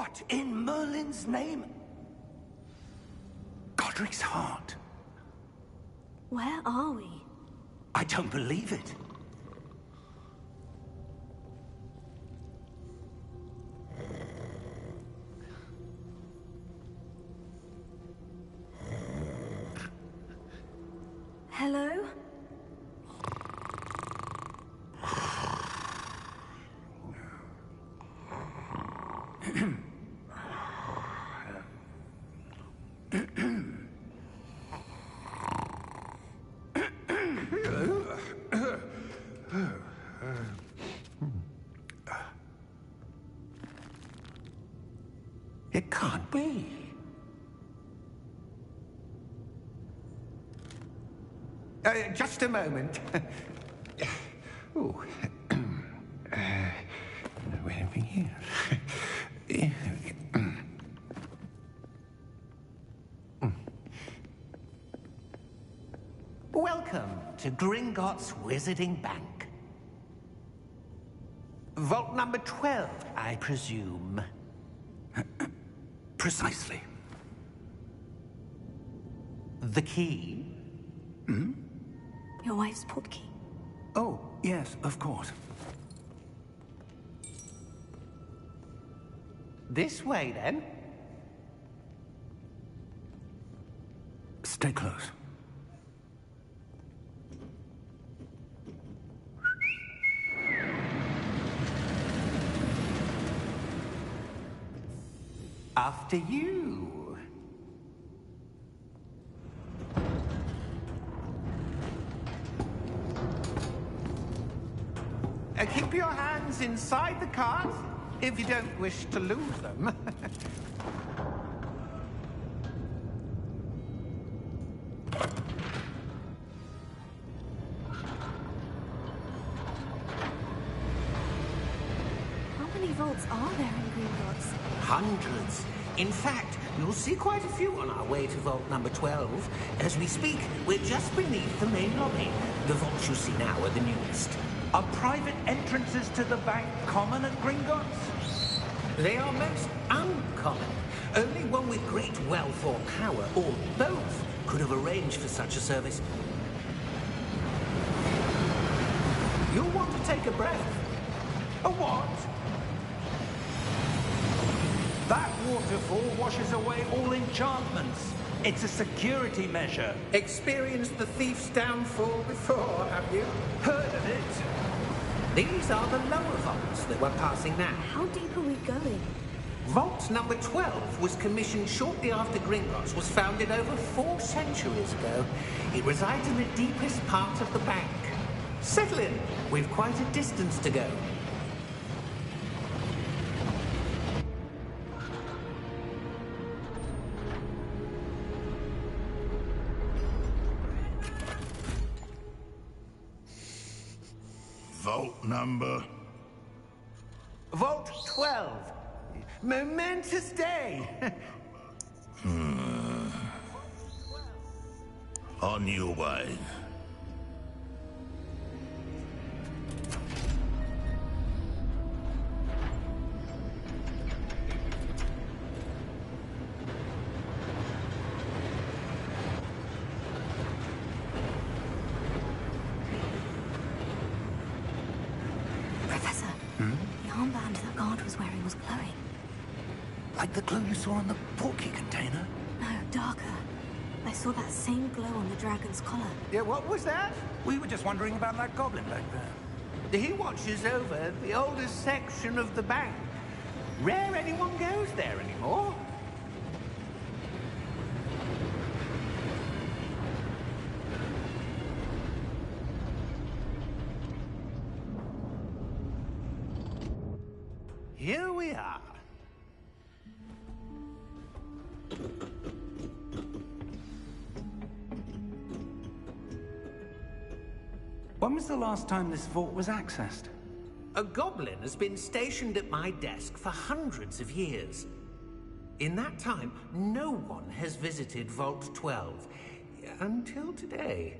What in Merlin's name? Godric's heart. Where are we? I don't believe it. Hello? It can't be. Just a moment. Ooh. Anything here? Welcome to Gringotts Wizarding Bank. Vault number 12, I presume. Precisely. The key? Hmm? Your wife's portkey. Oh, yes, of course. This way, then. Stay close. After you. Keep your hands inside the cart if you don't wish to lose them. How many vaults are there in Gringotts? Hundreds. In fact, you'll see quite a few on our way to vault number 12. As we speak, we're just beneath the main lobby. The vaults you see now are the newest. Are private entrances to the bank common at Gringotts? They are most uncommon. Only one with great wealth or power, or both, could have arranged for such a service. You'll want to take a breath. A what? That waterfall washes away all enchantments. It's a security measure. Experienced the thief's downfall before, have you? Heard of it? These are the lower vaults that we're passing now. How deep are we going? Vault number 12 was commissioned shortly after Gringotts was founded over 4 centuries ago. It resides in the deepest part of the bank. Settle in. We've quite a distance to go. Vault number? Vault 12. Momentous day. On your way. Professor, the armband that guard was wearing was glowing. Like the glow you saw on the portkey container? No, darker. I saw that same glow on the dragon's collar. Yeah, what was that? We were just wondering about that goblin back there. He watches over the oldest section of the bank. Rare anyone goes there anymore. Here we are. When was the last time this vault was accessed? A goblin has been stationed at my desk for hundreds of years. In that time, no one has visited Vault 12. Until today.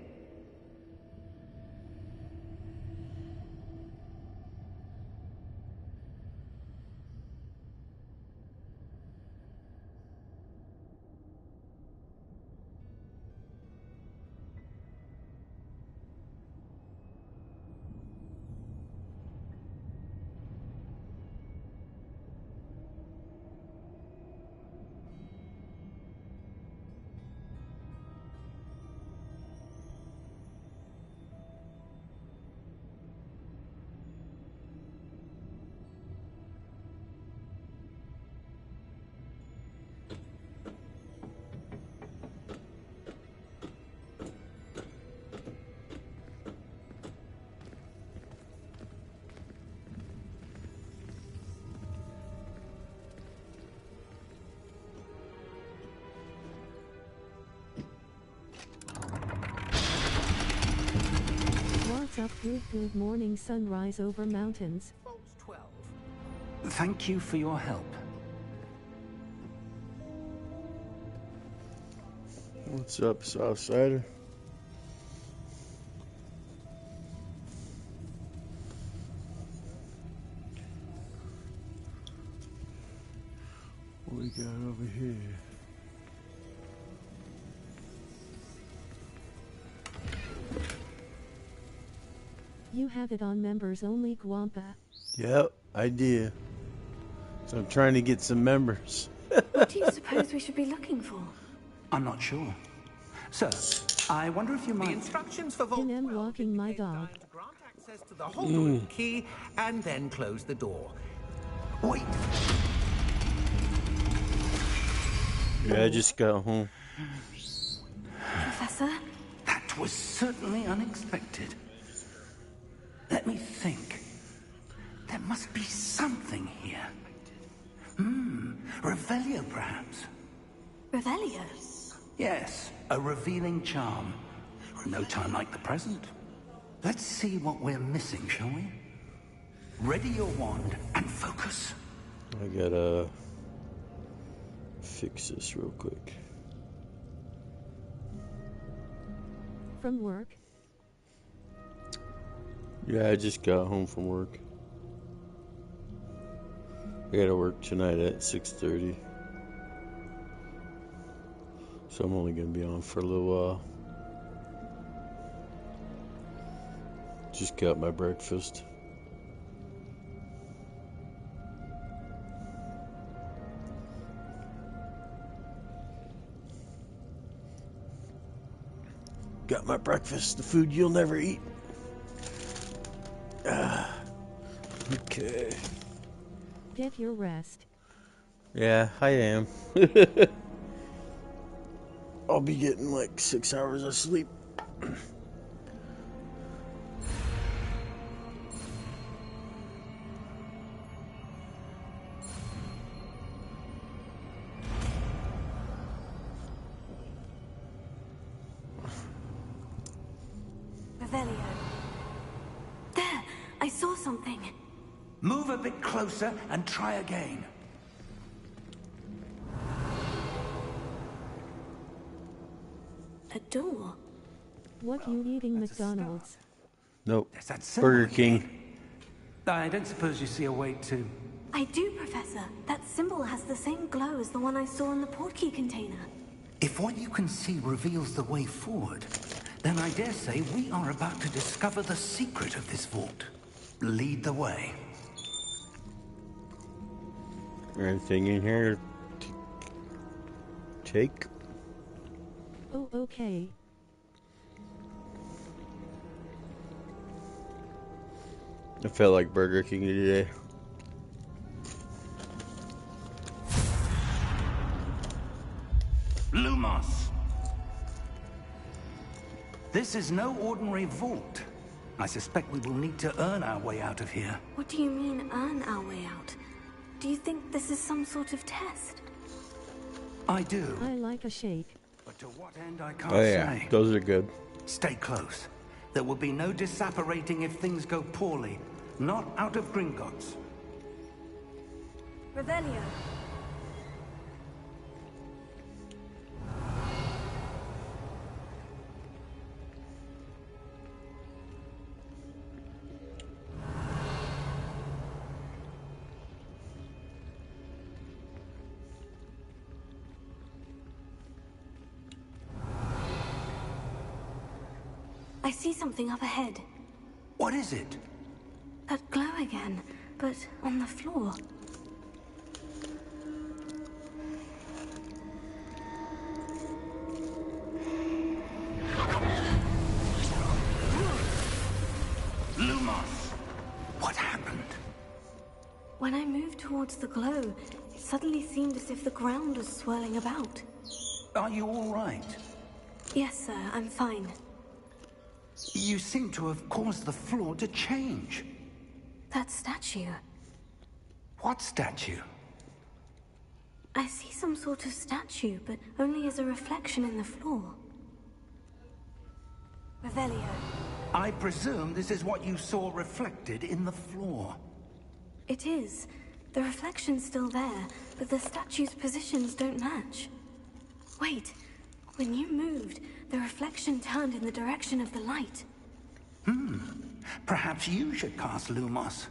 Good morning, sunrise over mountains. False 12. Thank you for your help. What's up, Southsider? What we got over here? You have it on members only, Gwampa. Yep, I did. So I'm trying to get some members. What do you suppose we should be looking for? I'm not sure. Sir, I wonder if you The might... instructions for Vault And I'm 12 walking my indicate dog. dying to grant access to the Hogwarts key and then close the door. Wait! Yeah, I just got home. Professor? That was certainly unexpected. Let me think. There must be something here. Revelio, perhaps. Revelio? Yes, a revealing charm. No time like the present. Let's see what we're missing, shall we? Ready your wand and focus. I gotta fix this real quick. From work? Yeah, I just got home from work. I gotta work tonight at 6:30. So I'm only gonna be on for a little while. Just got my breakfast. Got my breakfast, the food you'll never eat. Okay. Get your rest. Yeah, I am. I'll be getting like 6 hours of sleep. Revelio. There! I saw something. Move a bit closer and try again. A door. What you eating, That's a McDonald's? Nope. There's that symbol Burger again. King. I don't suppose you see a way to... I do, Professor. That symbol has the same glow as the one I saw in the portkey container. If what you can see reveals the way forward, then I dare say we are about to discover the secret of this vault. Lead the way. Anything in here to take? Oh, okay. I felt like Burger King today. Lumos! This is no ordinary vault. I suspect we will need to earn our way out of here. What do you mean, earn our way out? Do you think this is some sort of test? I do, I like a shake. but to what end I can't Oh yeah, say. those are good. Stay close. There will be no disapparating if things go poorly. Not out of Gringotts. Revelio. I see something up ahead. What is it? That glow again, but on the floor. Lumos! What happened? When I moved towards the glow, it suddenly seemed as if the ground was swirling about. Are you all right? Yes, sir, I'm fine. You seem to have caused the floor to change. That statue. What statue? I see some sort of statue, but only as a reflection in the floor. Revelio. I presume this is what you saw reflected in the floor. It is. The reflection's still there, but the statue's positions don't match. Wait, when you moved, the reflection turned in the direction of the light. Perhaps you should cast Lumos.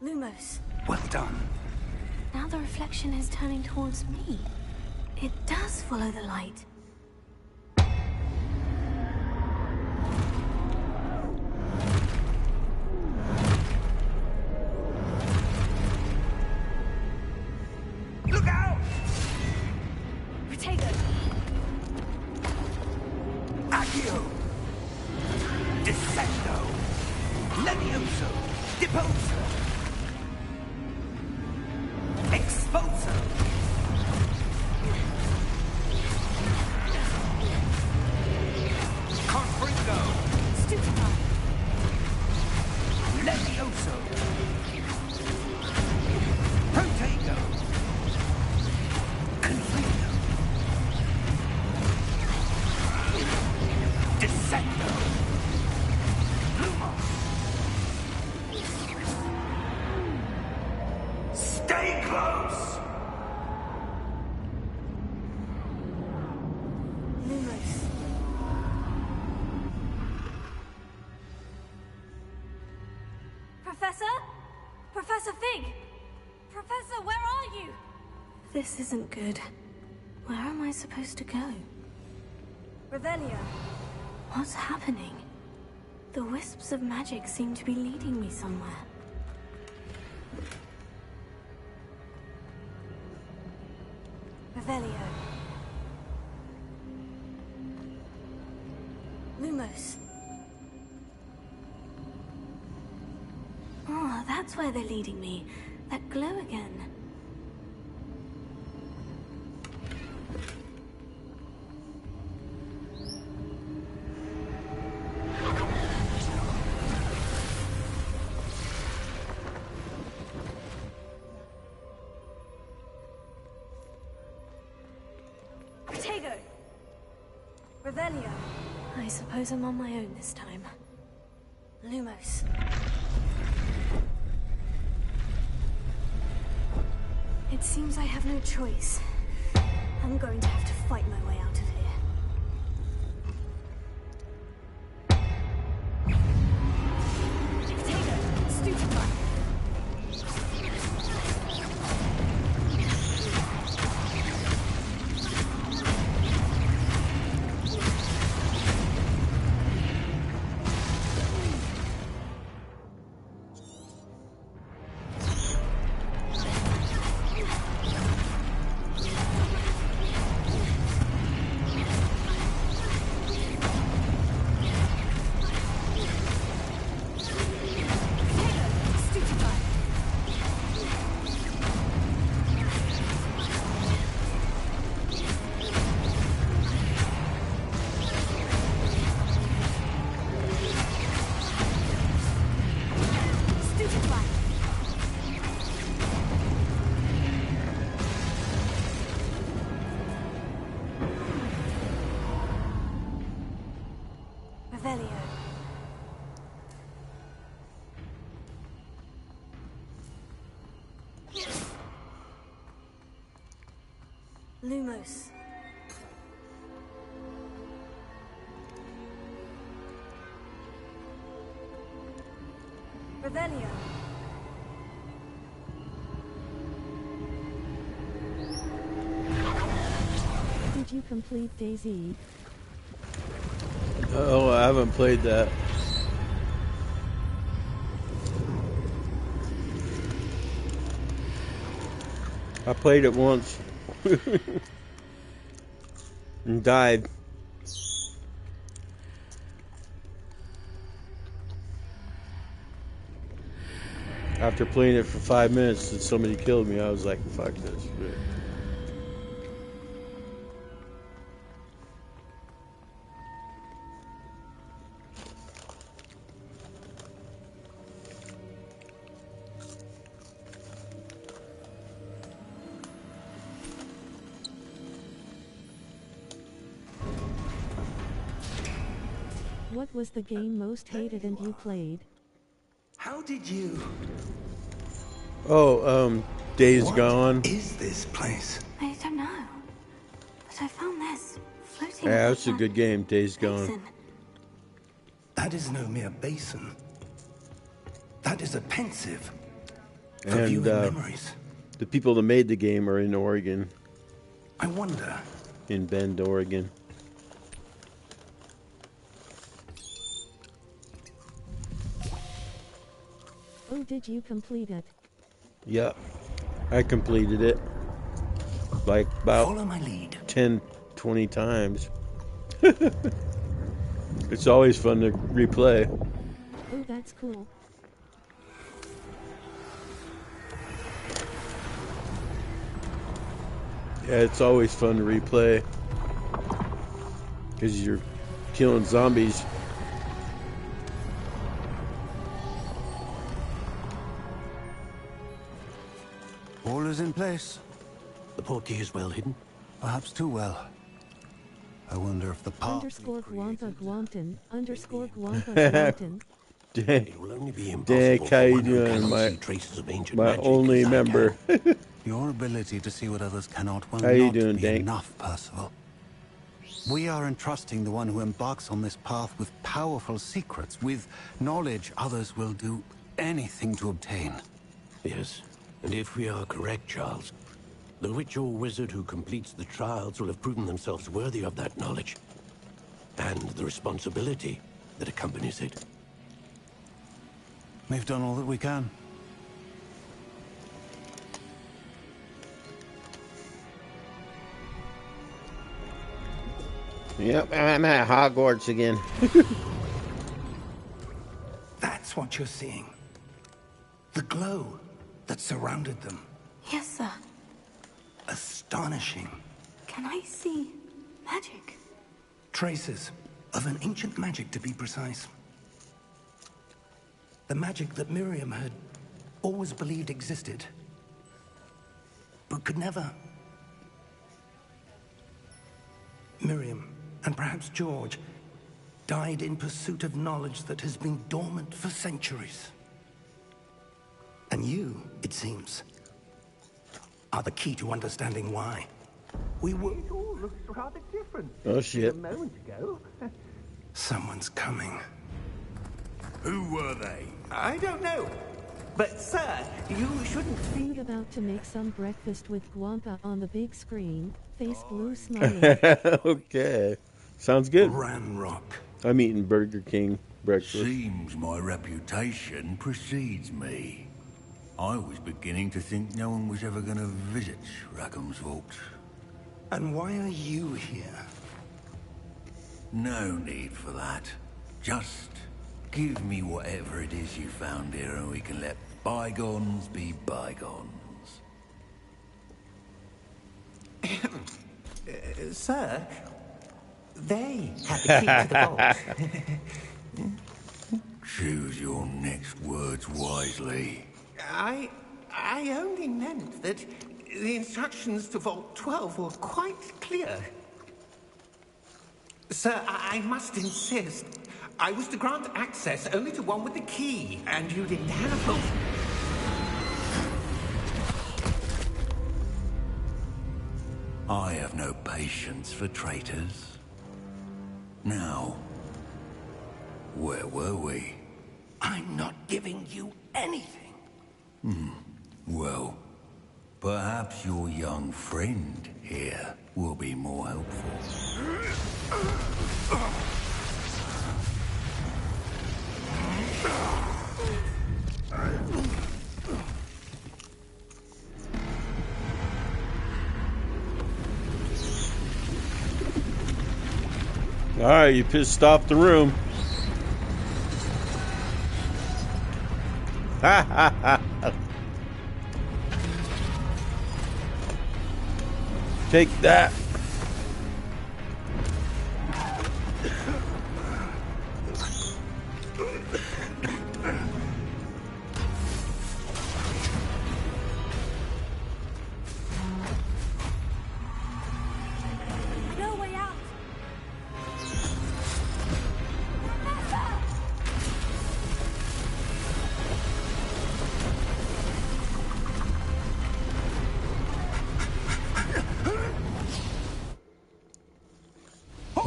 Lumos. Well done. Now the reflection is turning towards me. It does follow the light. Look out! Protego! Accio! Descendo! Levioso! Deposo! Exposo! Confringo! Stupefy! Levioso! Protego! Confringo! Descendo! Lumos! Stay close! Lumos. Professor? Professor Fig! Professor, where are you? This isn't good. Where am I supposed to go? Revelio. What's happening? The wisps of magic seem to be leading me somewhere. Revelio. Lumos. Oh, that's where they're leading me. That glow again. Protego! Revelio. I suppose I'm on my own this time. Lumos. It seems I have no choice. I'm going to have to fight my way out of here. Potato! Stupefy! Revelio. Lumos. Revelio. Did you complete DayZ? Oh, I haven't played that. I played it once and died. After playing it for 5 minutes and somebody killed me, I was like, fuck this. What was the game most hated and you played? How did you... Oh, Days Gone. What is this place? I don't know. But I found this floating. Yeah, above it's a that good game, Days Gone. basin. That is no mere basin. That is a pensive for And viewing memories. the people that made the game are in Oregon, I wonder... in Bend, Oregon. Oh, did you complete it? Yeah, I completed it like about Follow my lead. 10, 20 times. It's always fun to replay. Oh, that's cool. Yeah, it's always fun to replay because you're killing zombies. All is in place. The portkey is well hidden. Perhaps too well. I wonder if the path Underscore Gwampa Gwampton. Underscore Gwampa Gwampton. Dang, It will only be Dang, impossible how for you one who doing, cannot my- see traces of ancient my magic only as I member. can. Your ability to see what others cannot will How you not doing, be Dank? enough, Percival. We are entrusting the one who embarks on this path with powerful secrets, with knowledge others will do anything to obtain. Yes, and if we are correct, Charles, the witch or wizard who completes the trials will have proven themselves worthy of that knowledge, and the responsibility that accompanies it. We've done all that we can. Yep, I'm at Hogwarts again. That's what you're seeing. The glow that surrounded them. Yes, sir. Astonishing. Can I see magic? Traces of an ancient magic, to be precise. The magic that Miriam had always believed existed, but could never. Miriam, and perhaps George, died in pursuit of knowledge that has been dormant for centuries. And you, it seems, are the key to understanding why. We were... It all looks rather different. Oh shit. A moment ago. Someone's coming. Who were they? I don't know. But, sir, you shouldn't be... Food about to make some breakfast with Gwampa on the big screen. Face blue smiling. Okay, sounds good. Ranrock. I'm eating Burger King breakfast. Seems my reputation precedes me. I was beginning to think no one was ever going to visit Rackham's vault. And why are you here? No need for that. Just give me whatever it is you found here and we can let bygones be bygones. Sir, they have the key to the vault. Choose your next words wisely. I only meant that the instructions to Vault 12 were quite clear. Sir, I must insist. I was to grant access only to one with the key, and you didn't have it. I have no patience for traitors. Now, where were we? I'm not giving you anything. Well, perhaps your young friend here will be more helpful. All right, you pissed off the room. Ha ha ha. Take that. No way out.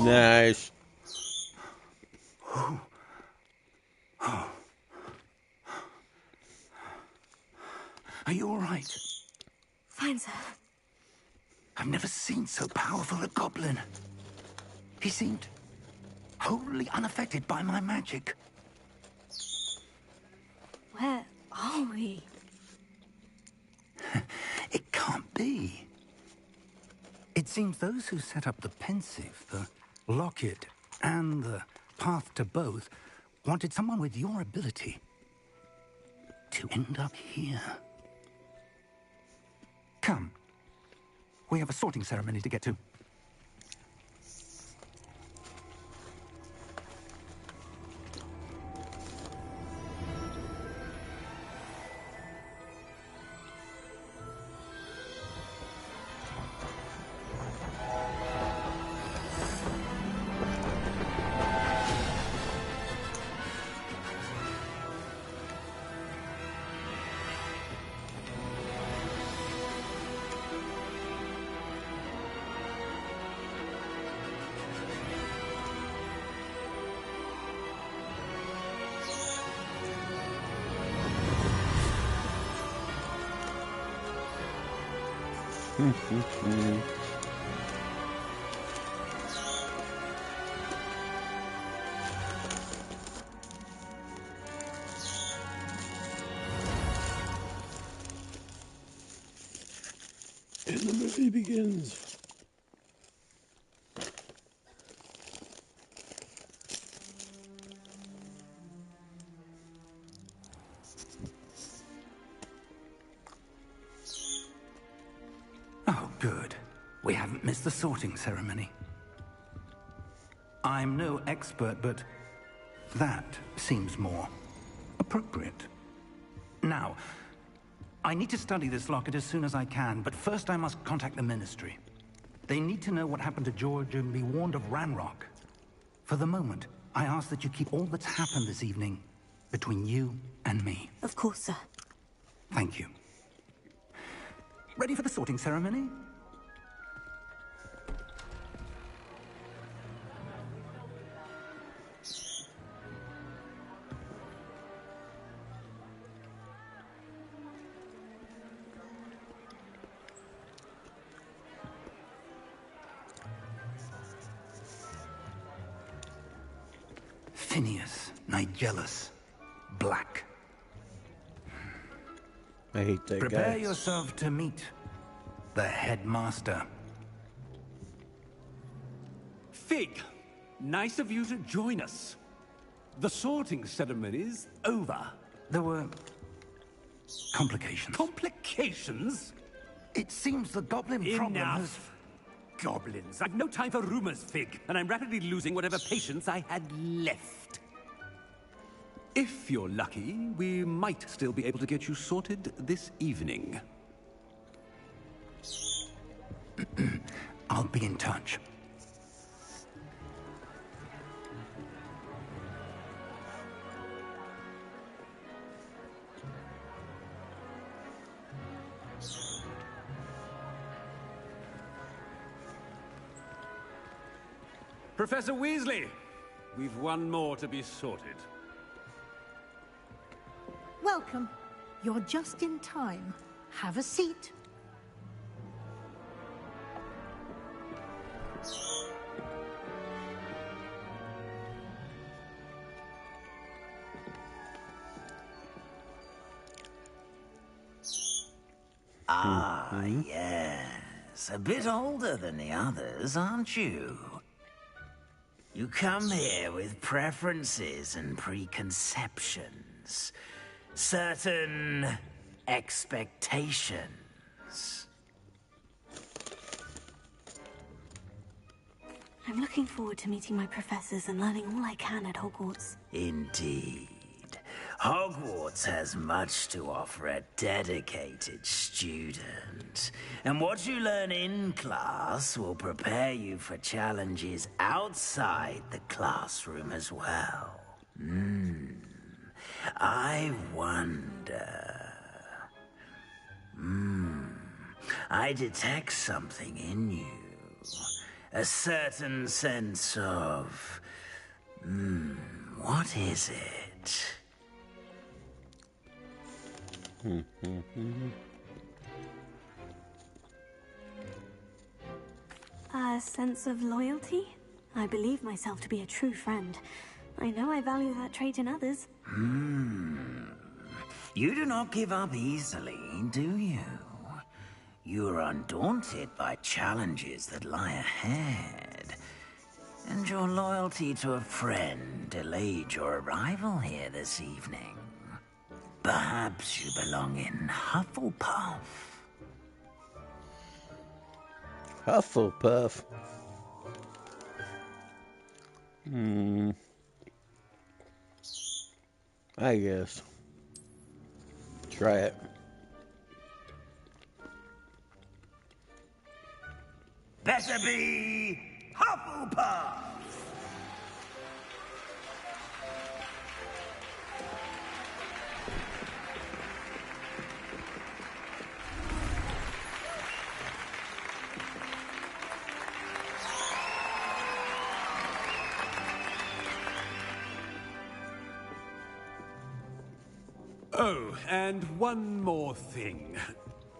Nice. Are you all right? Fine, sir. I've never seen so powerful a goblin. He seemed wholly unaffected by my magic. Where are we? It can't be. It seems those who set up the pensive, the locket, and the path to both wanted someone with your ability to end up here. Come. We have a sorting ceremony to get to. And the movie begins. Oh, good. We haven't missed the sorting ceremony. I'm no expert, but that seems more appropriate. Now, I need to study this locket as soon as I can, but first I must contact the Ministry. They need to know what happened to George and be warned of Ranrock. For the moment, I ask that you keep all that's happened this evening between you and me. Of course, sir. Thank you. Ready for the sorting ceremony? Phineas, Nigellus, Black. I hate that Prepare guy. yourself to meet the headmaster. Fig, nice of you to join us. The sorting ceremony's over. There were complications. Complications? It seems the goblin problem has... Enough. Goblins. I've no time for rumors, Fig, and I'm rapidly losing whatever patience I had left. If you're lucky, we might still be able to get you sorted this evening. I'll be in touch. Professor Weasley, we've one more to be sorted. Welcome. You're just in time. Have a seat. Ah, yes. A bit older than the others, aren't you? You come here with preferences and preconceptions. Certain expectations. I'm looking forward to meeting my professors and learning all I can at Hogwarts. Indeed. Hogwarts has much to offer a dedicated student. And what you learn in class will prepare you for challenges outside the classroom as well. I wonder... I detect something in you. A certain sense of... what is it? A sense of loyalty? I believe myself to be a true friend. I know I value that trait in others. You do not give up easily, do you? You are undaunted by challenges that lie ahead. And your loyalty to a friend delayed your arrival here this evening. Perhaps you belong in Hufflepuff. Hufflepuff. I guess. Try it. Better be Hufflepuff! Oh, and one more thing.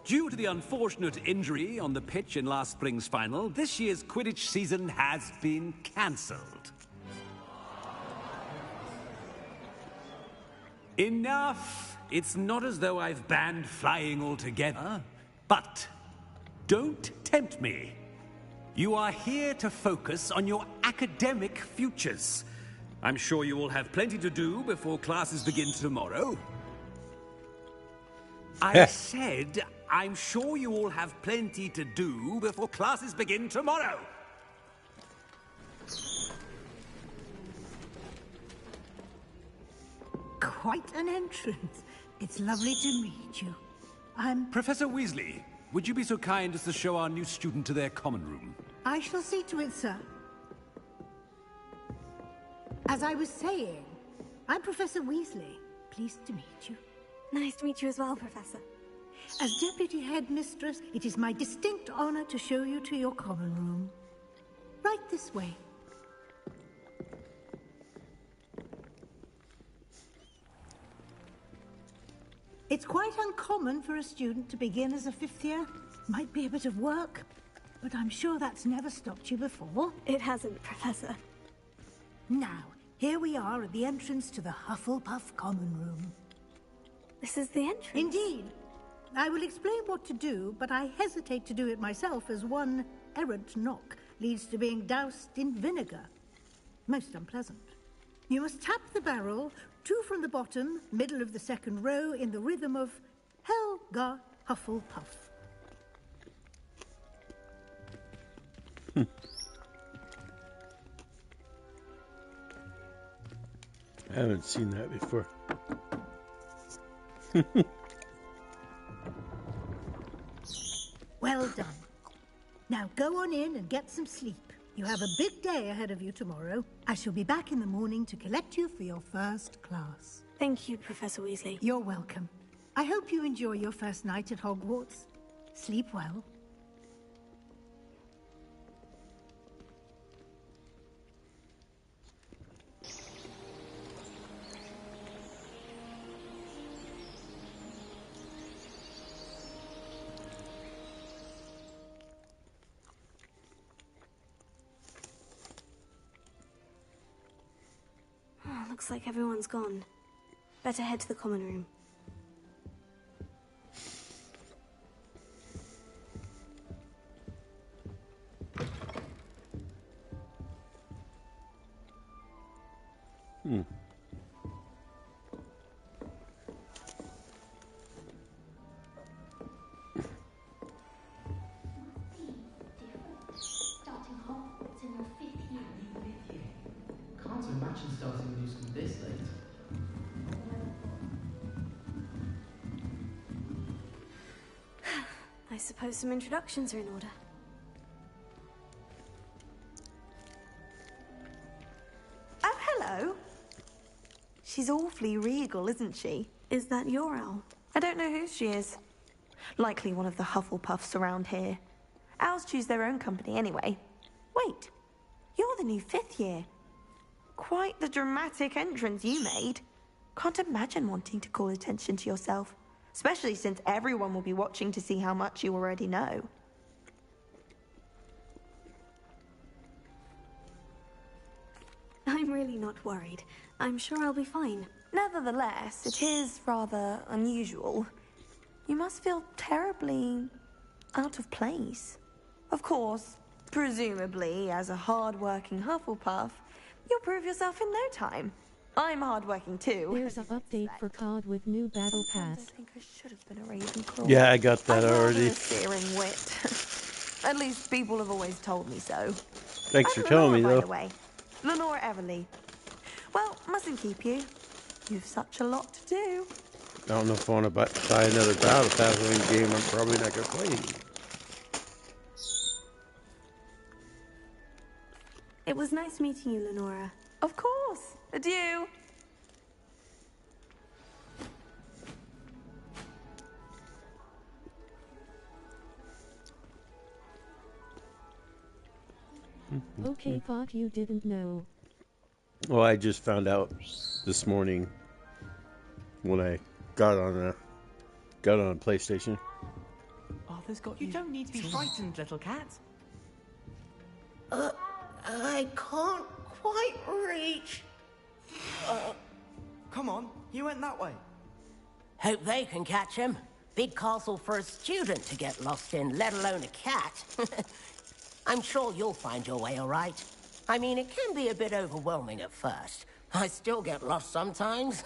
Due to the unfortunate injury on the pitch in last spring's final, this year's Quidditch season has been cancelled. Enough! It's not as though I've banned flying altogether. But don't tempt me. You are here to focus on your academic futures. I'm sure you will have plenty to do before classes begin tomorrow. I said, I'm sure you all have plenty to do before classes begin tomorrow. Quite an entrance. It's lovely to meet you. Professor Weasley, would you be so kind as to show our new student to their common room? I shall see to it, sir. As I was saying, I'm Professor Weasley. Pleased to meet you. Nice to meet you as well, Professor. As Deputy Headmistress, it is my distinct honor to show you to your common room. Right this way. It's quite uncommon for a student to begin as a fifth year. Might be a bit of work, but I'm sure that's never stopped you before. It hasn't, Professor. Now, here we are at the entrance to the Hufflepuff common room. This is the entrance? Indeed. I will explain what to do, but I hesitate to do it myself as one errant knock leads to being doused in vinegar. Most unpleasant. You must tap the barrel, 2 from the bottom, middle of the second row, in the rhythm of Helga Hufflepuff. I haven't seen that before. Well done. Now go on in and get some sleep. You have a big day ahead of you tomorrow. I shall be back in the morning to collect you for your first class. Thank you, Professor Weasley. You're welcome. I hope you enjoy your first night at Hogwarts. Sleep well. Looks like everyone's gone. Better head to the common room. Imagine starting new school this late. I suppose some introductions are in order. Oh, hello. She's awfully regal, isn't she? Is that your owl? I don't know who she is. Likely one of the Hufflepuffs around here. Owls choose their own company anyway. Wait, you're the new 5th year. Quite the dramatic entrance you made. Can't imagine wanting to call attention to yourself, especially since everyone will be watching to see how much you already know. I'm really not worried. I'm sure I'll be fine. Nevertheless, it is rather unusual. You must feel terribly out of place. Of course, presumably, as a hard-working Hufflepuff, you'll prove yourself in no time. I'm hardworking too. There's an update for COD with new battle pass. I think I should have been a Ravenclaw. Yeah, I got that I'm already. rather a searing wit. At least people have always told me so. Thanks for telling me, By though. the way, Lenora Everly. Well, mustn't keep you. You've such a lot to do. I don't know if I want to buy another battle pass in the game. I'm probably not going to play it. It was nice meeting you, Lenora. Of course. Adieu. Okay, thought you didn't know. Well, I just found out this morning when I got on PlayStation. Arthur's got you. You don't need to be frightened, little cat. I can't quite reach. Come on, you went that way. Hope they can catch him. Big castle for a student to get lost in, let alone a cat. I'm sure you'll find your way all right. I mean, it can be a bit overwhelming at first. I still get lost sometimes.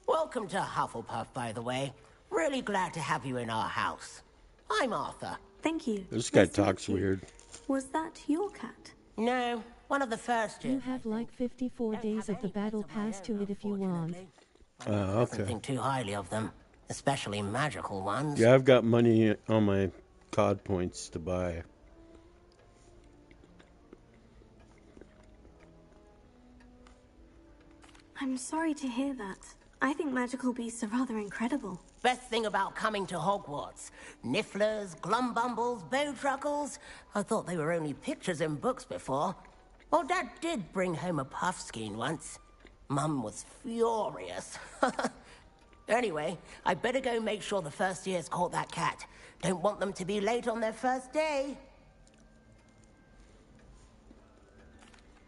Welcome to Hufflepuff, by the way. Really glad to have you in our house. I'm Arthur. Thank you. This guy talks weird. Was that your cat? No, one of the first. You have like 54 days of the battle pass to it if you want. Okay. Don't think too highly of them, especially magical ones. Yeah, I've got money on my COD points to buy. I'm sorry to hear that. I think magical beasts are rather incredible. Best thing about coming to Hogwarts. Nifflers, glumbumbles, bowtruckles. I thought they were only pictures in books before. Well, Dad did bring home a puffskein once. Mum was furious. Anyway, I better go make sure the first years caught that cat. Don't want them to be late on their first day.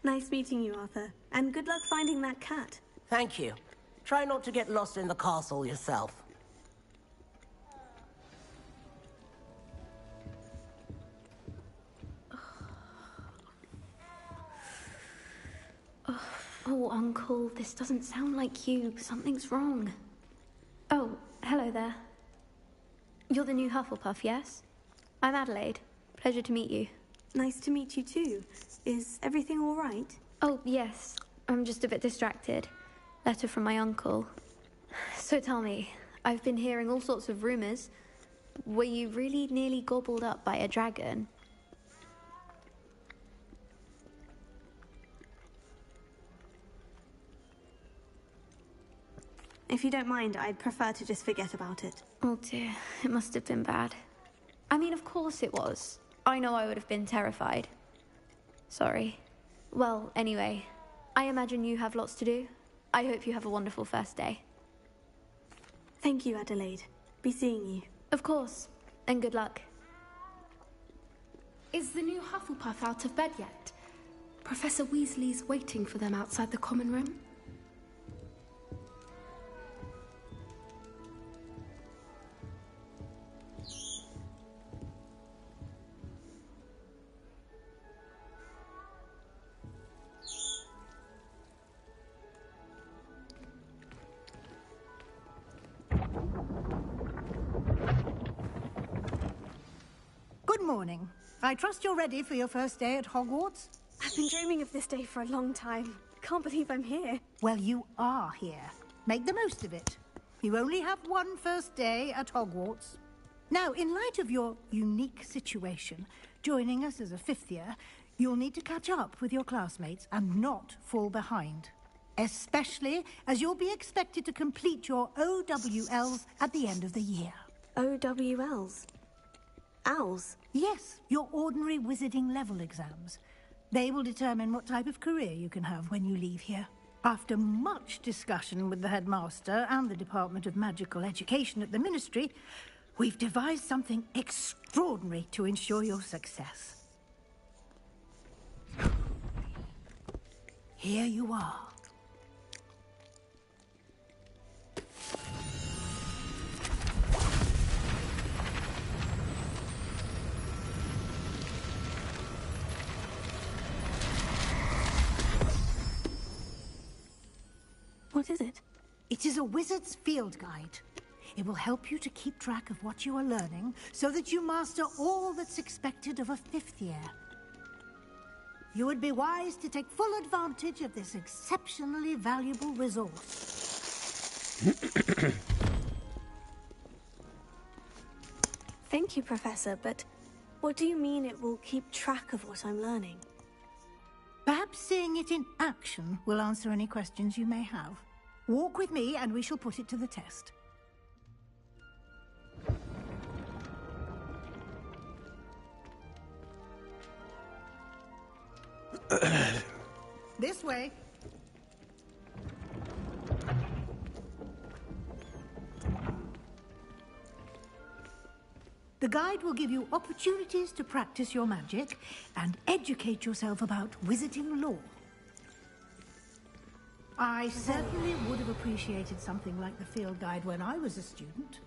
Nice meeting you, Arthur. And good luck finding that cat. Thank you. Try not to get lost in the castle yourself. Oh, Uncle, this doesn't sound like you. Something's wrong. Oh, hello there. You're the new Hufflepuff, yes? I'm Adelaide. Pleasure to meet you. Nice to meet you too. Is everything all right? Oh, yes. I'm just a bit distracted. Letter from my uncle. So tell me, I've been hearing all sorts of rumors. Were you really nearly gobbled up by a dragon? If you don't mind, I'd prefer to just forget about it. Oh dear, it must have been bad. I mean, of course it was. I know I would have been terrified. Sorry. Well, anyway, I imagine you have lots to do. I hope you have a wonderful first day. Thank you, Adelaide. Be seeing you. Of course, and good luck. Is the new Hufflepuff out of bed yet? Professor Weasley's waiting for them outside the common room. Good morning. I trust you're ready for your first day at Hogwarts? I've been dreaming of this day for a long time. Can't believe I'm here. Well, you are here. Make the most of it. You only have one first day at Hogwarts. Now, in light of your unique situation, joining us as a fifth year, you'll need to catch up with your classmates and not fall behind. Especially as you'll be expected to complete your OWLs at the end of the year. OWLs? Owls? Yes, your ordinary wizarding level exams. They will determine what type of career you can have when you leave here. After much discussion with the headmaster and the Department of Magical Education at the Ministry, we've devised something extraordinary to ensure your success. Here you are. What is it? It is a wizard's field guide. It will help you to keep track of what you are learning so that you master all that's expected of a 5th year. You would be wise to take full advantage of this exceptionally valuable resource. Thank you, Professor, but what do you mean it will keep track of what I'm learning? Perhaps seeing it in action will answer any questions you may have. Walk with me and we shall put it to the test. This way. The guide will give you opportunities to practice your magic and educate yourself about wizarding lore. I certainly would have appreciated something like the field guide when I was a student.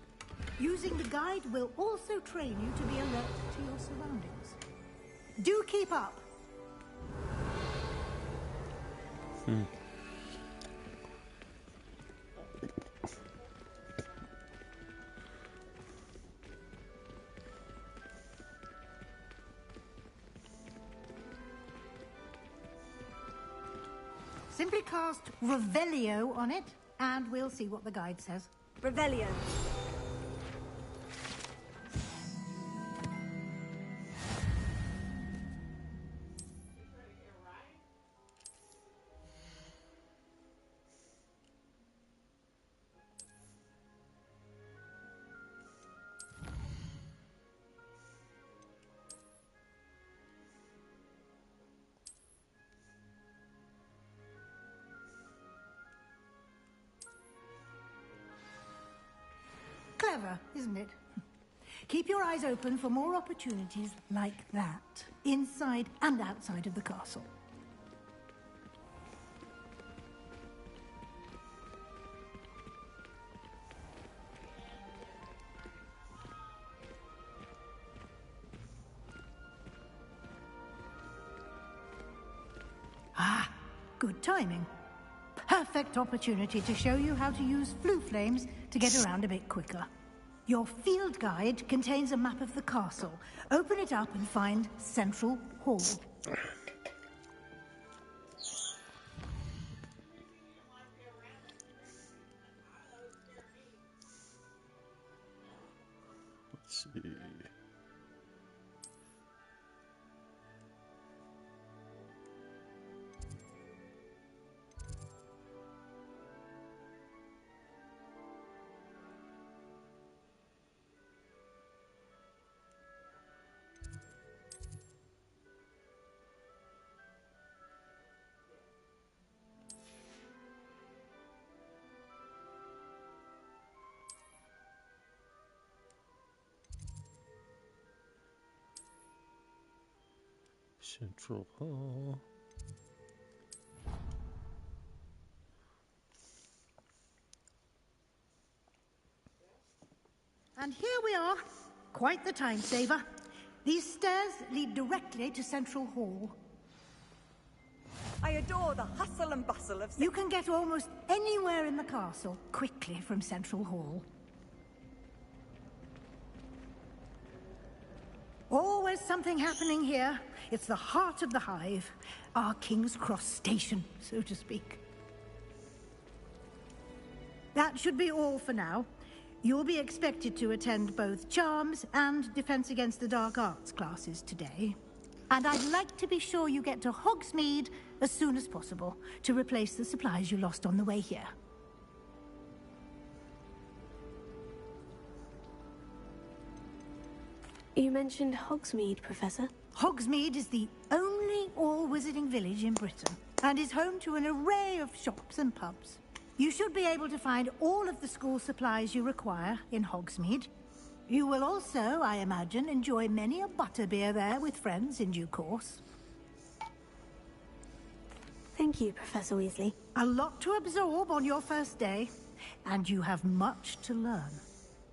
Using the guide will also train you to be alert to your surroundings. Do keep up. Simply cast Revelio on it, and we'll see what the guide says. Revelio. Clever, isn't it? Keep your eyes open for more opportunities like that, inside and outside of the castle. Ah, good timing. Perfect opportunity to show you how to use flue flames to get around a bit quicker. Your field guide contains a map of the castle. Open it up and find Central Hall. Let's see. Central Hall. And here we are. Quite the time saver. These stairs lead directly to Central Hall. I adore the hustle and bustle of... You can get almost anywhere in the castle quickly from Central Hall. Always something happening here. It's the heart of the hive. Our King's Cross station, so to speak. That should be all for now. You'll be expected to attend both Charms and Defense Against the Dark Arts classes today. And I'd like to be sure you get to Hogsmeade as soon as possible to replace the supplies you lost on the way here. You mentioned Hogsmeade, Professor. Hogsmeade is the only all-wizarding village in Britain and is home to an array of shops and pubs. You should be able to find all of the school supplies you require in Hogsmeade. You will also, I imagine, enjoy many a butterbeer there with friends in due course. Thank you, Professor Weasley. A lot to absorb on your first day, and you have much to learn.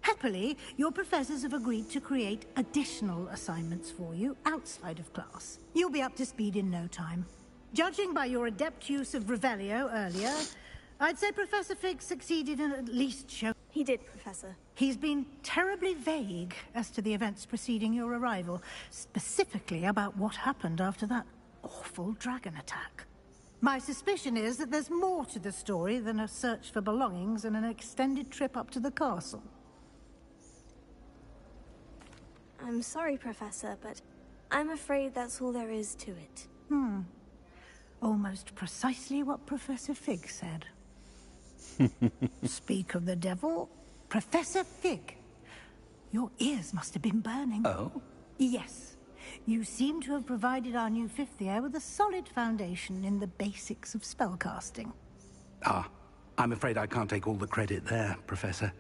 Happily, your professors have agreed to create additional assignments for you outside of class. You'll be up to speed in no time. Judging by your adept use of Revelio earlier, I'd say Professor Fig succeeded in at least showing... He did, Professor. He's been terribly vague as to the events preceding your arrival, specifically about what happened after that awful dragon attack. My suspicion is that there's more to the story than a search for belongings and an extended trip up to the castle. I'm sorry, Professor, but I'm afraid that's all there is to it. Almost precisely what Professor Fig said. Speak of the devil, Professor Fig. Your ears must have been burning. Oh? Yes. You seem to have provided our new fifth year with a solid foundation in the basics of spellcasting. Ah, I'm afraid I can't take all the credit there, Professor.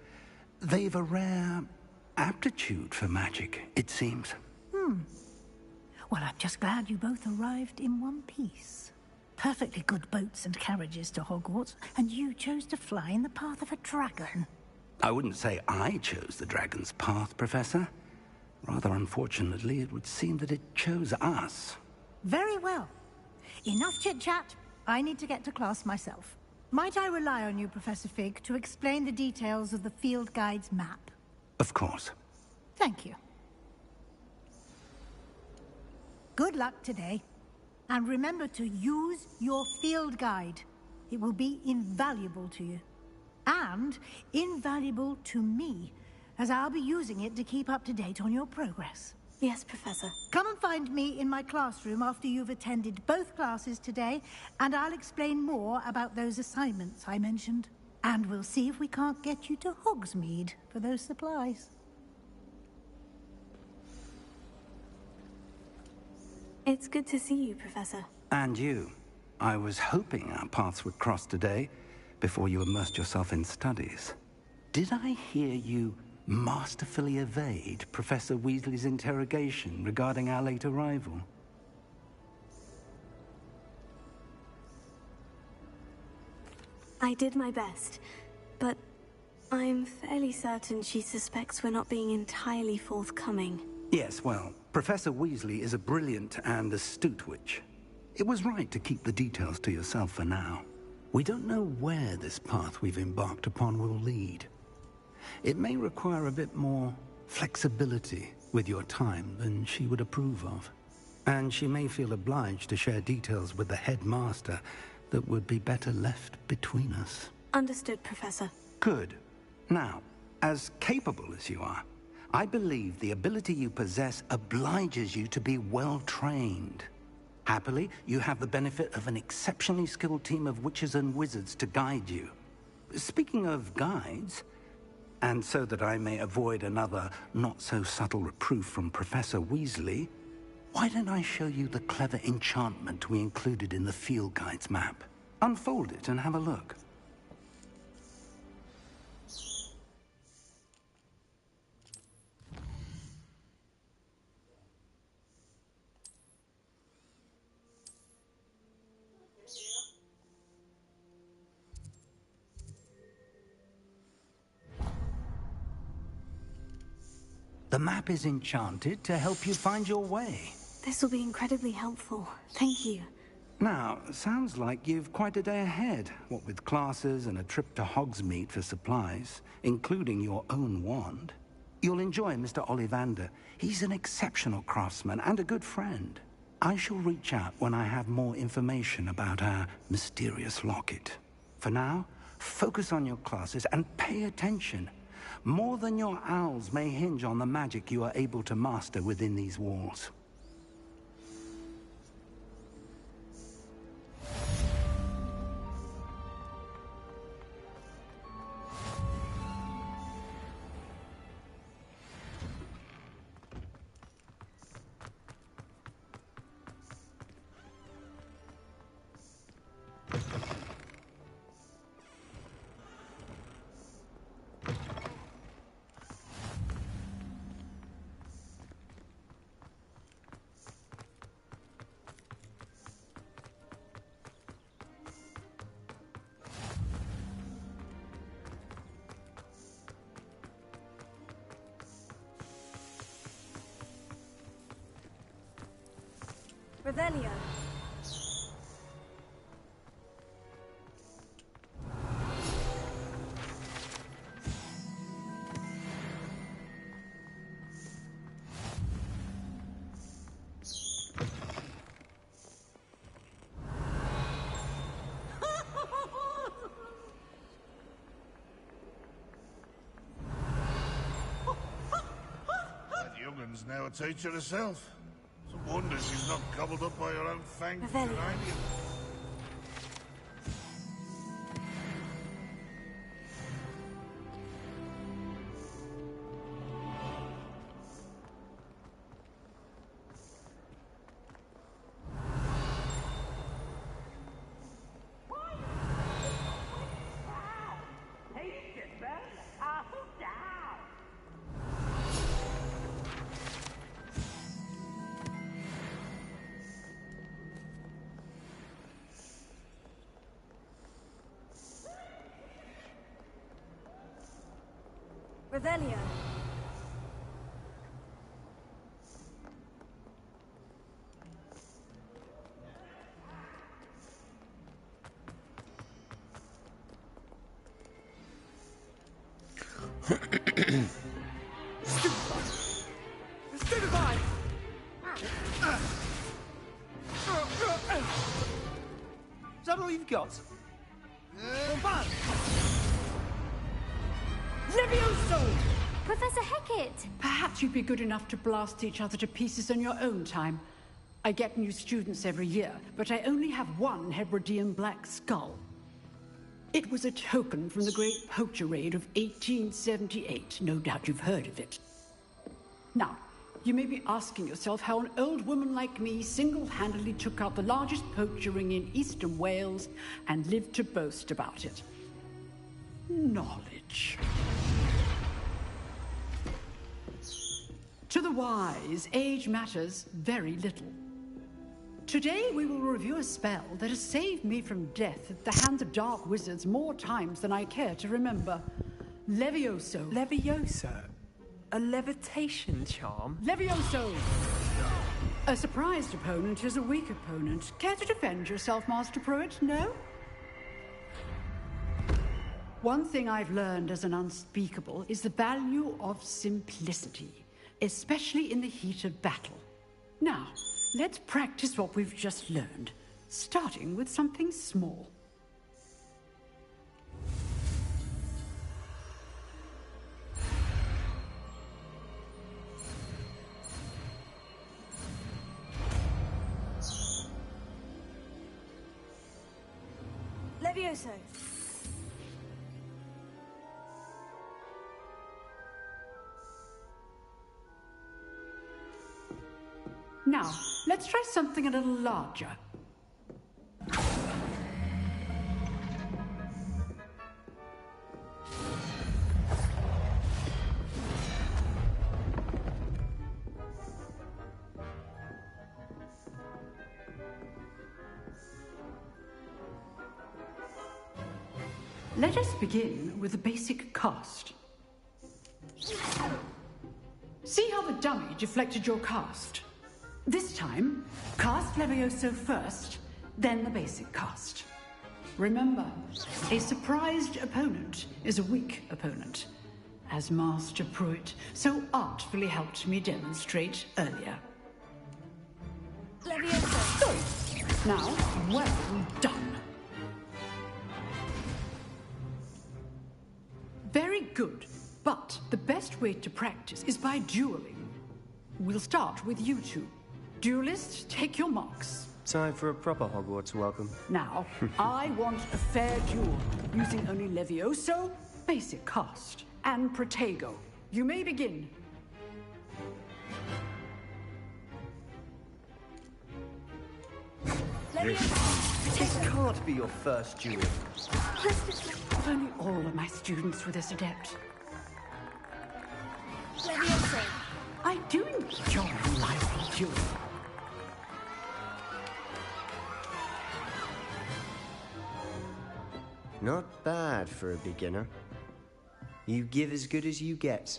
They've a rare aptitude for magic, it seems. Well, I'm just glad you both arrived in one piece. Perfectly good boats and carriages to Hogwarts, and you chose to fly in the path of a dragon. I wouldn't say I chose the dragon's path, Professor. Rather unfortunately, it would seem that it chose us. Very well. Enough chit-chat. I need to get to class myself. Might I rely on you, Professor Fig, to explain the details of the field guide's map? Of course. Thank you. Good luck today. And remember to use your field guide. It will be invaluable to you. And invaluable to me, as I'll be using it to keep up to date on your progress. Yes, Professor. Come and find me in my classroom after you've attended both classes today, and I'll explain more about those assignments I mentioned. And we'll see if we can't get you to Hogsmeade for those supplies. It's good to see you, Professor. And you. I was hoping our paths would cross today, before you immersed yourself in studies. Did I hear you masterfully evade Professor Weasley's interrogation regarding our late arrival? I did my best, but I'm fairly certain she suspects we're not being entirely forthcoming. Yes, well, Professor Weasley is a brilliant and astute witch. It was right to keep the details to yourself for now. We don't know where this path we've embarked upon will lead. It may require a bit more flexibility with your time than she would approve of. And she may feel obliged to share details with the headmaster that would be better left between us. Understood, Professor. Good. Now, as capable as you are, I believe the ability you possess obliges you to be well-trained. Happily, you have the benefit of an exceptionally skilled team of witches and wizards to guide you. Speaking of guides, and so that I may avoid another not-so-subtle reproof from Professor Weasley, why don't I show you the clever enchantment we included in the field guide's map? Unfold it and have a look. The map is enchanted to help you find your way. This will be incredibly helpful. Thank you. Now, sounds like you've quite a day ahead, what with classes and a trip to Hogsmeade for supplies, including your own wand. You'll enjoy Mr. Ollivander. He's an exceptional craftsman and a good friend. I shall reach out when I have more information about our mysterious locket. For now, focus on your classes and pay attention. More than your owls may hinge on the magic you are able to master within these walls. Revelio. That youngun's now a teacher herself. It's a wonder she's not gobbled up by her own fanged Canadian. Revelio. Stupefy! Is that all you've got? Gwampa! Levioso! Professor Hecat! Perhaps you'd be good enough to blast each other to pieces on your own time. I get new students every year, but I only have one Hebridean black skull. It was a token from the Great Poacher Raid of 1878. No doubt you've heard of it. Now, you may be asking yourself how an old woman like me single-handedly took out the largest poacher ring in eastern Wales and lived to boast about it. Knowledge. To the wise, age matters very little. Today we will review a spell that has saved me from death at the hands of dark wizards more times than I care to remember. Levioso. Levioso? A levitation charm? Levioso! A surprised opponent is a weak opponent. Care to defend yourself, Master Pruitt? No? One thing I've learned as an unspeakable is the value of simplicity, especially in the heat of battle. Now, let's practice what we've just learned, starting with something small. Levioso. Now, let's try something a little larger. Let us begin with the basic cast. See how the dummy deflected your cast? This time, cast Levioso first, then the basic cast. Remember, a surprised opponent is a weak opponent, as Master Pruitt so artfully helped me demonstrate earlier. Levioso. Good. Now, well done. Very good, but the best way to practice is by dueling. We'll start with you two. Duelists, take your marks. Time for a proper Hogwarts welcome. Now, I want a fair duel, using only Levioso, basic cast, and Protego. You may begin. This can't be your first duel. If only all of my students were this adept. Levioso. I do enjoy a lively duel. Not bad for a beginner. You give as good as you get.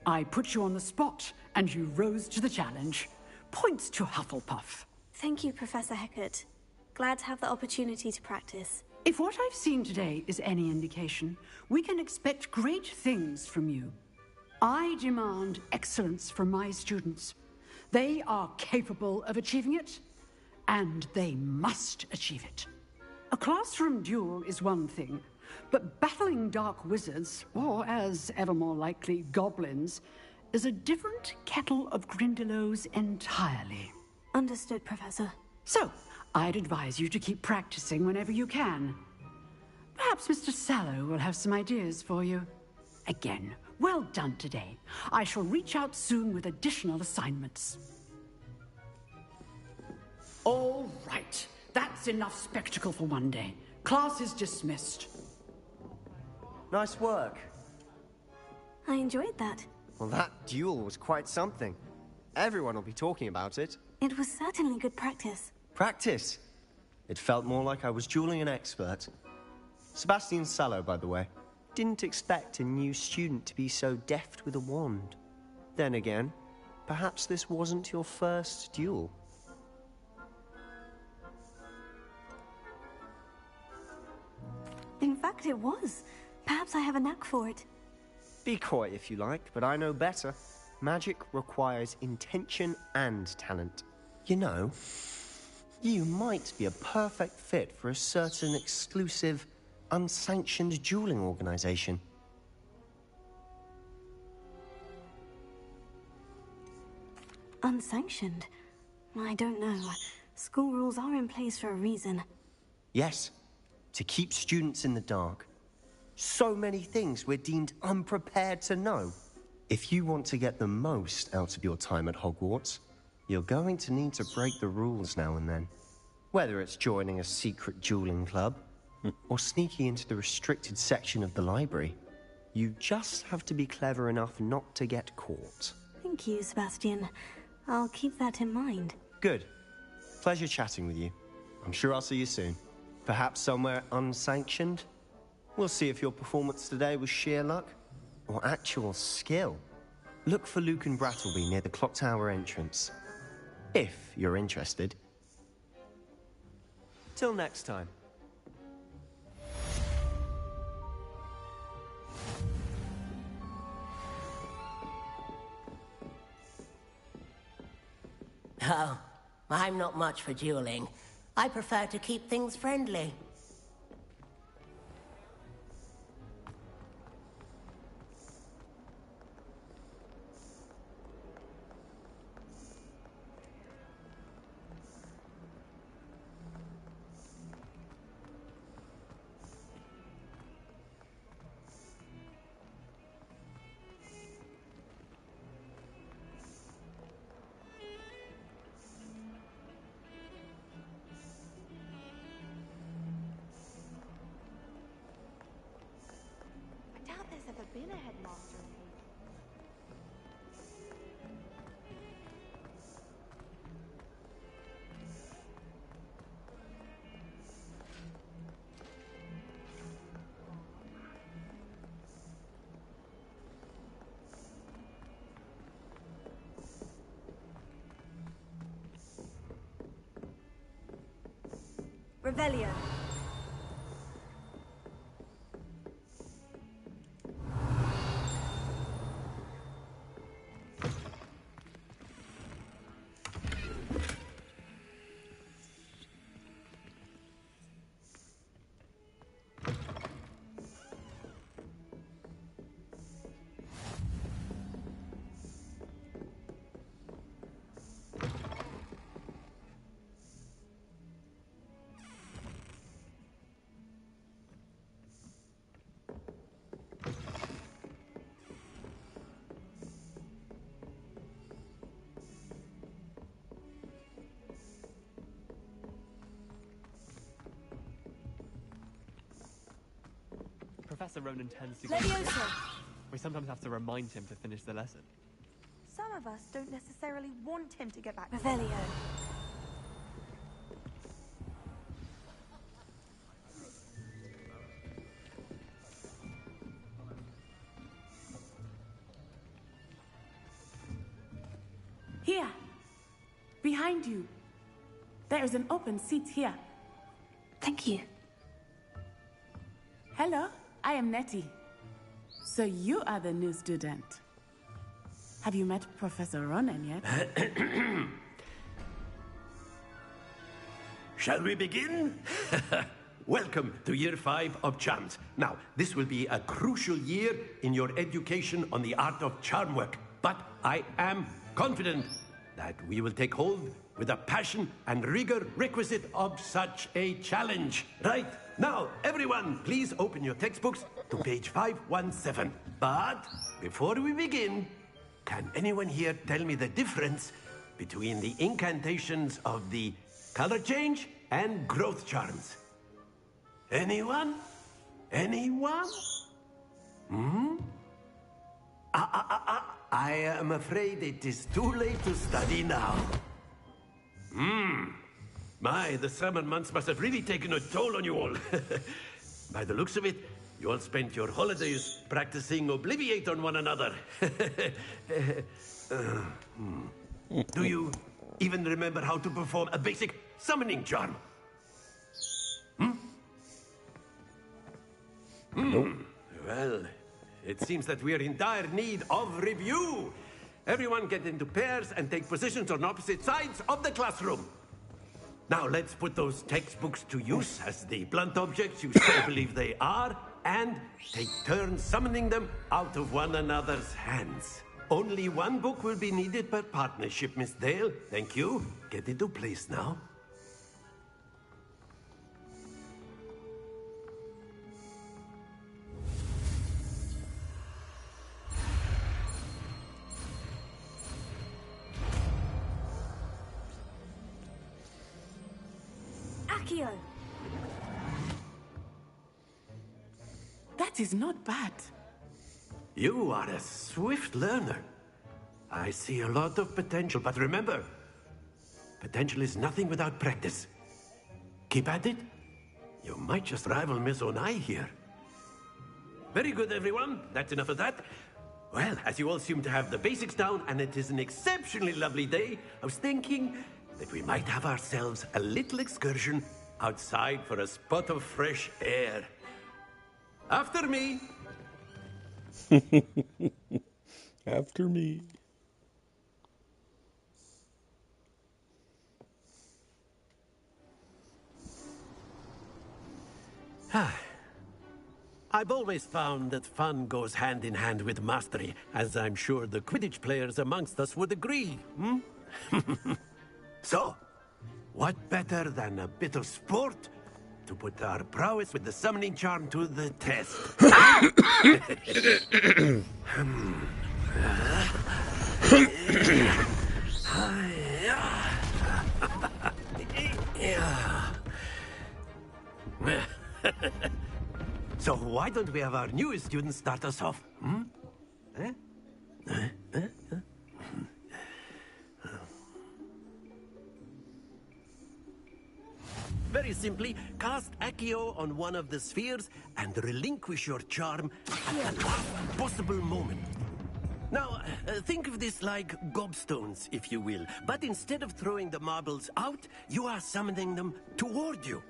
I put you on the spot, and you rose to the challenge. Points to Hufflepuff. Thank you, Professor Hecat. Glad to have the opportunity to practice. If what I've seen today is any indication, we can expect great things from you. I demand excellence from my students. They are capable of achieving it, and they must achieve it. A classroom duel is one thing, but battling dark wizards, or as ever more likely, goblins, is a different kettle of Grindylows entirely. Understood, Professor. So, I'd advise you to keep practicing whenever you can. Perhaps Mr. Sallow will have some ideas for you. Again, well done today. I shall reach out soon with additional assignments. All right. That's enough spectacle for one day. Class is dismissed. Nice work. I enjoyed that. Well, that duel was quite something. Everyone will be talking about it. It was certainly good practice. Practice? It felt more like I was dueling an expert. Sebastian Sallow, by the way. Didn't expect a new student to be so deft with a wand. Then again, perhaps this wasn't your first duel. In fact, it was. Perhaps I have a knack for it. Be coy if you like, but I know better. Magic requires intention and talent. You know, you might be a perfect fit for a certain exclusive, unsanctioned dueling organization. Unsanctioned? I don't know. School rules are in place for a reason. Yes, to keep students in the dark. So many things we're deemed unprepared to know. If you want to get the most out of your time at Hogwarts, you're going to need to break the rules now and then. Whether it's joining a secret dueling club, or sneaking into the restricted section of the library, you just have to be clever enough not to get caught. Thank you, Sebastian. I'll keep that in mind. Good. Pleasure chatting with you. I'm sure I'll see you soon. Perhaps somewhere unsanctioned? We'll see if your performance today was sheer luck or actual skill. Look for Luke and Brattleby near the clock tower entrance, if you're interested. Till next time. Oh, I'm not much for dueling. I prefer to keep things friendly. I doubt there's ever been a headmaster in here. Revelio. Professor Ronan tends to Leviosa! We sometimes have to remind him to finish the lesson. Some of us don't necessarily want him to get back. Revelio. behind you. There is an open seat here. Thank you. Hello, I am Nettie. So you are the new student. Have you met Professor Ronan yet? Shall we begin? Welcome to Year 5 of Charms. Now, this will be a crucial year in your education on the art of charm work. But I am confident that we will take hold with the passion and rigor requisite of such a challenge. Right, now, everyone, please open your textbooks to page 517. But before we begin, can anyone here tell me the difference between the incantations of the color change and growth charms? Anyone? Anyone? I am afraid it is too late to study now. My, the summer months must have really taken a toll on you all. By the looks of it, you all spent your holidays practicing Obliviate on one another. Do you even remember how to perform a basic summoning charm? Nope. Well, it seems that we are in dire need of review. Everyone get into pairs and take positions on opposite sides of the classroom. Now let's put those textbooks to use as the blunt objects you so believe they are, and take turns summoning them out of one another's hands. Only one book will be needed per partnership, Miss Dale. Thank you. Get into place now. Accio! That is not bad. You are a swift learner. I see a lot of potential, but remember, potential is nothing without practice. Keep at it. You might just rival Miss Onai here. Very good, everyone. That's enough of that. Well, as you all seem to have the basics down, and it is an exceptionally lovely day, I was thinking that we might have ourselves a little excursion outside for a spot of fresh air. After me. After me. I've always found that fun goes hand in hand with mastery, as I'm sure the Quidditch players amongst us would agree. So, what better than a bit of sport to put our prowess with the summoning charm to the test? So why don't we have our newest student start us off? Very simply, cast Accio on one of the spheres and relinquish your charm at the last possible moment. Now, think of this like gobstones, if you will. But instead of throwing the marbles out, you are summoning them toward you.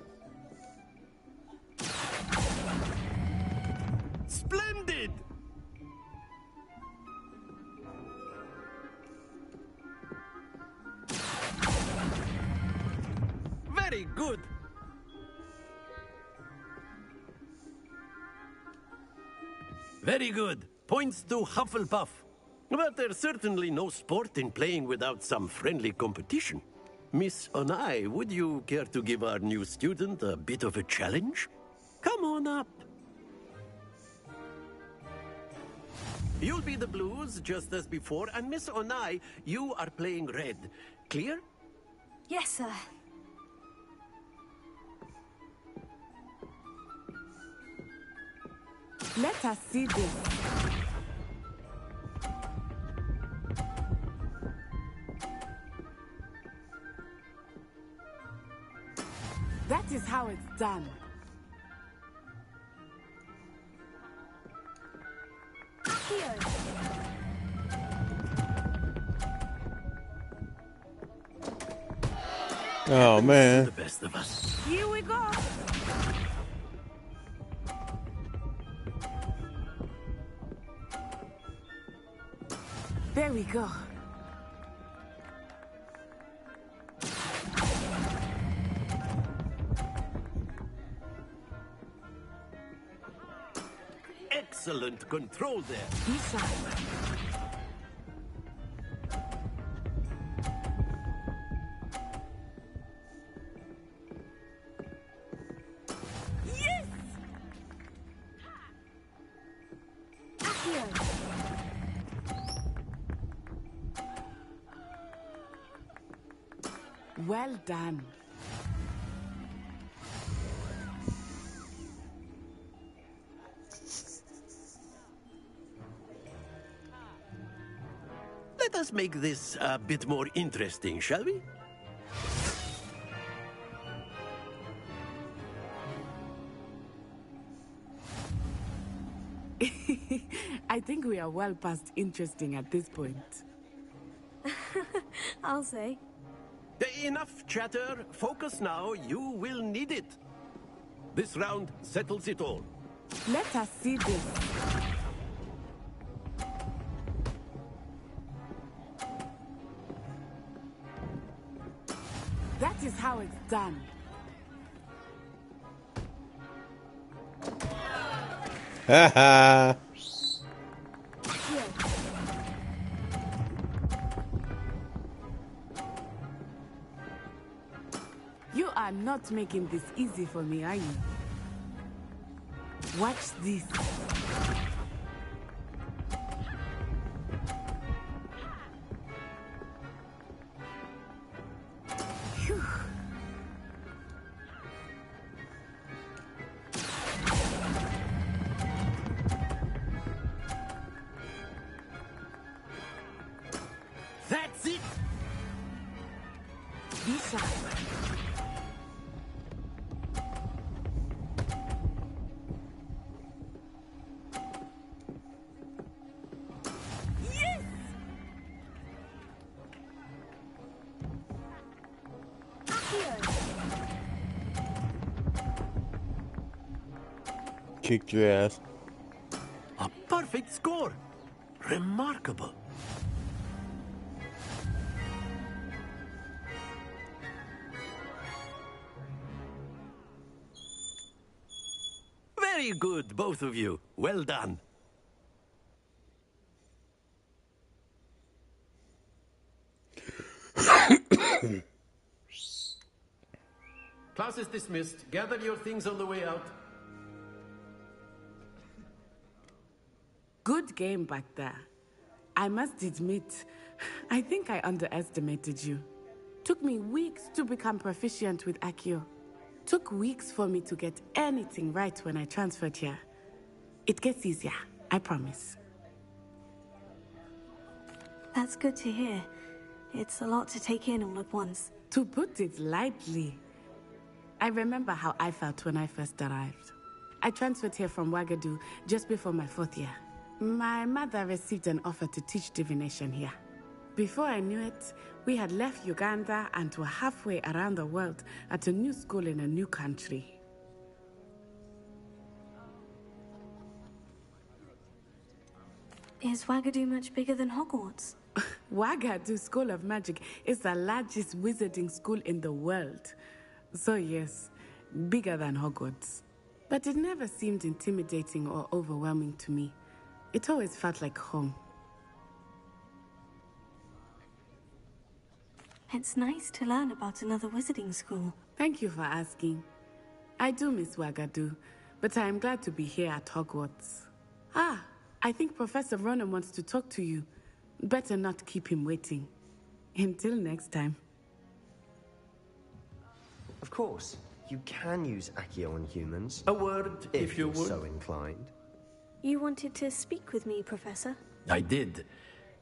Splendid! Very good. Very good. Points to Hufflepuff. But there's certainly no sport in playing without some friendly competition. Miss Onai, would you care to give our new student a bit of a challenge? Come on up. You'll be the blues, just as before, and Miss Onai, you are playing red. Clear? Yes, sir. Let us see this. That is how it's done. Oh, man. The best of us. Here we go. There we go. Excellent control there. This side. Yes! Accio! Well done. Let us make this a bit more interesting, shall we? I think we are well past interesting at this point. I'll say. Enough chatter. Focus now. You will need it. This round settles it all. Let us see this. That is how it's done. Haha. You are not making this easy for me, are you? Watch this. Phew. That's it. Be sharp. Kicked your ass. A perfect score. Remarkable. Very good, both of you. Well done. Class is dismissed. Gather your things on the way out. Good game back there. I must admit, I think I underestimated you. Took me weeks to become proficient with Accio. Took weeks for me to get anything right when I transferred here. It gets easier, I promise. That's good to hear. It's a lot to take in all at once. To put it lightly, I remember how I felt when I first arrived. I transferred here from Wagadu just before my 4th year. My mother received an offer to teach divination here. Before I knew it, we had left Uganda and were halfway around the world at a new school in a new country. Is Wagadu much bigger than Hogwarts? Wagadu School of Magic is the largest wizarding school in the world. So yes, bigger than Hogwarts. But it never seemed intimidating or overwhelming to me. It always felt like home. It's nice to learn about another wizarding school. Thank you for asking. I do miss Wagadu, but I am glad to be here at Hogwarts. Ah, I think Professor Ronan wants to talk to you. Better not keep him waiting. Until next time. Of course, you can use Accio on humans. A word, if you would. so inclined. You wanted to speak with me, Professor? I did.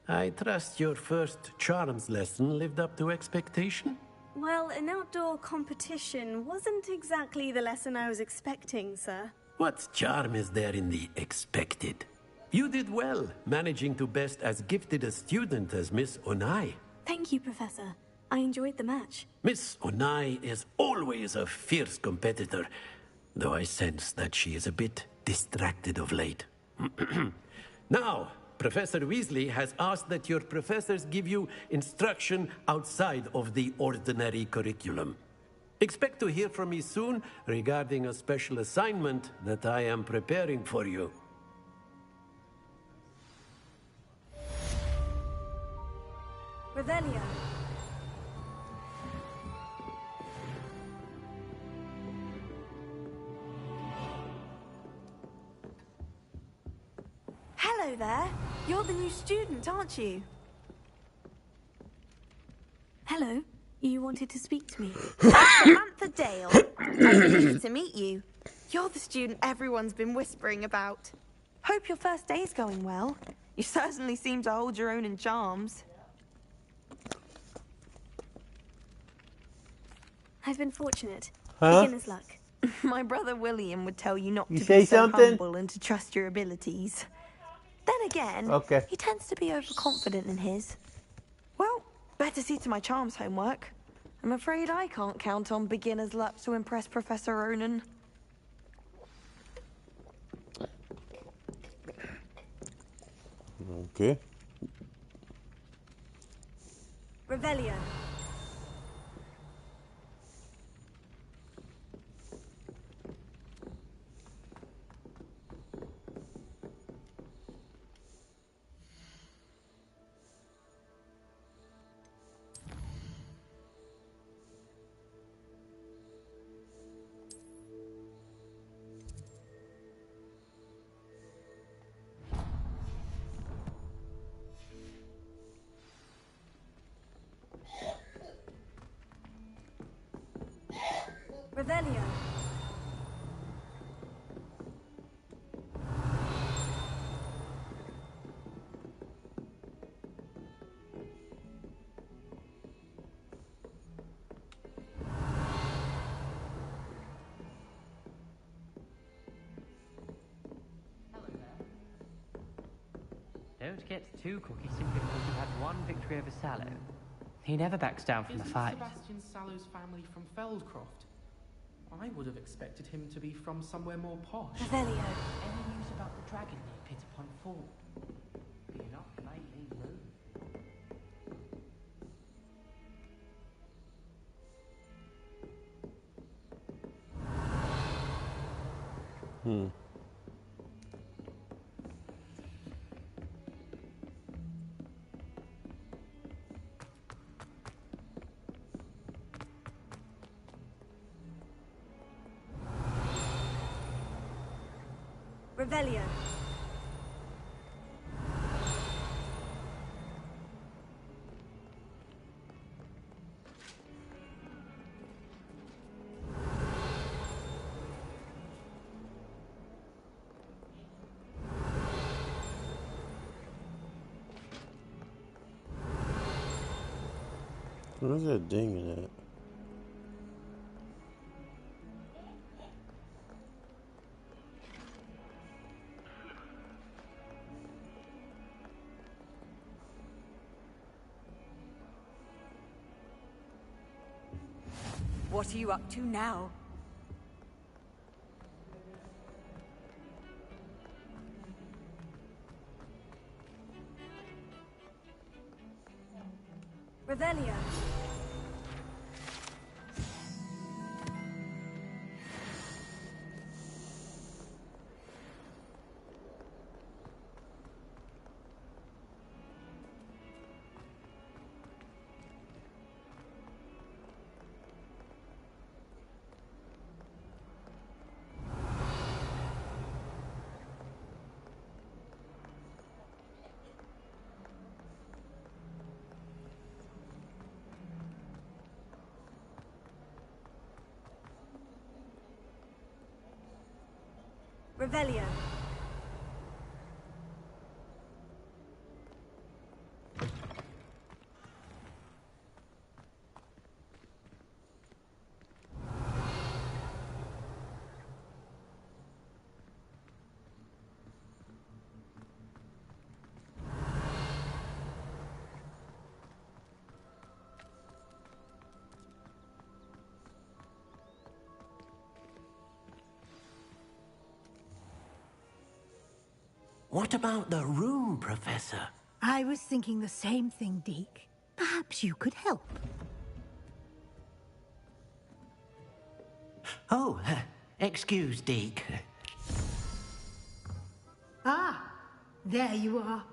I trust your first charms lesson lived up to expectation? Well, an outdoor competition wasn't exactly the lesson I was expecting, sir. What charm is there in the expected? You did well, managing to best as gifted a student as Miss Onai. Thank you, Professor. I enjoyed the match. Miss Onai is always a fierce competitor, though I sense that she is a bit distracted of late. Now, Professor Weasley has asked that your professors give you instruction outside of the ordinary curriculum. Expect to hear from me soon regarding a special assignment that I am preparing for you. Revelio. Hello there. You're the new student, aren't you? Hello. You wanted to speak to me. Samantha Dale. I'm pleased to meet you. You're the student everyone's been whispering about. Hope your first day's going well. You certainly seem to hold your own in charms. I've been fortunate. Huh? Beginner's luck. My brother William would tell you not You to say be so something? humble and to trust your abilities. Then again, Okay. he tends to be overconfident in his. Well, better see to my charms homework. I'm afraid I can't count on beginner's luck to impress Professor Ronan. Okay. Revelio. Revelio. Don't get too cocky simply because you've had one victory over Sallow. He never backs down from a fight. Sebastian Sallow's family from Feldcroft? I would have expected him to be from somewhere more posh. Revelio. Any news about the dragon near Pit upon Fall? Been up lately, Lou? Revelio. Where's that ding at? What are you up to now? Revelio. Revelio. What about the room, Professor? I was thinking the same thing, Deke. Perhaps you could help. Oh, excuse, Deke. Ah, there you are.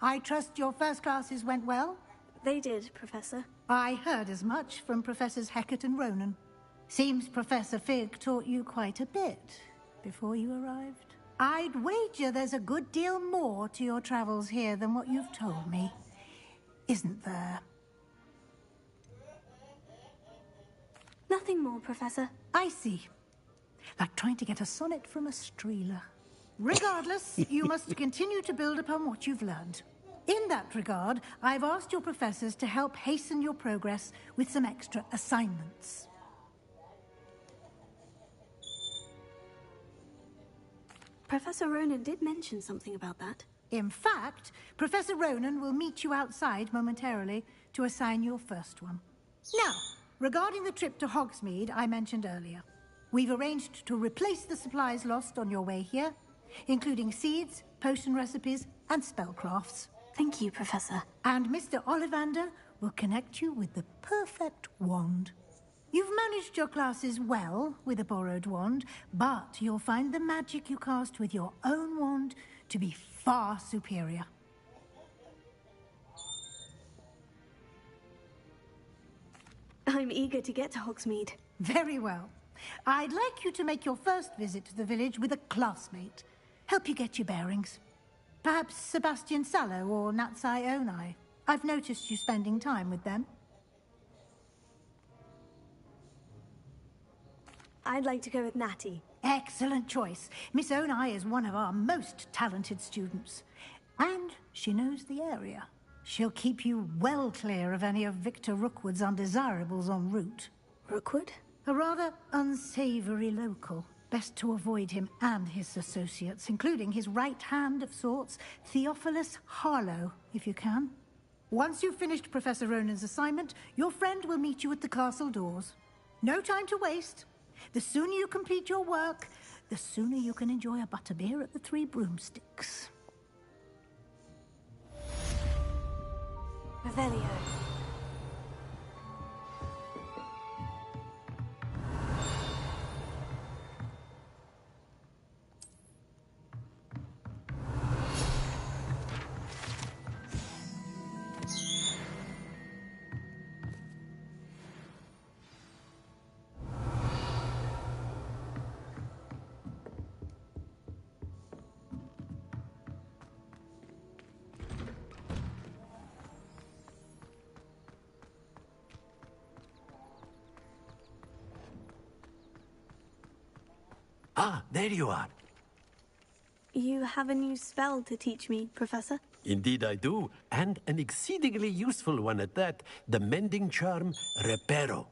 I trust your first classes went well? They did, Professor. I heard as much from Professors Hecat and Ronan. Seems Professor Fig taught you quite a bit before you arrived. I'd wager there's a good deal more to your travels here than what you've told me. Isn't there? Nothing more, Professor. I see. Like trying to get a sonnet from a streeler. Regardless, you must continue to build upon what you've learned. In that regard, I've asked your professors to help hasten your progress with some extra assignments. Professor Ronan did mention something about that. In fact, Professor Ronan will meet you outside momentarily to assign your first one. Now, regarding the trip to Hogsmeade I mentioned earlier, we've arranged to replace the supplies lost on your way here, including seeds, potion recipes, and spellcrafts. Thank you, Professor. And Mr. Ollivander will connect you with the perfect wand. You've managed your classes well with a borrowed wand, but you'll find the magic you cast with your own wand to be far superior. I'm eager to get to Hogsmeade. Very well. I'd like you to make your first visit to the village with a classmate. Help you get your bearings. Perhaps Sebastian Sallow or Natsai Onai. I've noticed you spending time with them. I'd like to go with Natty. Excellent choice. Miss Onai is one of our most talented students. And she knows the area. She'll keep you well clear of any of Victor Rookwood's undesirables en route. Rookwood? A rather unsavory local. Best to avoid him and his associates, including his right hand of sorts, Theophilus Harlow, if you can. Once you've finished Professor Ronan's assignment, your friend will meet you at the castle doors. No time to waste. The sooner you complete your work, the sooner you can enjoy a butterbeer at the Three Broomsticks. Revelio. Ah, there you are. You have a new spell to teach me, Professor? Indeed I do, and an exceedingly useful one at that. The mending charm, Reparo.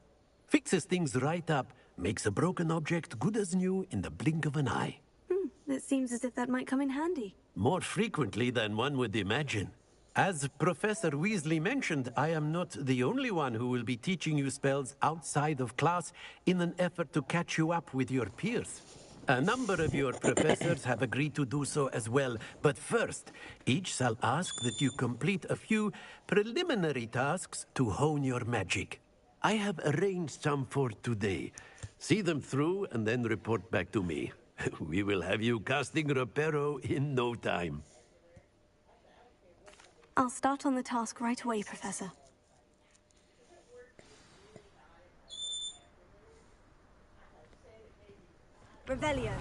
Fixes things right up, makes a broken object good as new in the blink of an eye. It seems as if that might come in handy. More frequently than one would imagine. As Professor Weasley mentioned, I am not the only one who will be teaching you spells outside of class in an effort to catch you up with your peers. A number of your professors have agreed to do so as well, but first, each shall ask that you complete a few preliminary tasks to hone your magic. I have arranged some for today. See them through and then report back to me. We will have you casting Reparo in no time. I'll start on the task right away, Professor. Revelio.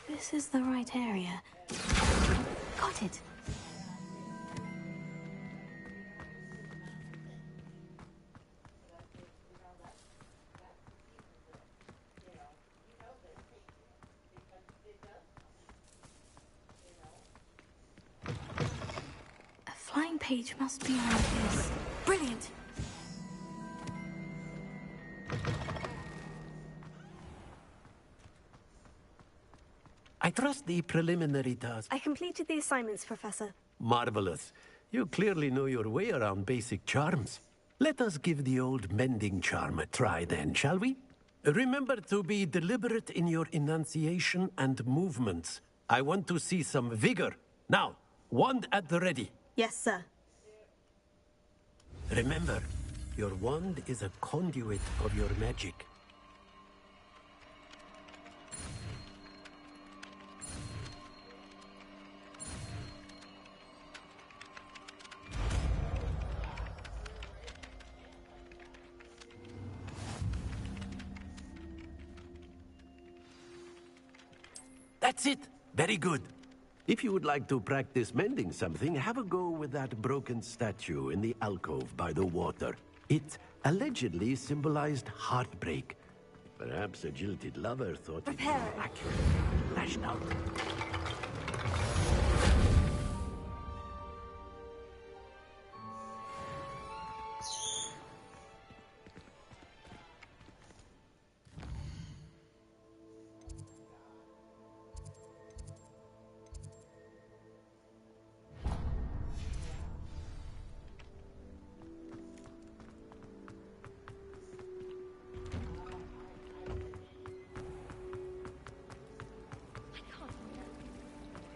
This is the right area. Got it. A flying page must be around this. Brilliant! I trust the preliminary task. I completed the assignments, Professor. Marvelous. You clearly know your way around basic charms. Let us give the old mending charm a try then, shall we? Remember to be deliberate in your enunciation and movements. I want to see some vigor. Now, wand at the ready. Yes, sir. Remember, your wand is a conduit of your magic. That's it. Very good. If you would like to practice mending something, have a go with that broken statue in the alcove by the water. It allegedly symbolized heartbreak. Perhaps a jilted lover thought it was accurately lashed out.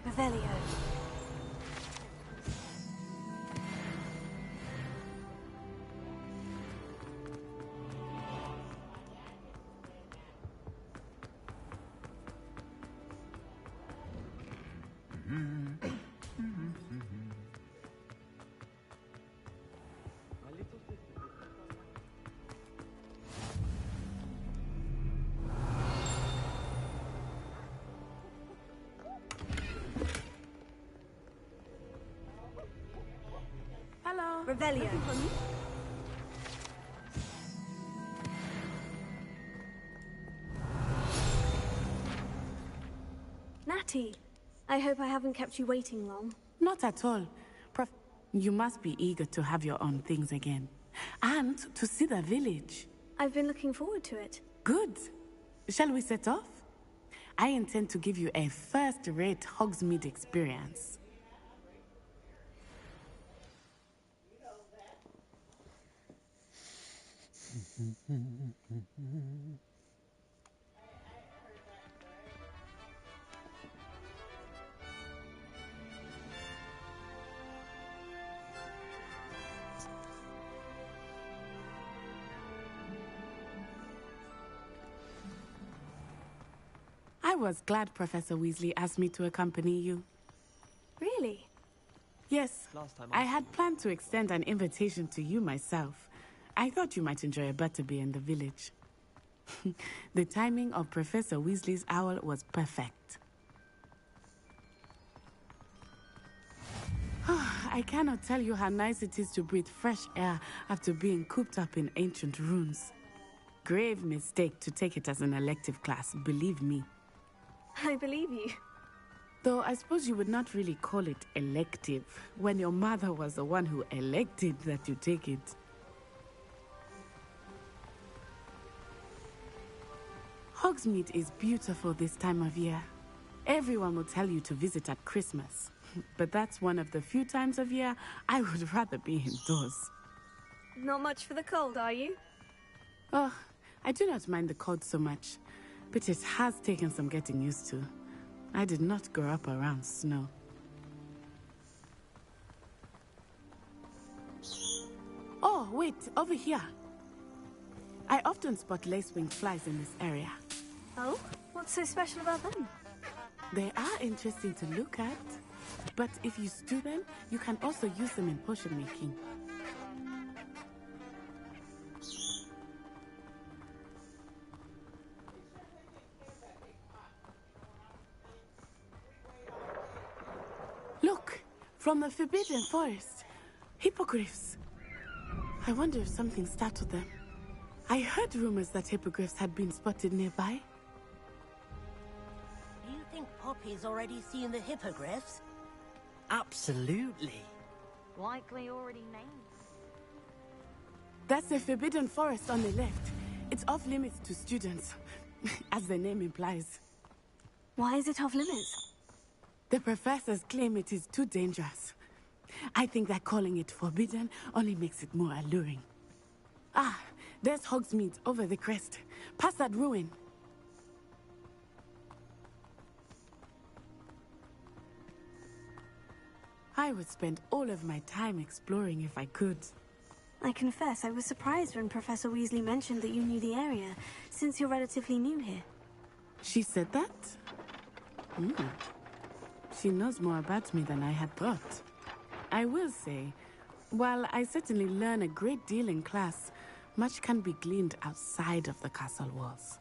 Revelio. Hello. Revelio. Natty, I hope I haven't kept you waiting long. Not at all. You must be eager to have your own things again. And to see the village. I've been looking forward to it. Good. Shall we set off? I intend to give you a first-rate Hogsmeade experience. I was glad Professor Weasley asked me to accompany you. Really? Yes. I had planned to extend an invitation to you myself. I thought you might enjoy a butterbeer in the village. The timing of Professor Weasley's owl was perfect. I cannot tell you how nice it is to breathe fresh air after being cooped up in ancient ruins. Grave mistake to take it as an elective class, believe me. I believe you. Though I suppose you would not really call it elective when your mother was the one who elected that you take it. Hogsmeade is beautiful this time of year. Everyone will tell you to visit at Christmas. But that's one of the few times of year I would rather be indoors. Not much for the cold, are you? Oh, I do not mind the cold so much, but it has taken some getting used to. I did not grow up around snow. Oh, wait, over here. I often spot lacewing flies in this area. Oh? What's so special about them? They are interesting to look at, but if you stew them, you can also use them in potion making. Look, from the Forbidden Forest, hippogriffs. I wonder if something startled them. I heard rumors that hippogriffs had been spotted nearby. Do you think Poppy's already seen the hippogriffs? Absolutely. Likely already named. That's the Forbidden Forest on the left. It's off limits to students, as the name implies. Why is it off limits? The professors claim it is too dangerous. I think that calling it forbidden only makes it more alluring. Ah, there's Hogsmeade over the crest. Past that ruin. I would spend all of my time exploring if I could. I confess I was surprised when Professor Weasley mentioned that you knew the area, since you're relatively new here. She said that? She knows more about me than I had thought. I will say, while I certainly learn a great deal in class, much can be gleaned outside of the castle walls.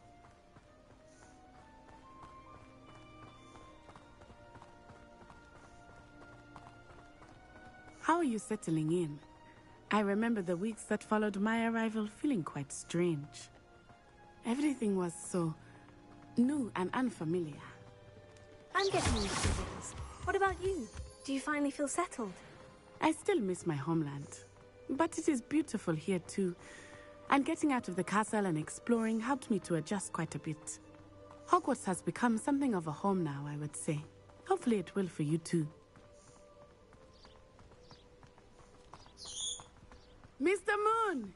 How are you settling in? I remember the weeks that followed my arrival feeling quite strange. Everything was so new and unfamiliar. I'm getting used to things. What about you? Do you finally feel settled? I still miss my homeland, but it is beautiful here too. And getting out of the castle and exploring helped me to adjust quite a bit. Hogwarts has become something of a home now, I would say. Hopefully it will for you too. Mr. Moon!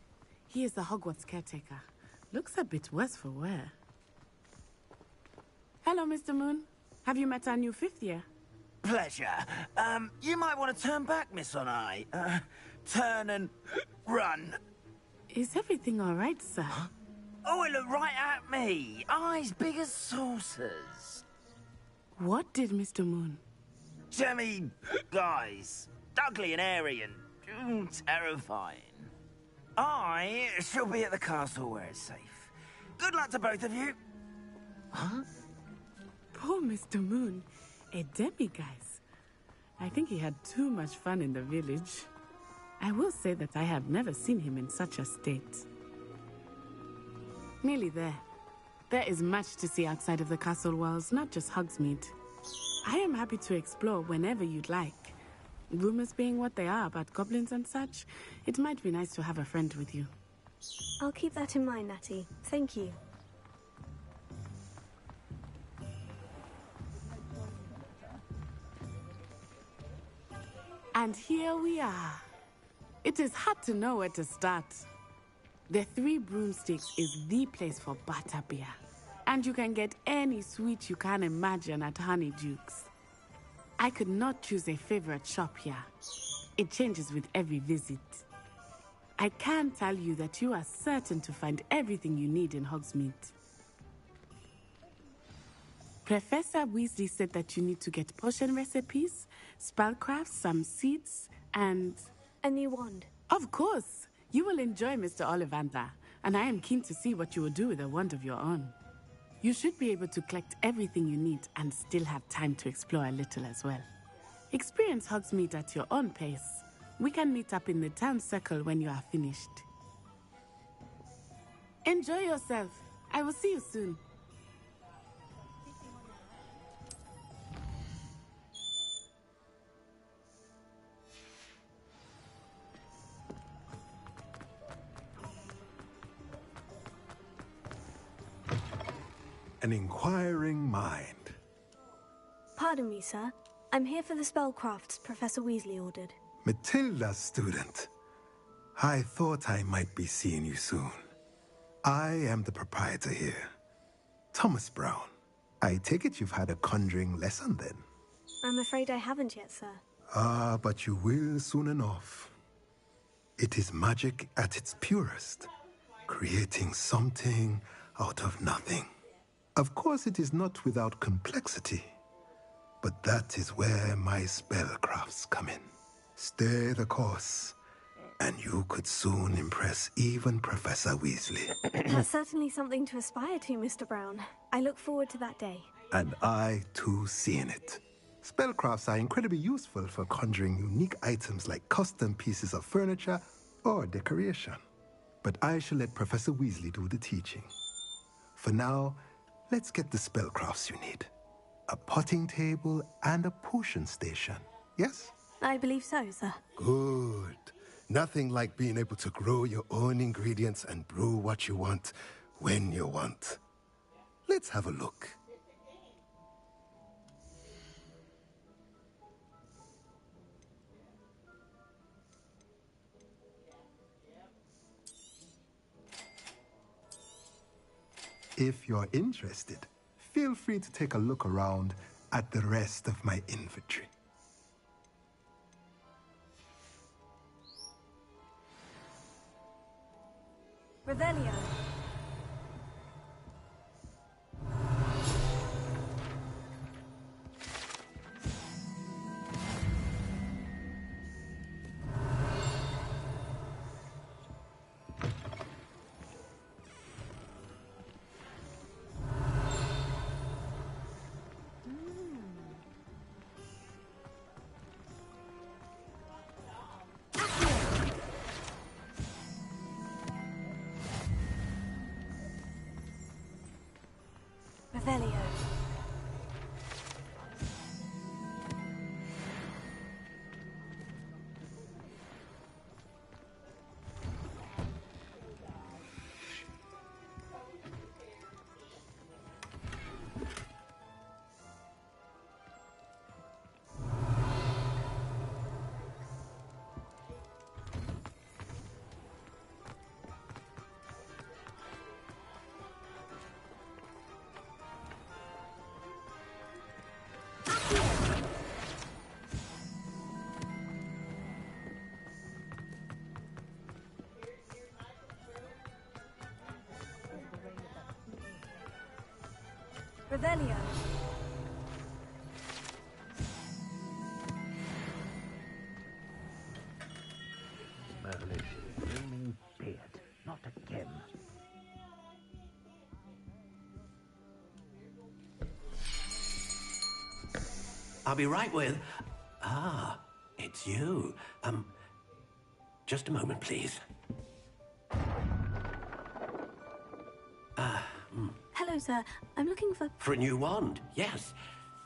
He is the Hogwarts caretaker. Looks a bit worse for wear. Hello, Mr. Moon. Have you met our new fifth year? Pleasure. You might want to turn back, Miss Onai. Turn and run. Is everything all right, sir? Oh, it looked right at me. Eyes big as saucers. What did Mr. Moon? Jemmy guys. Ugly and airy and terrifying. I shall be at the castle where it's safe. Good luck to both of you. Huh? Poor Mr. Moon. A demi-guise. I think he had too much fun in the village. I will say that I have never seen him in such a state. Nearly there. There is much to see outside of the castle walls, not just Hogsmeade. I am happy to explore whenever you'd like. Rumors being what they are about goblins and such, it might be nice to have a friend with you. I'll keep that in mind, Natty. Thank you. And here we are. It is hard to know where to start. The Three Broomsticks is the place for butterbeer. And you can get any sweet you can imagine at Honeydukes. I could not choose a favorite shop here. It changes with every visit. I can tell you that you are certain to find everything you need in Hogsmeade. Professor Weasley said that you need to get potion recipes, spellcrafts, some seeds, and... a new wand. Of course! You will enjoy Mr. Ollivander, and I am keen to see what you will do with a wand of your own. You should be able to collect everything you need and still have time to explore a little as well. Experience Hogsmeade at your own pace. We can meet up in the town circle when you are finished. Enjoy yourself. I will see you soon. An inquiring mind. Pardon me, sir. I'm here for the spellcrafts Professor Weasley ordered. Matilda's student. I thought I might be seeing you soon. I am the proprietor here, Thomas Brown. I take it you've had a conjuring lesson then? I'm afraid I haven't yet, sir. Ah, but you will soon enough. It is magic at its purest, creating something out of nothing. Of course, it is not without complexity, but that is where my spellcrafts come in. Stay the course, and you could soon impress even Professor Weasley. That's certainly something to aspire to, Mr. Brown. I look forward to that day. And I, too, seeing it. Spellcrafts are incredibly useful for conjuring unique items like custom pieces of furniture or decoration. But I shall let Professor Weasley do the teaching. For now, let's get the spellcrafts you need. A potting table and a potion station, yes? I believe so, sir. Good. Nothing like being able to grow your own ingredients and brew what you want when you want. Let's have a look. If you're interested, feel free to take a look around at the rest of my inventory. Revelio. Revelio. Revelio. Merlish, gleaming beard, not again. I'll be right with... Ah, it's you. Just a moment, please. Hello, sir. I'm looking for... For a new wand, yes.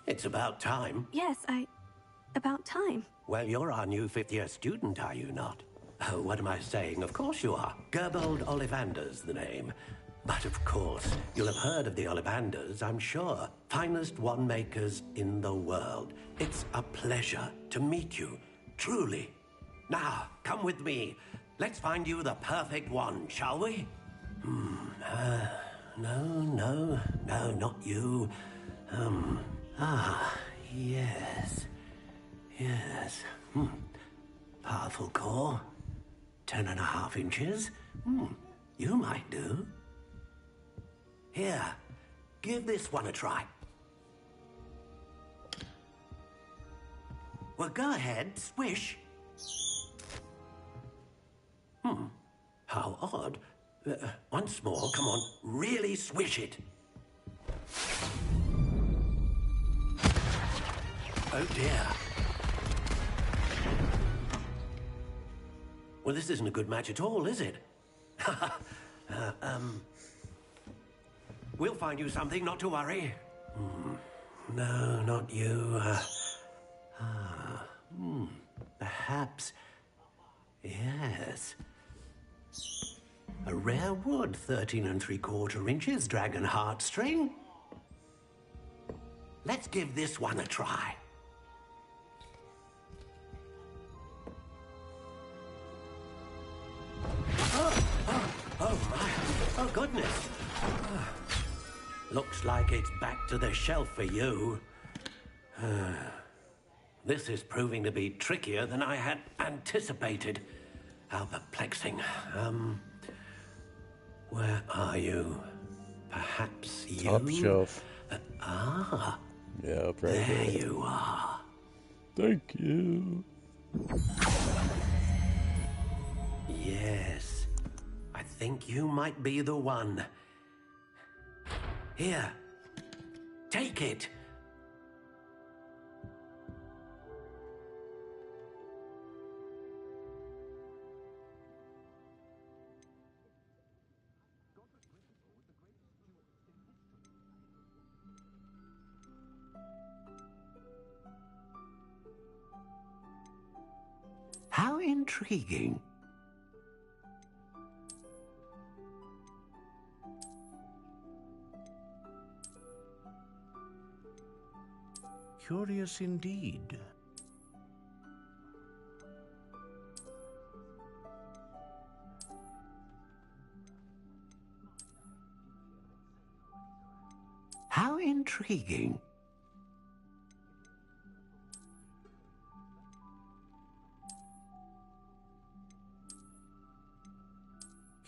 It's about time. Yes, about time. Well, you're our new fifth-year student, are you not? Oh, what am I saying? Of course you are. Gerbold Ollivander's the name. But of course, you'll have heard of the Ollivanders, I'm sure. Finest wand makers in the world. It's a pleasure to meet you, truly. Now, come with me. Let's find you the perfect wand, shall we? No, not you. Yes. Powerful core. 10.5 inches. You might do. Here, give this one a try. Well, go ahead, swish. How odd. Once more, come on, really swish it. Oh dear. Well, this isn't a good match at all, is it? We'll find you something, not to worry. No, not you. Perhaps. Yes. A rare wood, 13 3/4 inches, dragon heartstring. Let's give this one a try. Oh my, oh goodness. Looks like it's back to the shelf for you. This is proving to be trickier than I had anticipated. How perplexing. Where are you? Perhaps you? Top shelf. Yeah, right there you are. Thank you. Yes. I think you might be the one. Here. Take it. How intriguing. Curious indeed. How intriguing.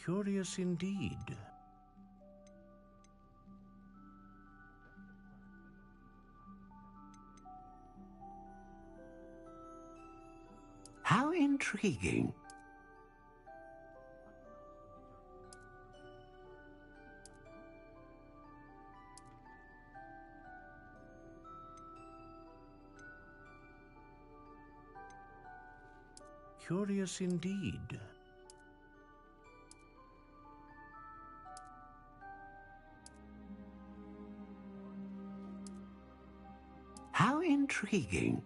Curious indeed. How intriguing. Curious indeed. How intriguing.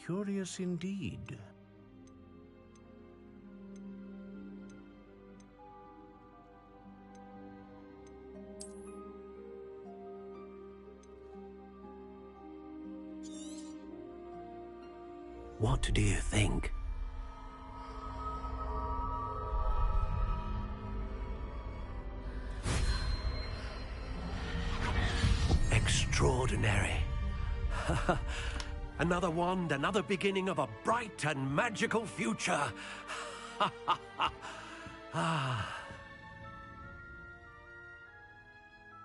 Curious indeed. What do you think? Extraordinary. Another wand, another beginning of a bright and magical future.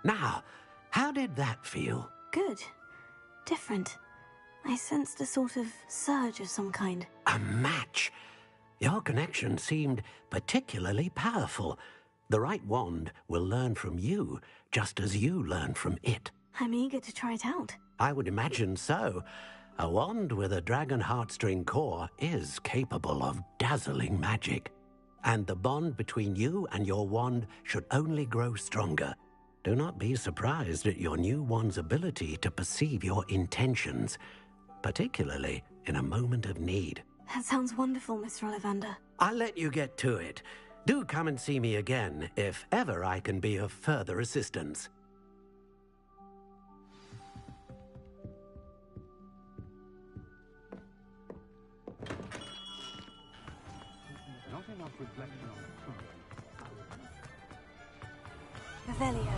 Now, how did that feel? Good. Different. I sensed a sort of surge of some kind. A match. Your connection seemed particularly powerful. The right wand will learn from you, just as you learn from it. I'm eager to try it out. I would imagine so. A wand with a dragon heartstring core is capable of dazzling magic. And the bond between you and your wand should only grow stronger. Do not be surprised at your new wand's ability to perceive your intentions, particularly in a moment of need. That sounds wonderful, Mr. Ollivander. I'll let you get to it. Do come and see me again if ever I can be of further assistance. Not enough reflection on Revelio.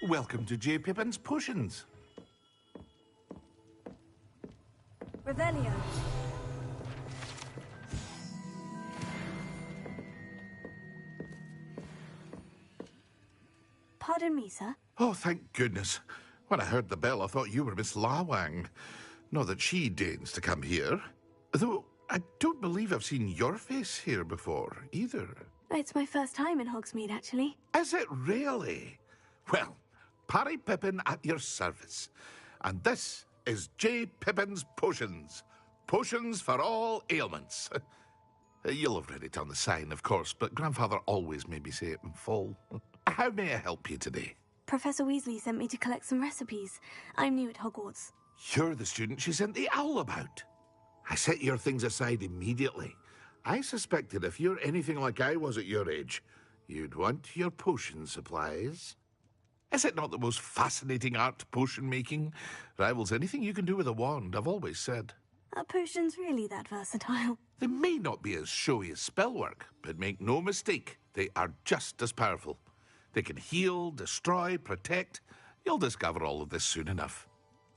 Welcome to J. Pippin's Potions. Revelio. Pardon me, sir. Oh, thank goodness. When I heard the bell, I thought you were Miss Lawang. Not that she deigns to come here. Though I don't believe I've seen your face here before, either. It's my first time in Hogsmeade, actually. Is it really? Well, Parry Pippin at your service. And this is J. Pippin's Potions. Potions for all ailments. You'll have read it on the sign, of course, but Grandfather always made me say it in full. How may I help you today? Professor Weasley sent me to collect some recipes. I'm new at Hogwarts. You're the student she sent the owl about. I set your things aside immediately. I suspected if you're anything like I was at your age, you'd want your potion supplies. Is it not the most fascinating art, potion making? Rivals anything you can do with a wand, I've always said. Are potions really that versatile? They may not be as showy as spellwork, but make no mistake, they are just as powerful. They can heal, destroy, protect. You'll discover all of this soon enough.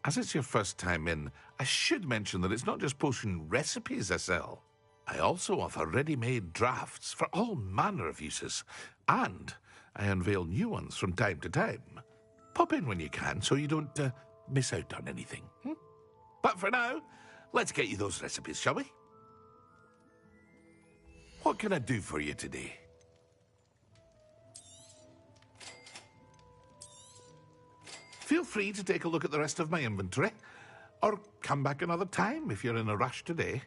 As it's your first time in, I should mention that it's not just potion recipes I sell. I also offer ready-made drafts for all manner of uses, and I unveil new ones from time to time. Pop in when you can so you don't miss out on anything. But for now, let's get you those recipes, shall we? What can I do for you today? Feel free to take a look at the rest of my inventory, or come back another time if you're in a rush today.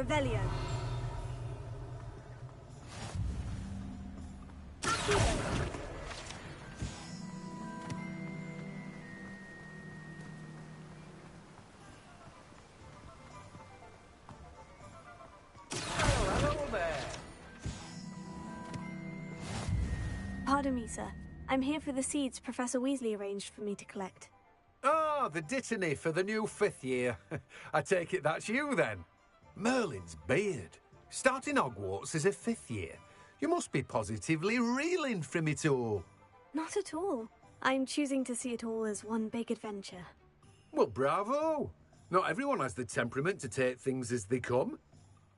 Revelio. Pardon me, sir. I'm here for the seeds Professor Weasley arranged for me to collect. Ah, the dittany for the new 5th year. I take it that's you, then. Merlin's beard. Starting Hogwarts as a 5th year. You must be positively reeling from it all. Not at all. I'm choosing to see it all as one big adventure. Well, bravo. Not everyone has the temperament to take things as they come.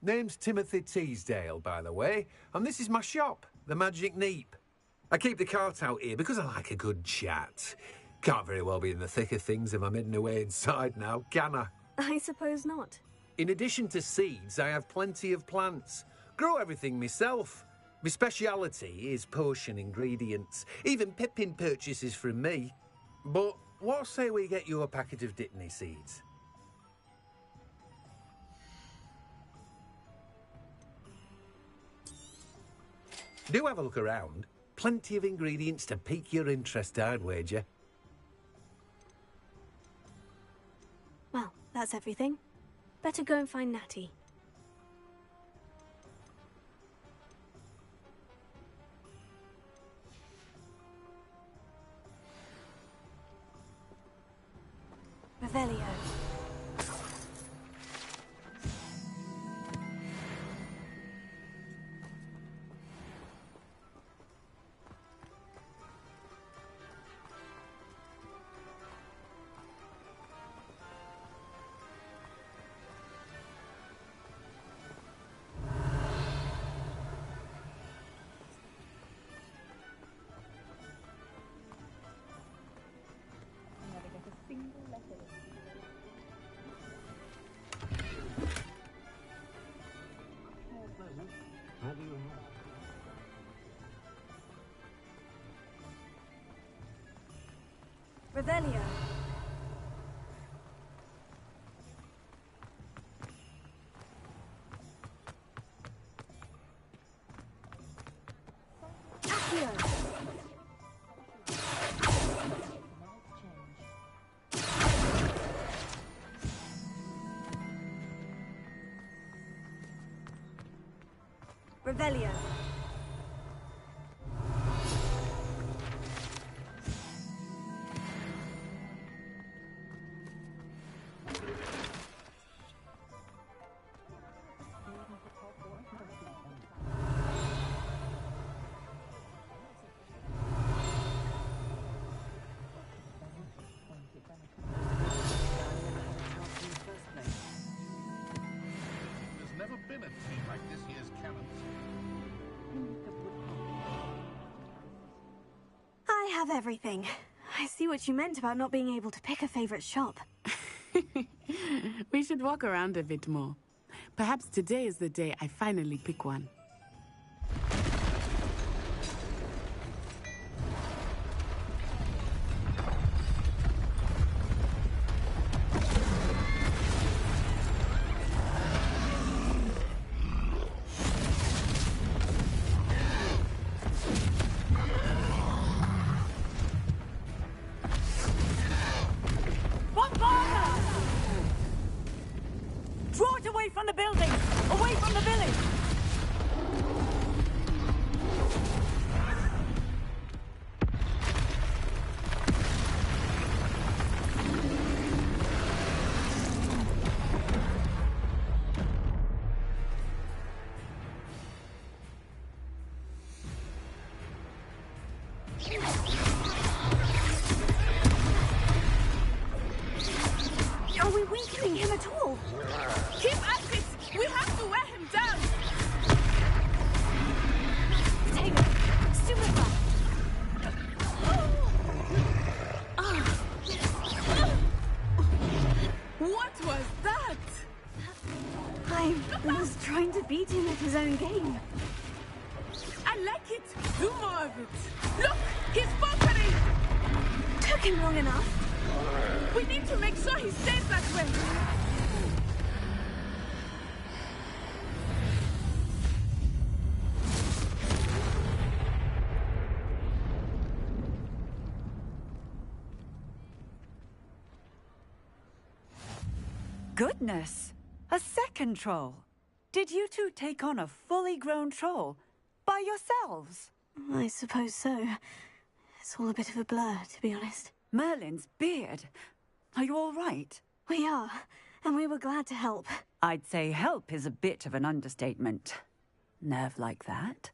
Name's Timothy Teasdale, by the way, and this is my shop, the Magic Neep. I keep the cart out here because I like a good chat. Can't very well be in the thick of things if I'm hidden away inside now, can I? I suppose not. In addition to seeds, I have plenty of plants. Grow everything myself. My speciality is potion ingredients. Even Pippin purchases from me. But what say we get you a packet of dittany seeds? Do have a look around. Plenty of ingredients to pique your interest, I'd wager. Well, that's everything. Better go and find Natty. Revelio. Revelio. Accio. Revelio. There's never been a team like this year's Cannons. I have everything. I see what you meant about not being able to pick a favorite shop. We should walk around a bit more. Perhaps today is the day I finally pick one. Draw it away from the building! Away from the village! Are we weakening him at all? Keep at it! We have to wear him down! Taylor, Super! What was that? I was trying to beat him at his own game. I like it! Do more of it! Look! He's faltering! Took him long enough. We need to make sure he stays that way! Goodness! A second troll! Did you two take on a fully grown troll by yourselves? I suppose so. It's all a bit of a blur, to be honest. Merlin's beard. Are you all right? We are, and we were glad to help. I'd say help is a bit of an understatement. Nerve like that.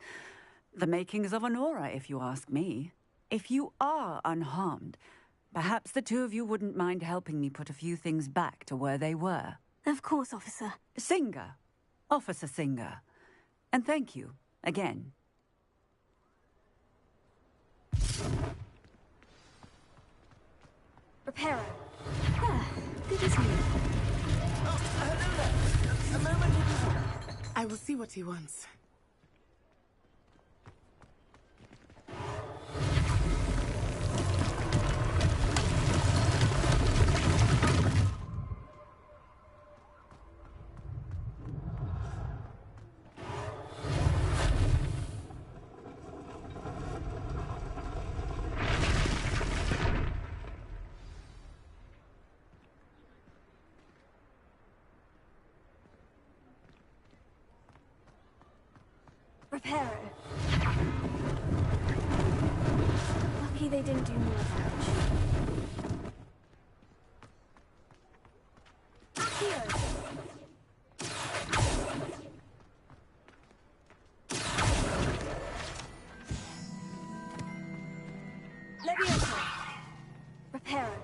The makings of an aura, if you ask me. If you are unharmed, perhaps the two of you wouldn't mind helping me put a few things back to where they were. Of course, officer. Singer. Officer Singer. And thank you, again. Reparo. Ah, good to see you. A moment. I will see what he wants. Reparo. Lucky they didn't do more damage. Here. Leviosa. Reparo.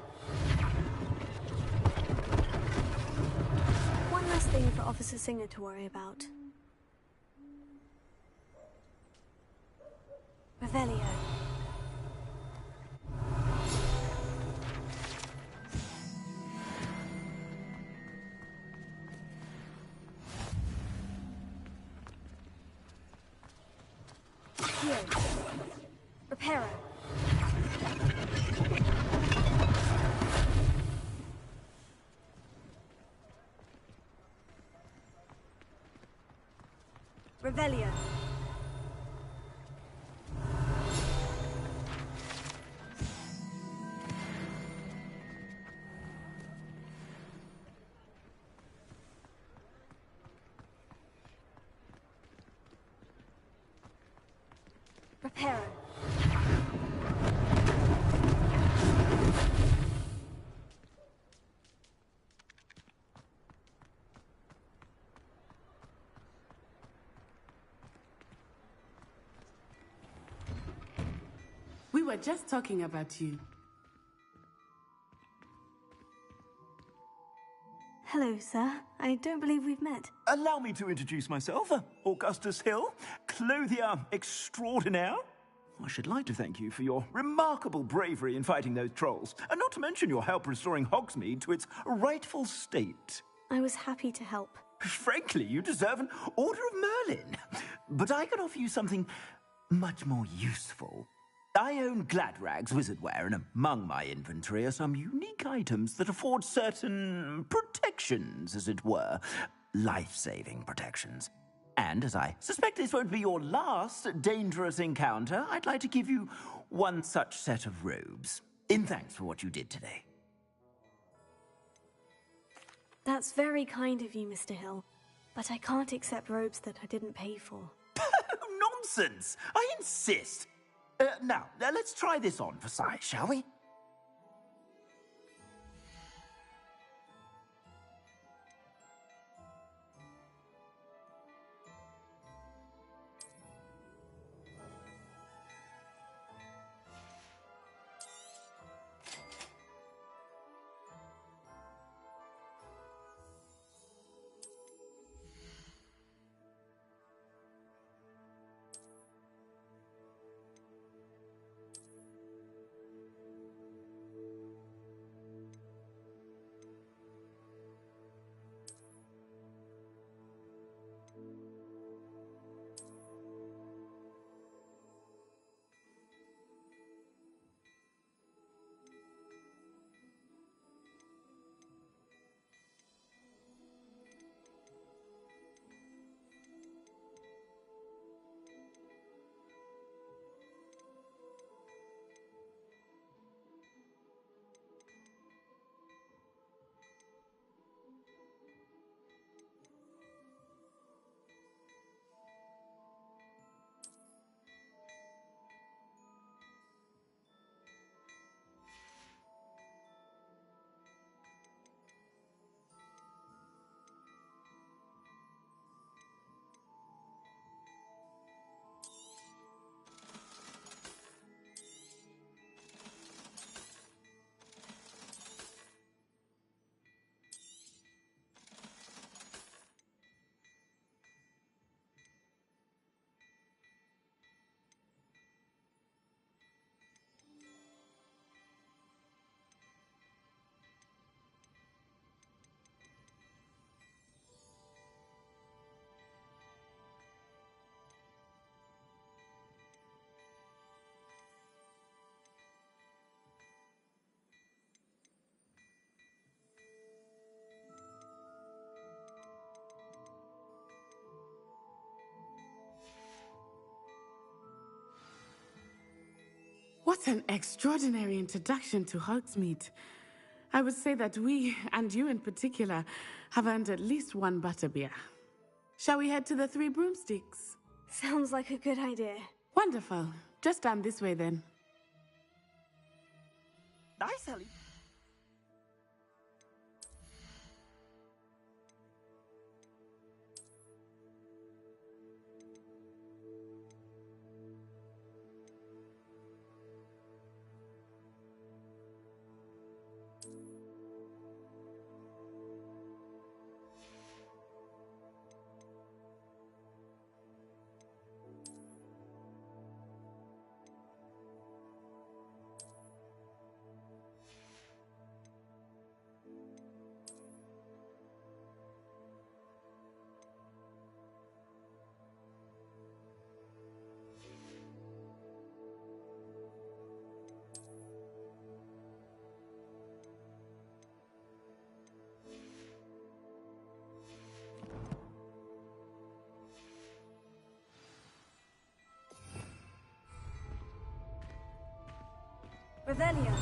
One less thing for Officer Singer to worry about. Revelio. Here. Reparo. Revelio. Reparo. We were just talking about you. Hello, sir. I don't believe we've met. Allow me to introduce myself, Augustus Hill, clothier extraordinaire. I should like to thank you for your remarkable bravery in fighting those trolls, and not to mention your help restoring Hogsmeade to its rightful state. I was happy to help. Frankly, you deserve an Order of Merlin. But I can offer you something much more useful. I own Gladrag's wizardware, and among my inventory are some unique items that afford certain protections, as it were. Life-saving protections. And as I suspect this won't be your last dangerous encounter, I'd like to give you one such set of robes, in thanks for what you did today. That's very kind of you, Mr. Hill. But I can't accept robes that I didn't pay for. Nonsense! I insist! Now, let's try this on for size, shall we? What an extraordinary introduction to Hogsmeade. I would say that we, and you in particular, have earned at least one butterbeer. Shall we head to the Three Broomsticks? Sounds like a good idea. Wonderful. Just down this way then. Nice, Ellie. Revelio.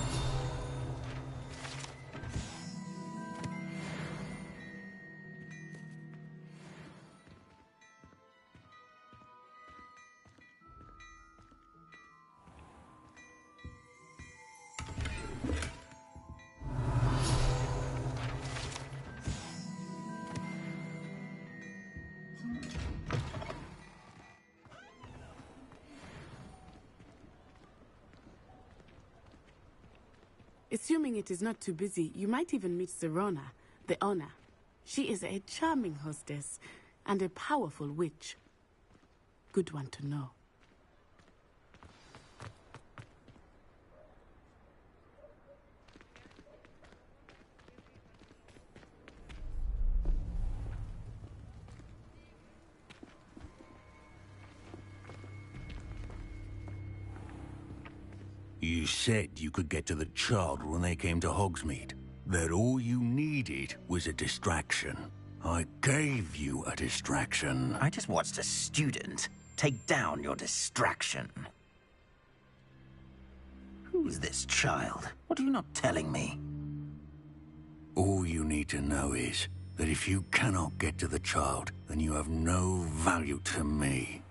Assuming it is not too busy, you might even meet Serona, the owner. She is a charming hostess and a powerful witch. Good one to know. You said you could get to the child when they came to Hogsmeade. That all you needed was a distraction. I gave you a distraction. I just watched a student take down your distraction. Who's this child? What are you not telling me? All you need to know is that if you cannot get to the child, then you have no value to me.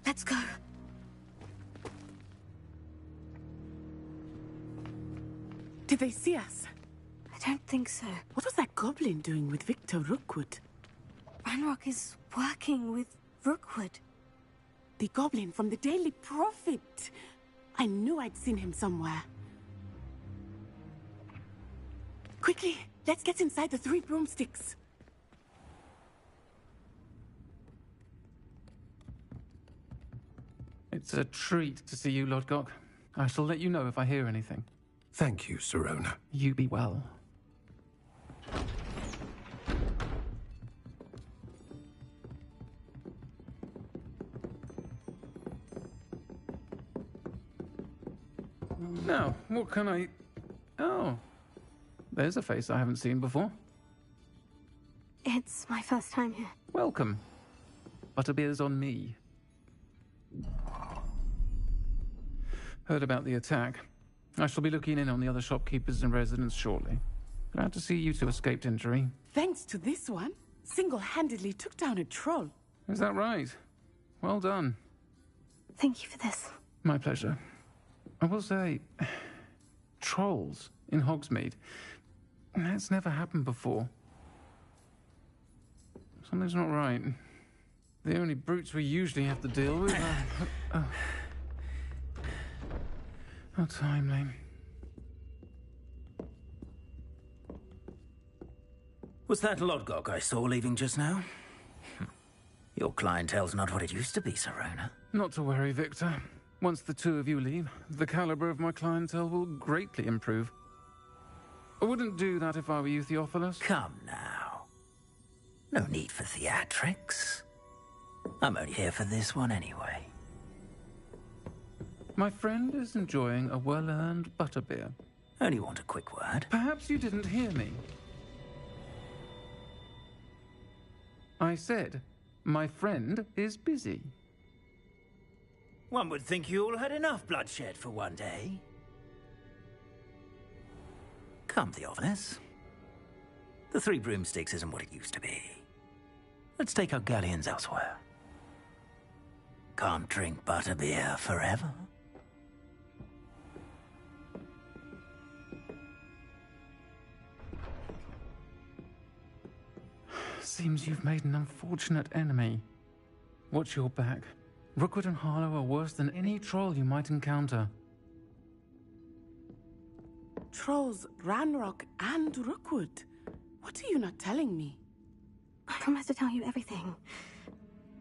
Let's go. Did they see us? I don't think so. What was that goblin doing with Victor Rookwood? Ranrock is working with Rookwood. The goblin from the Daily Prophet. I knew I'd seen him somewhere. Quickly, let's get inside the Three Broomsticks. It's a treat to see you, Lodgok. I shall let you know if I hear anything. Thank you, Serona. You be well. Now, what can I... Oh, there's a face I haven't seen before. It's my first time here. Welcome. Butterbeer's on me. Heard about the attack. I shall be looking in on the other shopkeepers and residents shortly. Glad to see you two escaped injury. Thanks to this one, single-handedly took down a troll. Is that right? Well done. Thank you for this. My pleasure. I will say, trolls in Hogsmeade. That's never happened before. Something's not right. The only brutes we usually have to deal with are... How timely. Was that Lodgok I saw leaving just now? Your clientele's not what it used to be, Serona. Not to worry, Victor. Once the two of you leave, the caliber of my clientele will greatly improve. I wouldn't do that if I were you, Theophilus. Come now. No need for theatrics. I'm only here for this one anyway. My friend is enjoying a well-earned butterbeer. Only want a quick word. Perhaps you didn't hear me. I said, my friend is busy. One would think you all had enough bloodshed for one day. Come, Theophilus. The Three Broomsticks isn't what it used to be. Let's take our galleons elsewhere. Can't drink butterbeer forever. Seems you've made an unfortunate enemy. Watch your back. Rookwood and Harlow are worse than any troll you might encounter. Trolls, Ranrock, and Rookwood. What are you not telling me? I promise to tell you everything.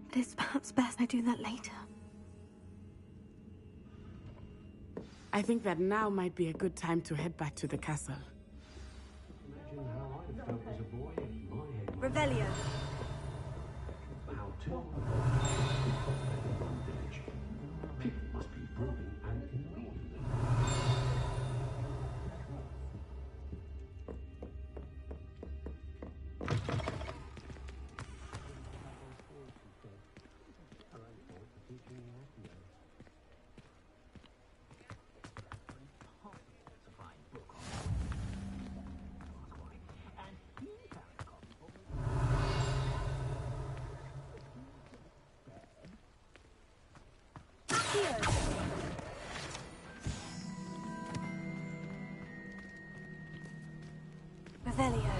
But it's perhaps best I do that later. I think that now might be a good time to head back to the castle. Revelio. Revelio.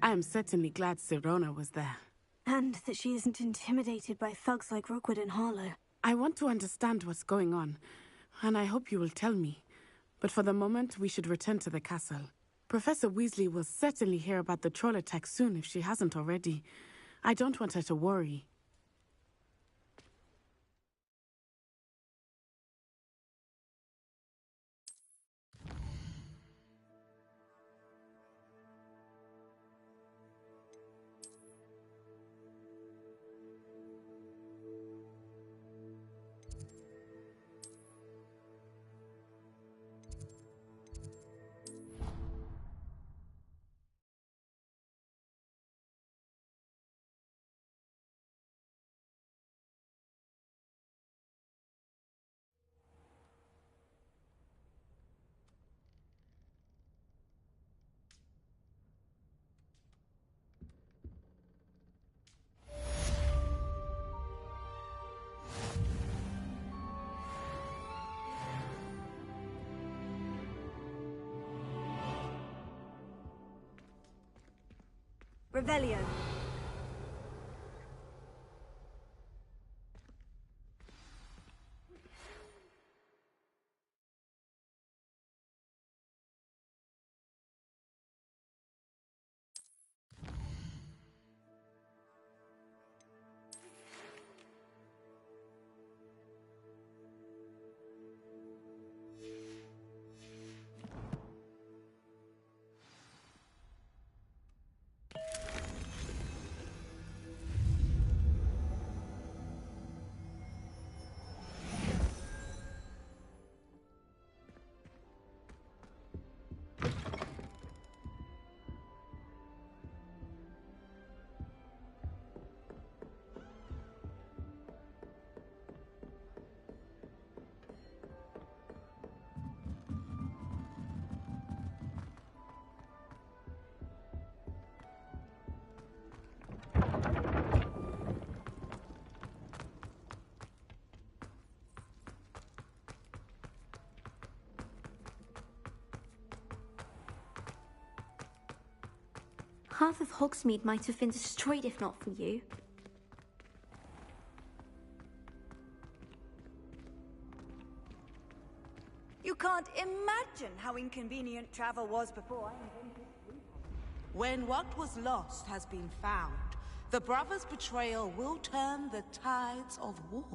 I am certainly glad Sirona was there. And that she isn't intimidated by thugs like Rookwood and Harlow. I want to understand what's going on, and I hope you will tell me. But for the moment, we should return to the castle. Professor Weasley will certainly hear about the troll attack soon if she hasn't already. I don't want her to worry. Revelio. Half of Hogsmeade might have been destroyed if not for you. You can't imagine how inconvenient travel was before I invented it. When what was lost has been found, the brothers' betrayal will turn the tides of war.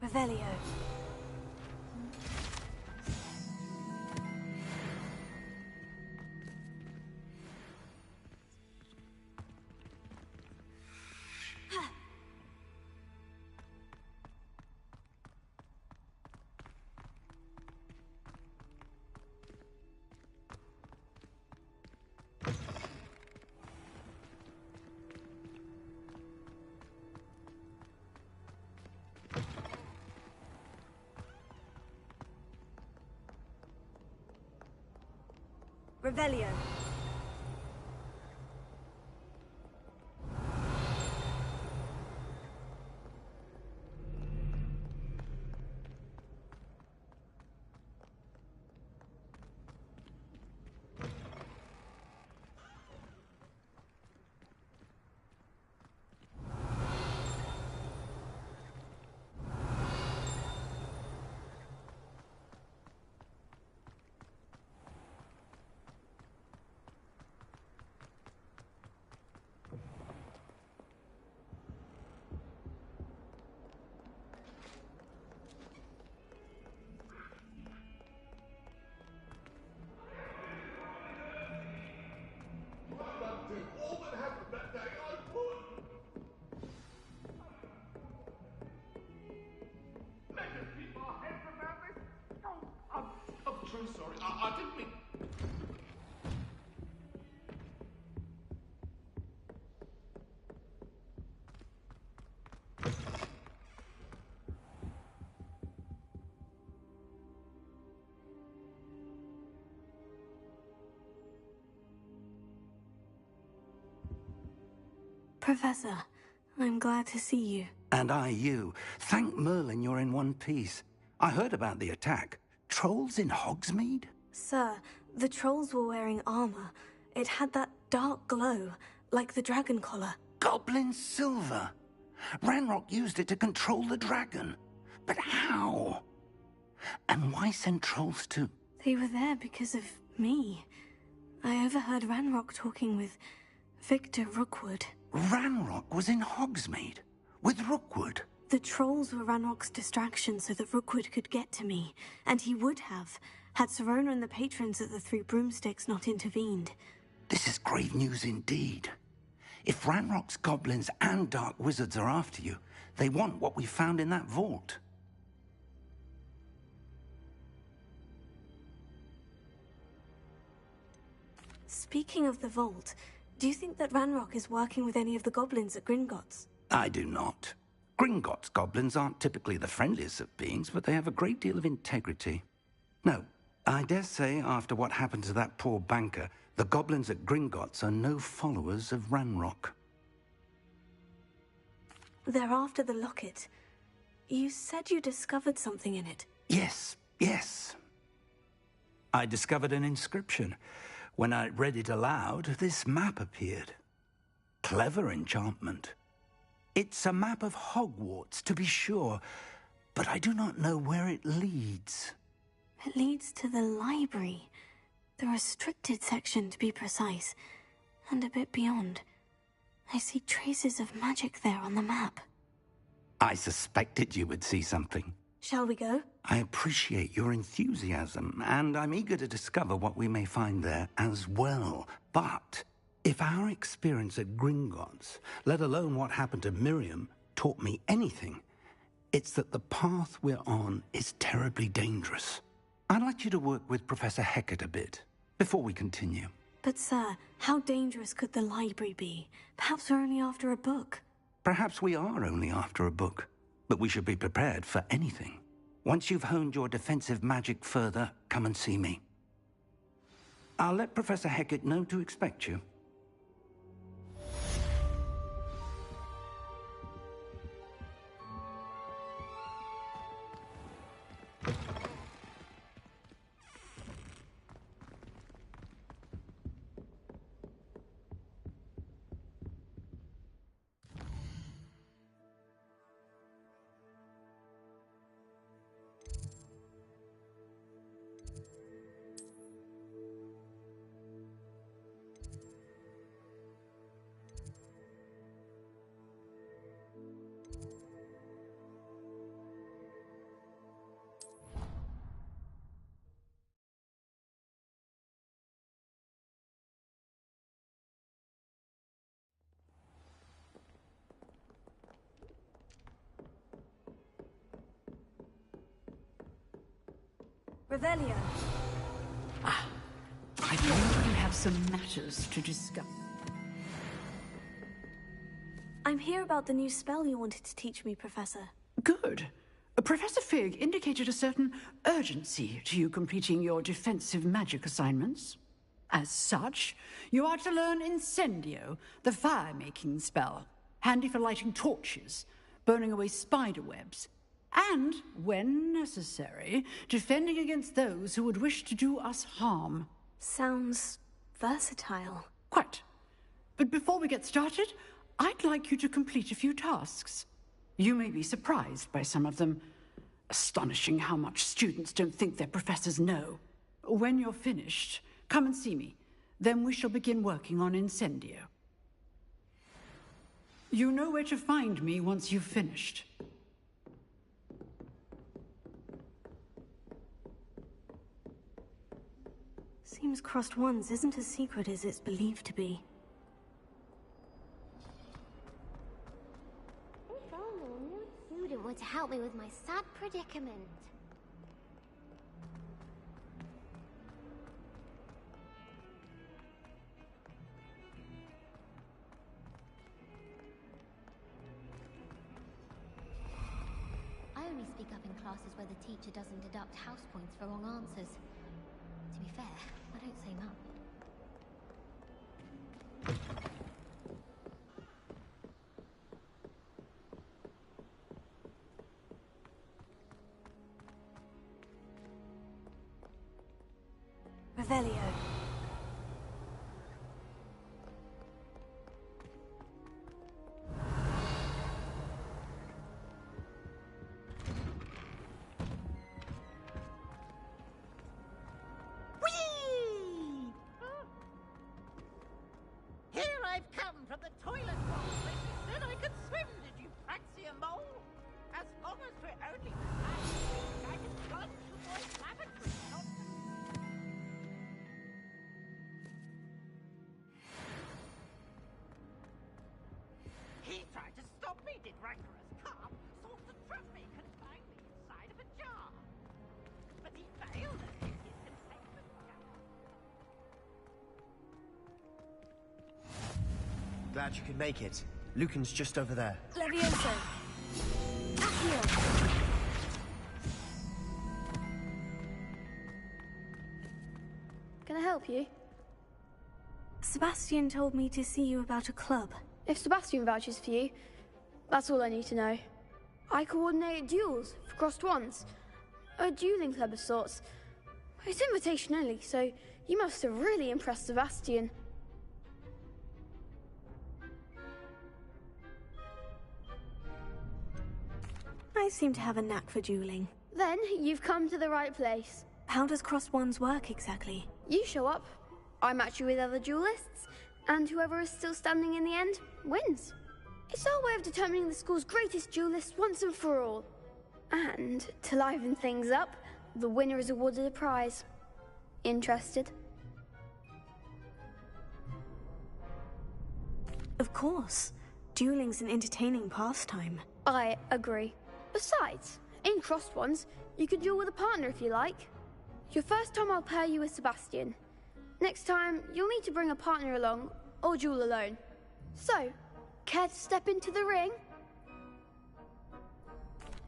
Revelio. Revelio. I'm sorry. I didn't mean... Professor, I'm glad to see you. And I you. Thank Merlin you're in one piece. I heard about the attack. Trolls in Hogsmeade? Sir, the trolls were wearing armor. It had that dark glow, like the dragon collar. Goblin silver. Ranrock used it to control the dragon. But how? And why send trolls to... They were there because of me. I overheard Ranrock talking with Victor Rookwood. Ranrock was in Hogsmeade? With Rookwood? The trolls were Ranrock's distraction so that Rookwood could get to me. And he would have, had Serona and the patrons at the Three Broomsticks not intervened. This is grave news indeed. If Ranrock's goblins and dark wizards are after you, they want what we found in that vault. Speaking of the vault, do you think that Ranrock is working with any of the goblins at Gringotts? I do not. Gringotts goblins aren't typically the friendliest of beings, but they have a great deal of integrity. No, I dare say after what happened to that poor banker, the goblins at Gringotts are no followers of Ranrock. They're after the locket. You said you discovered something in it. Yes. I discovered an inscription. When I read it aloud, this map appeared. Clever enchantment. It's a map of Hogwarts, to be sure, but I do not know where it leads. It leads to the library. The restricted section, to be precise. And a bit beyond. I see traces of magic there on the map. I suspected you would see something. Shall we go? I appreciate your enthusiasm, and I'm eager to discover what we may find there as well. But if our experience at Gringotts, let alone what happened to Miriam, taught me anything, it's that the path we're on is terribly dangerous. I'd like you to work with Professor Hecat a bit before we continue. But sir, how dangerous could the library be? Perhaps we're only after a book. Perhaps we are only after a book, but we should be prepared for anything. Once you've honed your defensive magic further, come and see me. I'll let Professor Hecat know to expect you. Revelio. I think we have some matters to discuss. I'm here about the new spell you wanted to teach me, Professor. Good. Professor Fig indicated a certain urgency to you completing your defensive magic assignments. As such, you are to learn Incendio, the fire-making spell, handy for lighting torches, burning away spider webs, and, when necessary, defending against those who would wish to do us harm. Sounds versatile. Quite. But before we get started, I'd like you to complete a few tasks. You may be surprised by some of them. Astonishing how much students don't think their professors know. When you're finished, come and see me. Then we shall begin working on Incendio. You know where to find me once you've finished. Seems Crossed Wands isn't as secret as it's believed to be. If only a new student were to help me with my sad predicament. I only speak up in classes where the teacher doesn't deduct house points for wrong answers. To be fair, I don't say much. Revelio. Here I've come from the toilet bowl. They said I could swim, did you praxia mole? As long as we're only I can plunge to my lavatory, not... He tried to stop me, did rancorous carp. Sought to trap me, confine me inside of a jar. But he failed at his containment jar. Glad you could make it. Lucan's just over there. Levioso. Accio. Can I help you? Sebastian told me to see you about a club. If Sebastian vouches for you, that's all I need to know. I coordinate duels for Crossed Wands. A dueling club of sorts. It's invitation only, so you must have really impressed Sebastian. I seem to have a knack for dueling. Then you've come to the right place. How does Crossed Wands work exactly? You show up, I match you with other duelists, and whoever is still standing in the end wins. It's our way of determining the school's greatest duelist once and for all. And to liven things up, the winner is awarded a prize. Interested? Of course. Dueling's an entertaining pastime. I agree. Besides, in Crossed Wands, you could duel with a partner if you like. Your first time I'll pair you with Sebastian. Next time, you'll need to bring a partner along, or duel alone. So, care to step into the ring?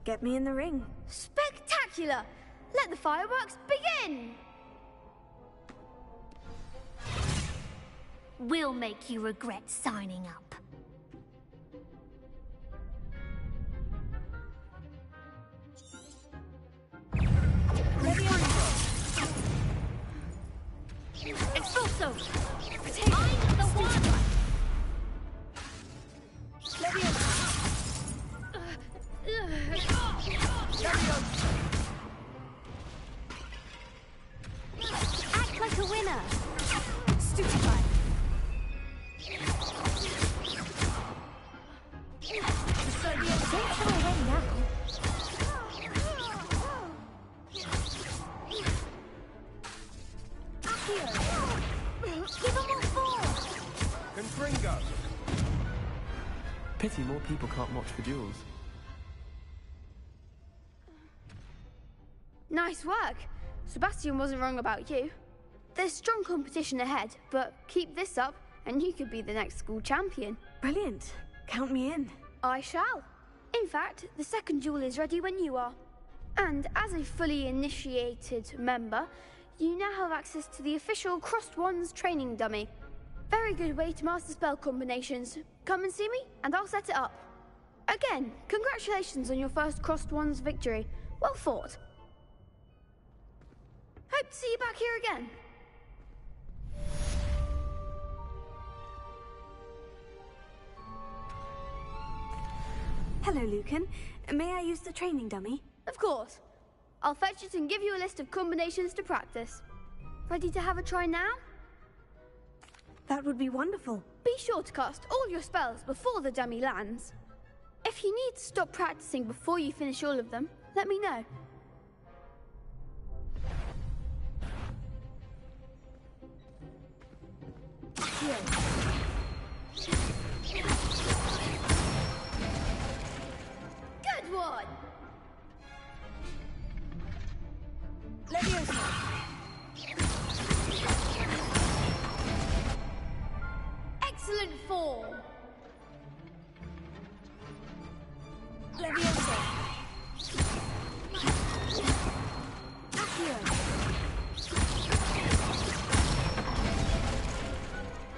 Get me in the ring. Spectacular! Let the fireworks begin! We'll make you regret signing up. Expulso! I'm the one! Act like a winner! Stupefy! Don't try away now. Confringo! Pity more people can't watch for duels. Nice work. Sebastian wasn't wrong about you. There's strong competition ahead, but keep this up and you could be the next school champion. Brilliant. Count me in. I shall. In fact, the second duel is ready when you are. And as a fully initiated member, you now have access to the official Crossed Wands training dummy. Very good way to master spell combinations. Come and see me, and I'll set it up. Again, congratulations on your first Crossed Wands victory. Well fought. Hope to see you back here again. Hello, Lucan. May I use the training dummy? Of course. I'll fetch it and give you a list of combinations to practice. Ready to have a try now? That would be wonderful. Be sure to cast all your spells before the dummy lands. If you need to stop practicing before you finish all of them, let me know. Here. Good one! Leviosa. Excellent form. Leviosa. Accio.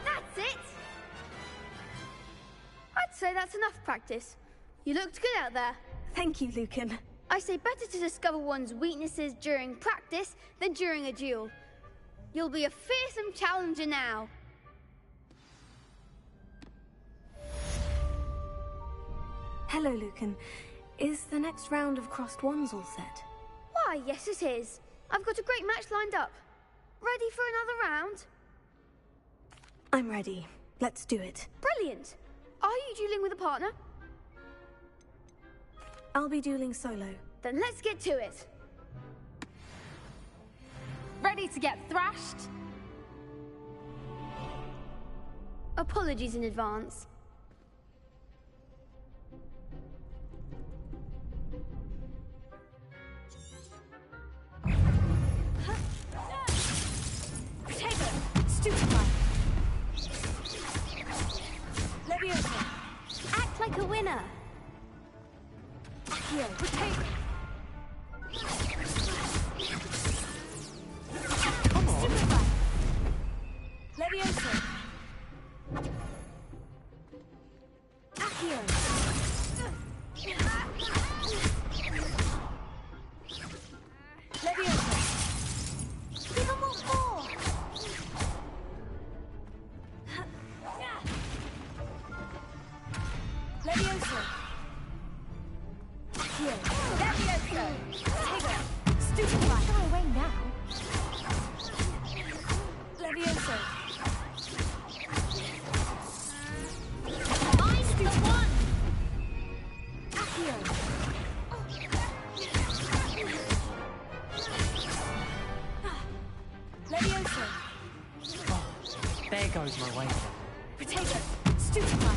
That's it. I'd say that's enough practice. You looked good out there. Thank you, Lucan. I say better to discover one's weaknesses during practice than during a duel. You'll be a fearsome challenger now. Hello, Lucan. Is the next round of Crossed Wands all set? Why, yes it is. I've got a great match lined up. Ready for another round? I'm ready. Let's do it. Brilliant. Are you dueling with a partner? I'll be dueling solo. Then let's get to it. Ready to get thrashed? Apologies in advance. Potato! Stupefy! Leviosa! Act like a winner! Here, potato! Come on! Stupefy! Leviosa! Accio! Leviosa! Give them all four! Leviosa! Here. Leviosa! Take it! Stupefy! Go away now. Leviosa! I'm the one! Accio! Leviosa! Oh, there goes my wager. Potato! Stupefy!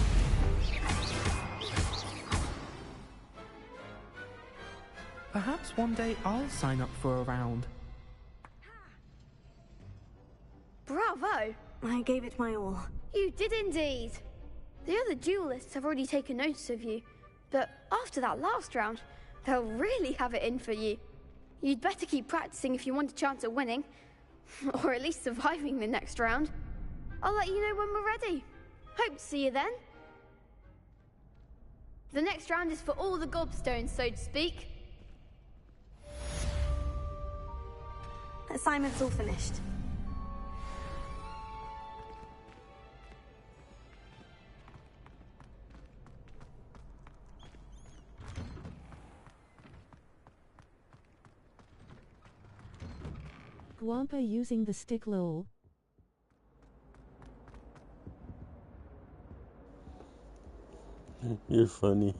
Perhaps one day I'll sign up for a round. Bravo! I gave it my all. You did indeed. The other duelists have already taken notice of you, but after that last round, they'll really have it in for you. You'd better keep practicing if you want a chance at winning, or at least surviving the next round. I'll let you know when we're ready. Hope to see you then. The next round is for all the gobstones, so to speak. Assignment's all finished. Gwampa using the stick lol. You're funny.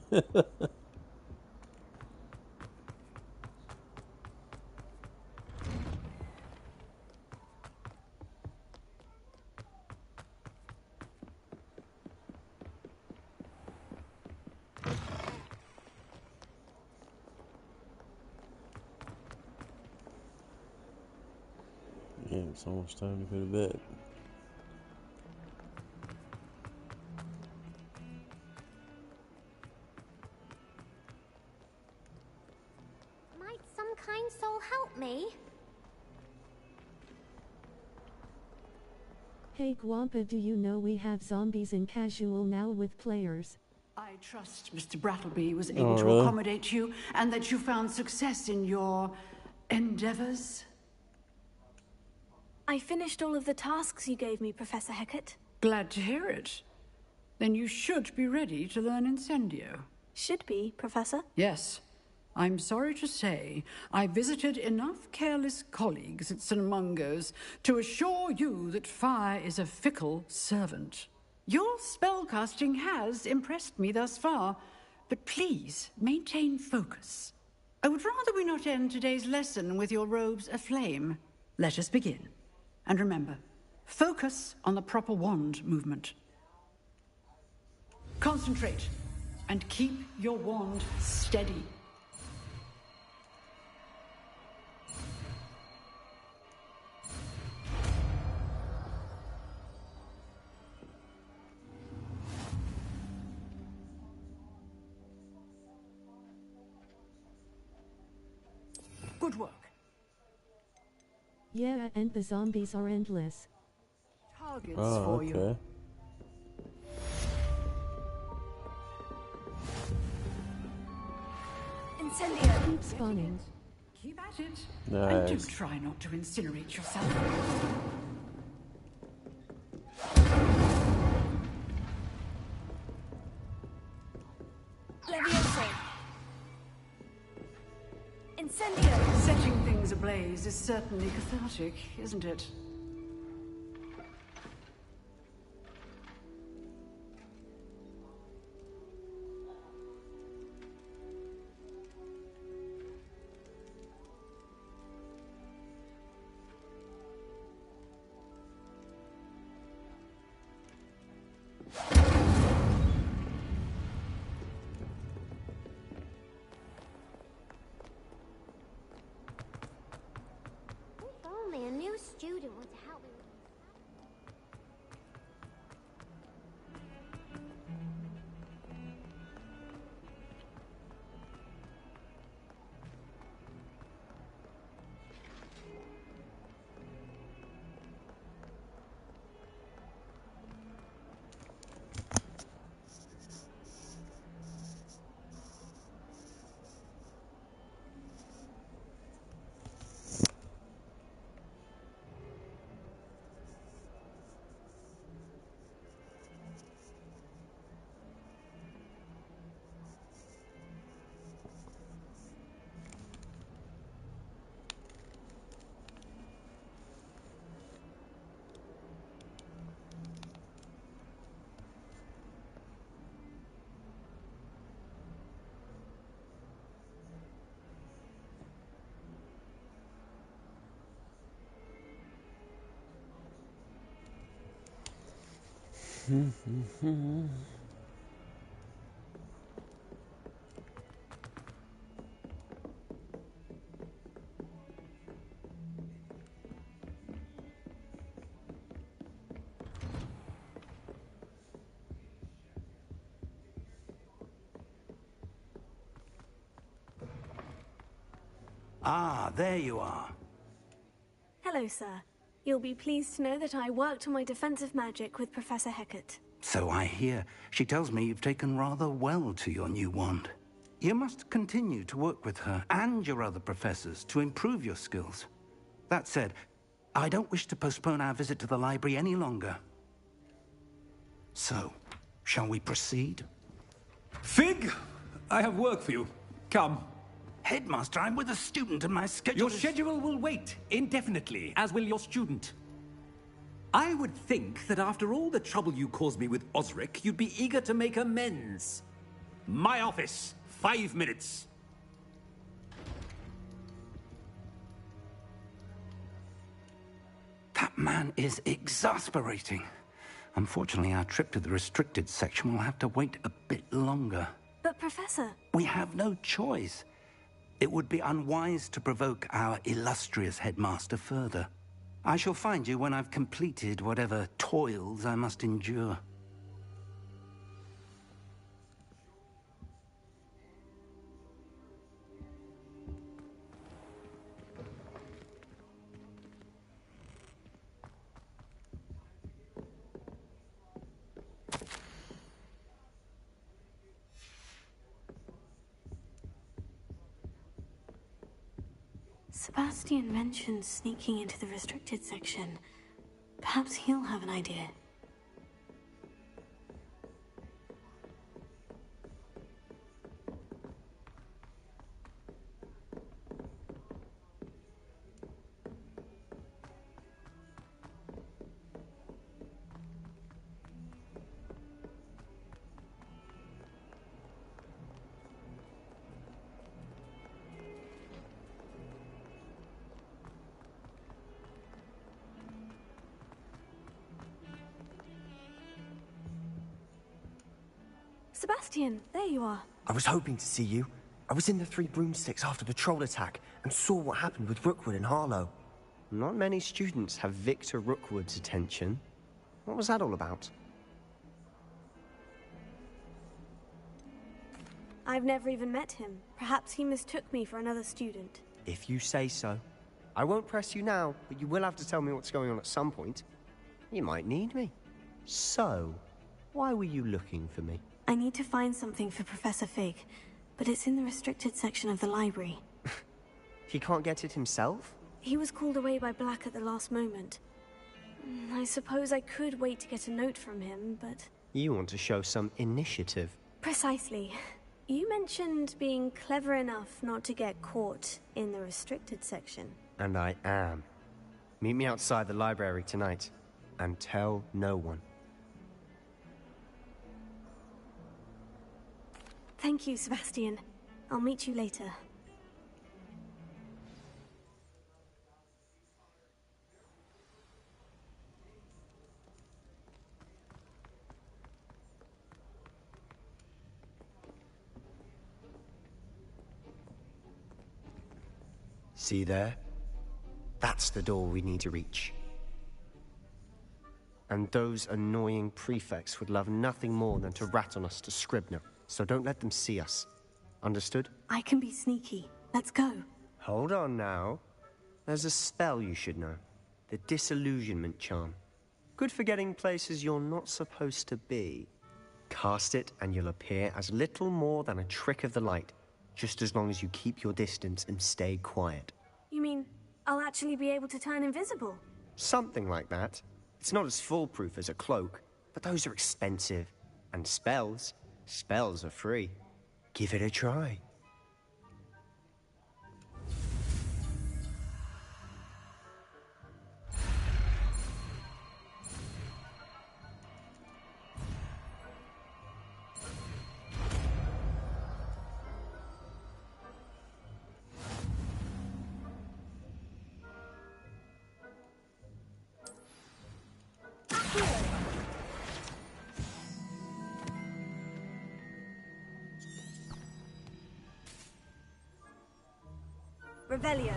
Yeah, it's almost time to go to bed. Might some kind soul help me? Hey Gwampa, do you know we have zombies in casual now with players? I trust Mr. Brattleby was able to really? accommodate you and that you found success in your endeavors. I finished all of the tasks you gave me, Professor Hecat. Glad to hear it. Then you should be ready to learn Incendio. Should be, Professor. Yes. I'm sorry to say, I visited enough careless colleagues at St. Mungo's to assure you that fire is a fickle servant. Your spellcasting has impressed me thus far, but please maintain focus. I would rather we not end today's lesson with your robes aflame. Let us begin. And remember, focus on the proper wand movement. Concentrate and keep your wand steady. Good work. Yeah, and the zombies are endless. Targets for you. Incendio. Keep spawning. Keep at it. Nice. And do try not to incinerate yourself. Levioso. Incendio. Setting things ablaze is certainly cathartic, isn't it? If only a new student were to help me with Ah, there you are. Hello, sir. You'll be pleased to know that I worked on my defensive magic with Professor Hecat. So I hear. She tells me you've taken rather well to your new wand. You must continue to work with her and your other professors to improve your skills. That said, I don't wish to postpone our visit to the library any longer. So, shall we proceed? Fig, I have work for you. Come. Headmaster, I'm with a student and my schedule Your schedule will wait indefinitely, as will your student. I would think that after all the trouble you caused me with Osric, you'd be eager to make amends. My office, 5 minutes. That man is exasperating. Unfortunately, our trip to the restricted section will have to wait a bit longer. But, Professor... We have no choice. It would be unwise to provoke our illustrious headmaster further. I shall find you when I've completed whatever toils I must endure. Sebastian mentioned sneaking into the restricted section. Perhaps he'll have an idea. Sebastian, there you are. I was hoping to see you. I was in the Three Broomsticks after the troll attack and saw what happened with Rookwood and Harlow. Not many students have Victor Rookwood's attention. What was that all about? I've never even met him. Perhaps he mistook me for another student. If you say so. I won't press you now, but you will have to tell me what's going on at some point. You might need me. So, why were you looking for me? I need to find something for Professor Fig, but it's in the restricted section of the library. He can't get it himself? He was called away by Black at the last moment. I suppose I could wait to get a note from him, but... You want to show some initiative. Precisely. You mentioned being clever enough not to get caught in the restricted section. And I am. Meet me outside the library tonight, and tell no one. Thank you, Sebastian. I'll meet you later. See there? That's the door we need to reach. And those annoying prefects would love nothing more than to rat on us to Scribner. So don't let them see us. Understood? I can be sneaky. Let's go. Hold on now. There's a spell you should know. The Disillusionment Charm. Good for getting places you're not supposed to be. Cast it and you'll appear as little more than a trick of the light, just as long as you keep your distance and stay quiet. You mean I'll actually be able to turn invisible? Something like that. It's not as foolproof as a cloak, but those are expensive. And spells are free. Give it a try. Revelio.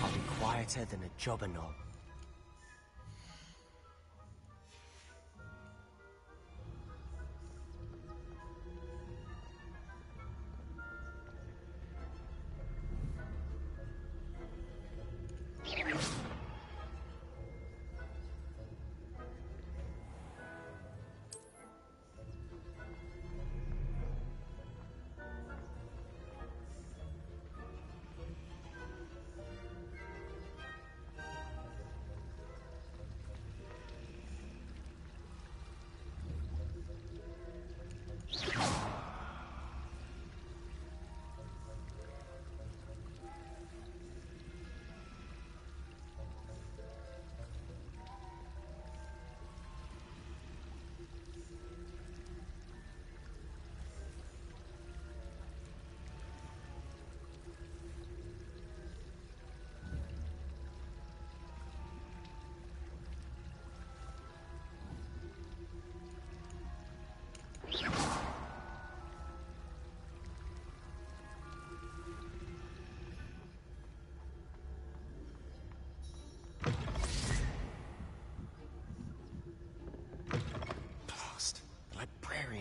I'll be quieter than a jobber knob.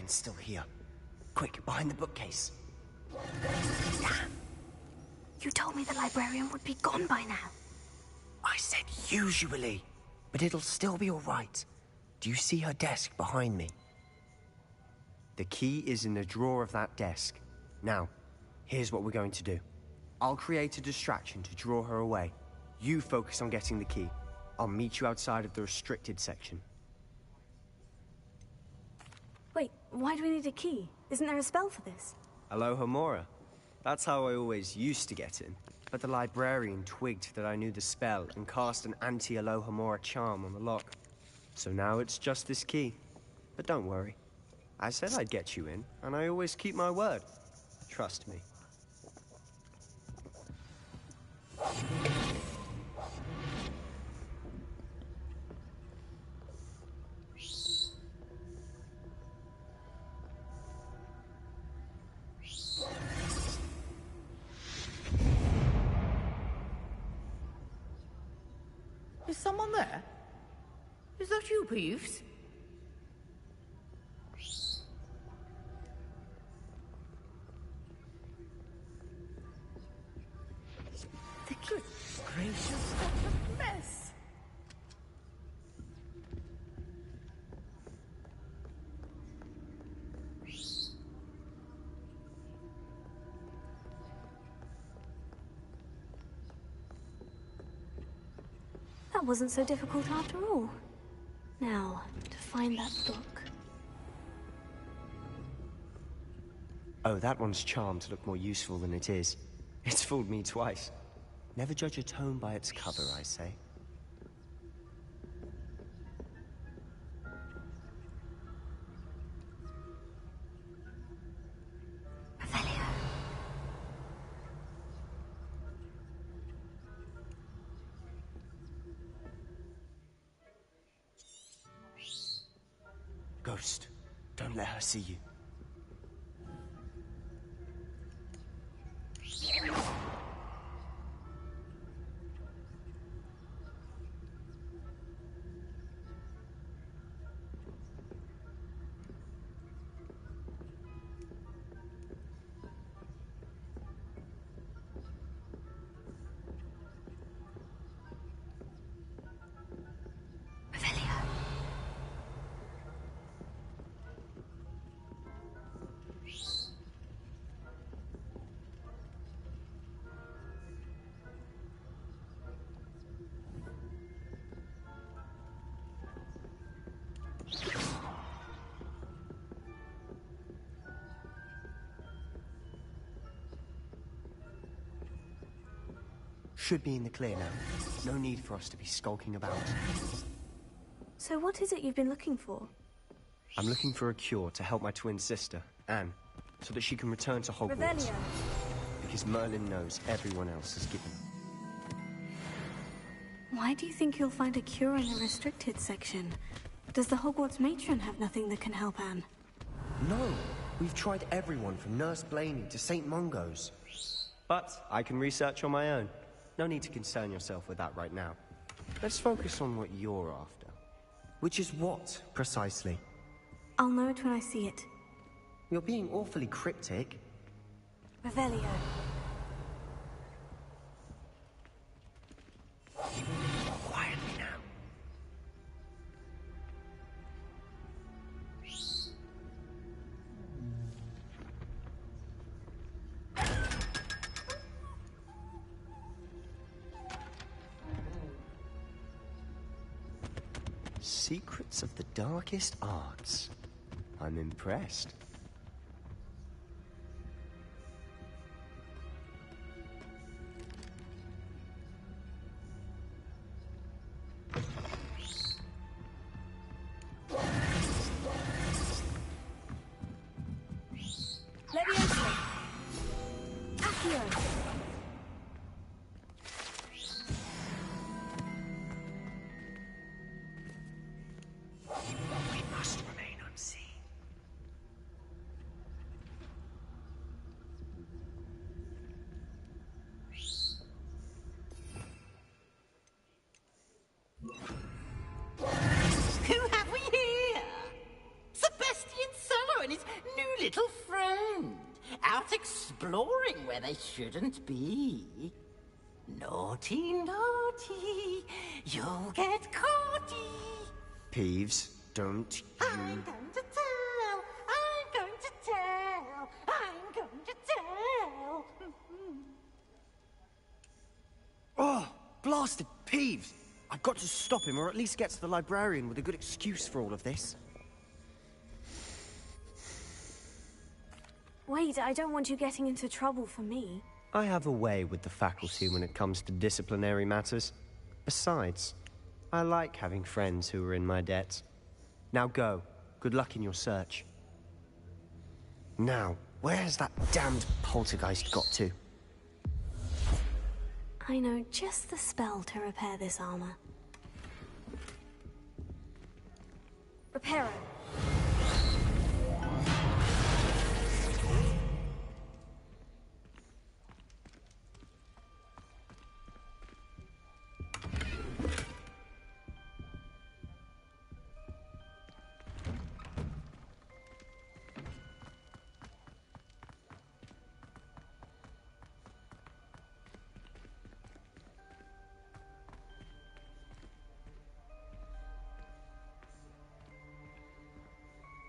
librarian's still here. Quick, behind the bookcase. Damn. You told me the librarian would be gone by now. I said usually, but it'll still be all right. Do you see her desk behind me? The key is in the drawer of that desk. Now, here's what we're going to do. I'll create a distraction to draw her away. You focus on getting the key. I'll meet you outside of the restricted section. Wait, why do we need a key? Isn't there a spell for this? Alohomora. That's how I always used to get in. But the librarian twigged that I knew the spell and cast an anti-Alohomora charm on the lock. So now it's just this key. But don't worry. I said I'd get you in, and I always keep my word. Trust me. Is someone there? Is that you, Peeves? The key. Gracious, what a mess! That wasn't so difficult after all. Now, to find that book. Oh, that one's charmed to look more useful than it is. It's fooled me twice. Never judge a tome by its cover, I say. Ghost, don't let her see you. Should be in the clear now. No need for us to be skulking about. So what is it you've been looking for? I'm looking for a cure to help my twin sister, Anne, so that she can return to Hogwarts. Revelio. Because Merlin knows everyone else is given. Why do you think you'll find a cure in the restricted section? Does the Hogwarts matron have nothing that can help Anne? No, we've tried everyone from Nurse Blaney to St. Mungo's. But I can research on my own. No need to concern yourself with that right now. Let's focus on what you're after. Which is what, precisely? I'll know it when I see it. You're being awfully cryptic. Revelio. Quietly now. Secrets of the darkest arts. I'm impressed. Leviosa. Accio. We must remain unseen. start exploring where they shouldn't be. Naughty, naughty, you'll get caughty. Peeves, don't I'm going to tell, I'm going to tell, I'm going to tell. Oh, blasted Peeves! I've got to stop him, or at least get to the librarian with a good excuse for all of this. Wait, I don't want you getting into trouble for me. I have a way with the faculty when it comes to disciplinary matters. Besides, I like having friends who are in my debt. Now go. Good luck in your search. Now, where has that damned poltergeist got to? I know just the spell to repair this armor. Repair it.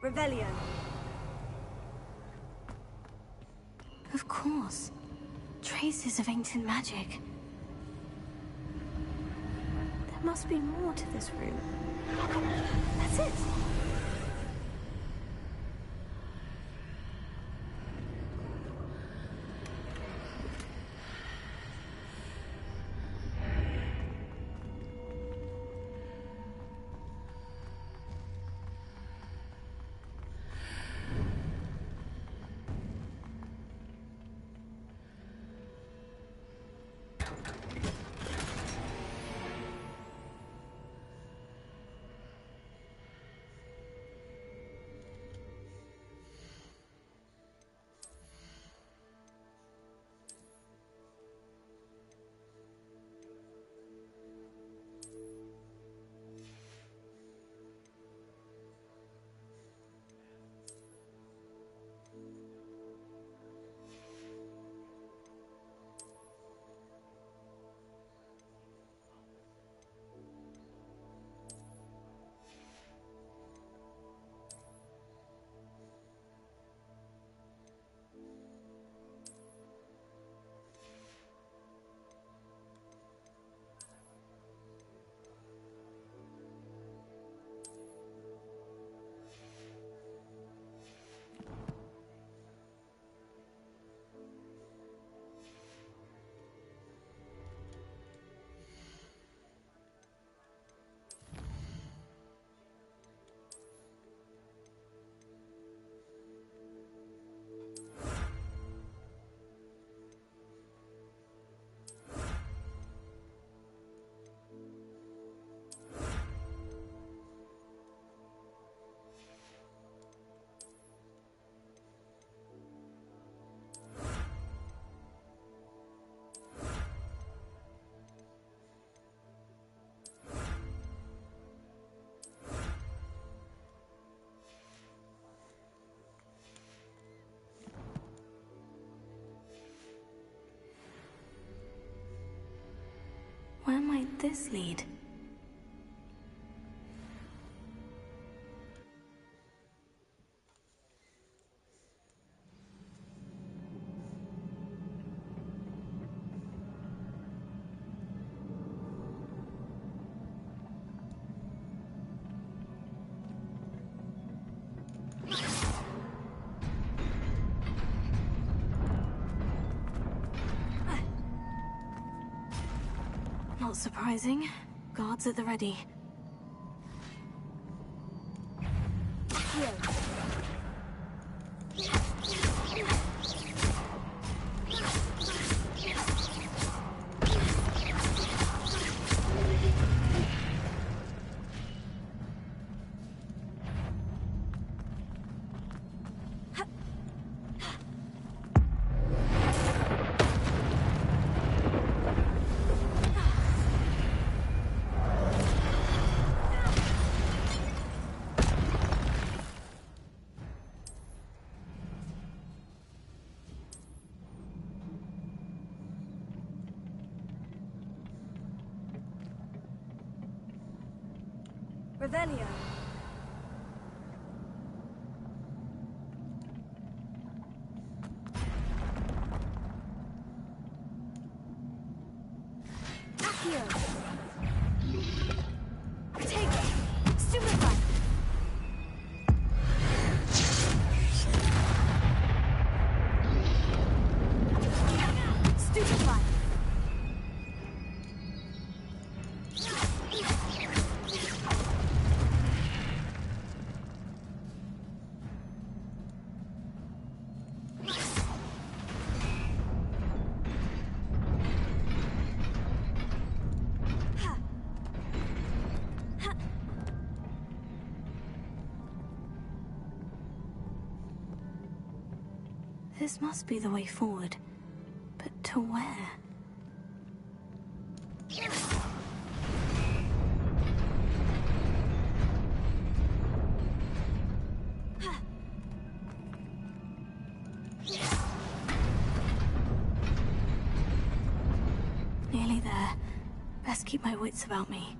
Revelio. Of course. Traces of ancient magic. There must be more to this room. That's it. Where might this lead? Not surprising. Guards at the ready. Here. Revelio. Accio. Take. Stupefy. Stupefy. This must be the way forward. But to where? Nearly there. Best keep my wits about me.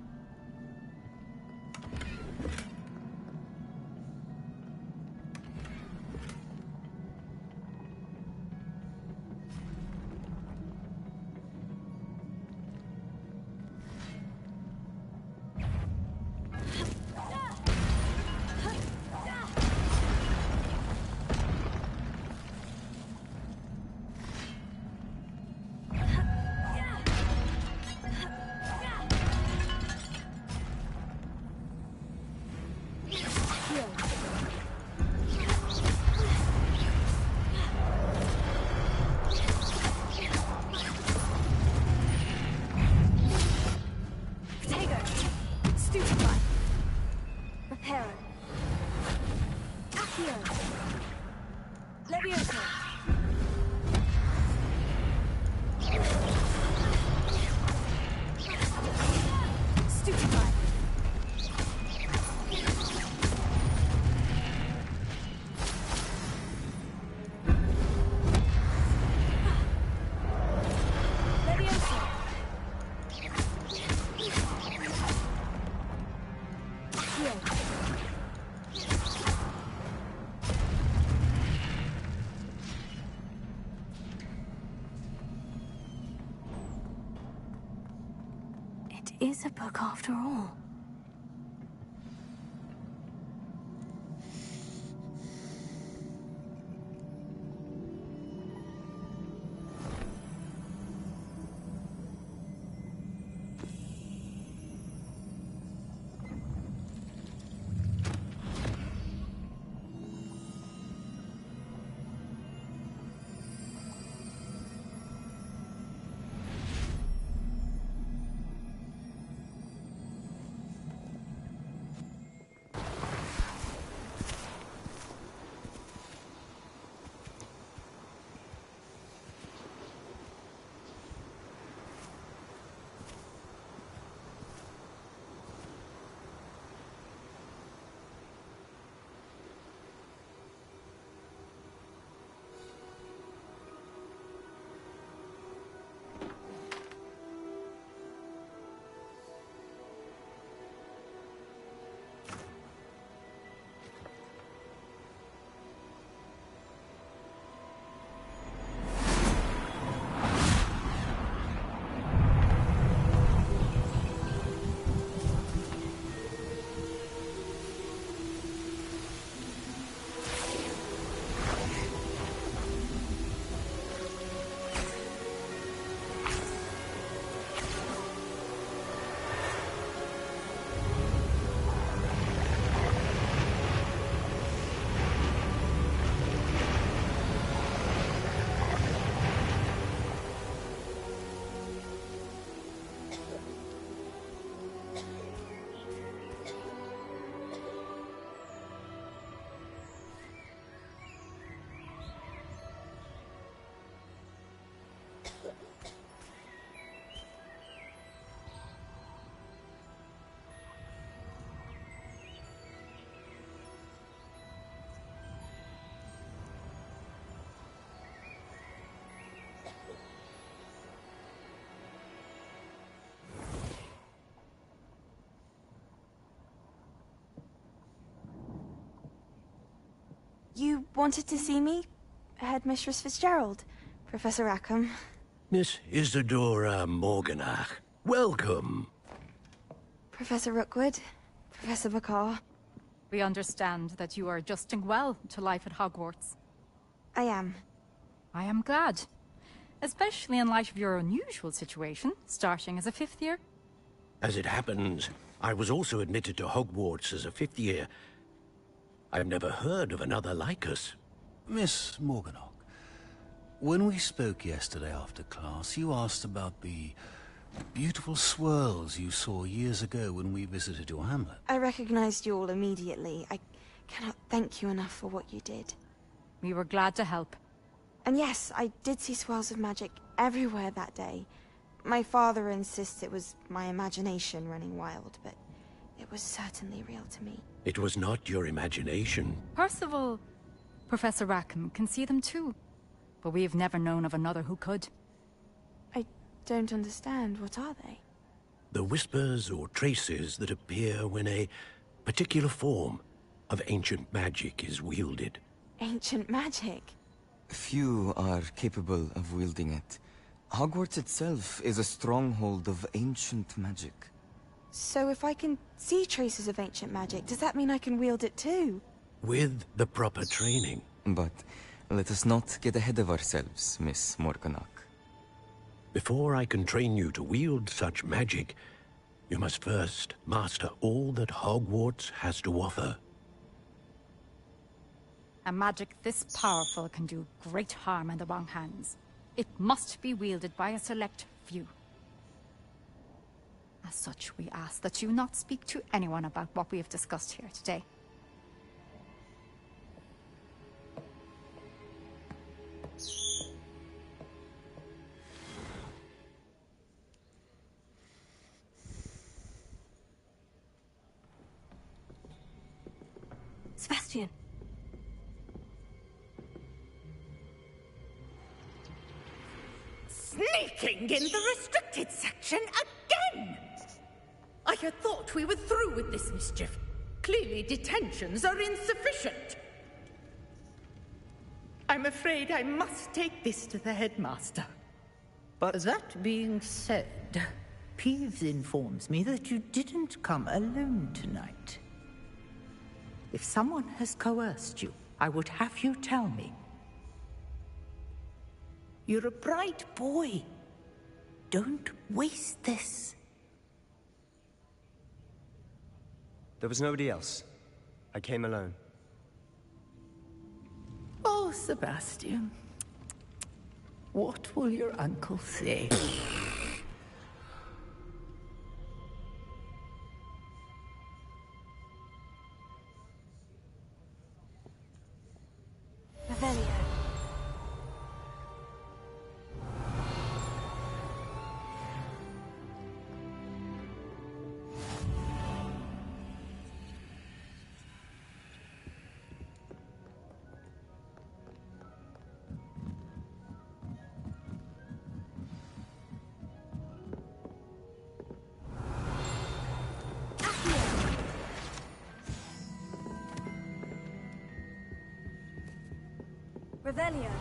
It is a book after all. You wanted to see me? Headmistress Fitzgerald, Professor Rackham. Miss Isadora Morganach, welcome. Professor Rookwood, Professor Bakar. We understand that you are adjusting well to life at Hogwarts. I am. I am glad. Especially in light of your unusual situation, starting as a 5th year. As it happens, I was also admitted to Hogwarts as a 5th year. I've never heard of another like us. Miss Morganach, when we spoke yesterday after class, you asked about the beautiful swirls you saw years ago when we visited your hamlet. I recognized you all immediately. I cannot thank you enough for what you did. We were glad to help. And yes, I did see swirls of magic everywhere that day. My father insists it was my imagination running wild, but it was certainly real to me. It was not your imagination. Percival, Professor Rackham can see them too. But we have never known of another who could. I don't understand. What are they? The whispers or traces that appear when a particular form of ancient magic is wielded. Ancient magic? Few are capable of wielding it. Hogwarts itself is a stronghold of ancient magic. So if I can see traces of ancient magic, does that mean I can wield it too? With the proper training. But let us not get ahead of ourselves, Miss Morganach. Before I can train you to wield such magic, you must first master all that Hogwarts has to offer. A magic this powerful can do great harm in the wrong hands. It must be wielded by a select few. As such, we ask that you not speak to anyone about what we have discussed here today. Sebastian. Sneaking in the restricted section again! I had thought we were through with this mischief. Clearly detentions are insufficient. I'm afraid I must take this to the headmaster. But that being said, Peeves informs me that you didn't come alone tonight. If someone has coerced you, I would have you tell me. You're a bright boy. Don't waste this. There was nobody else. I came alone. Oh, Sebastian. What will your uncle say? Revelio. Revelio.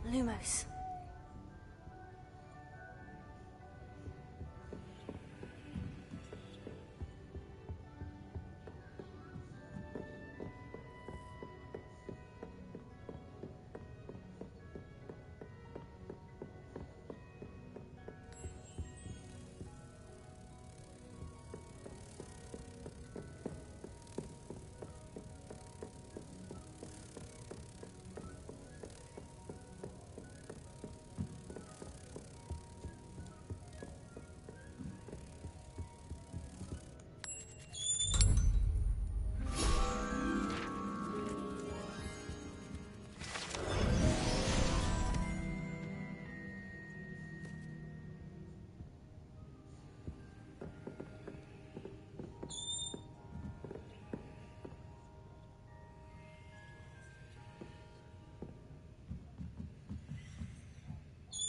Lumos.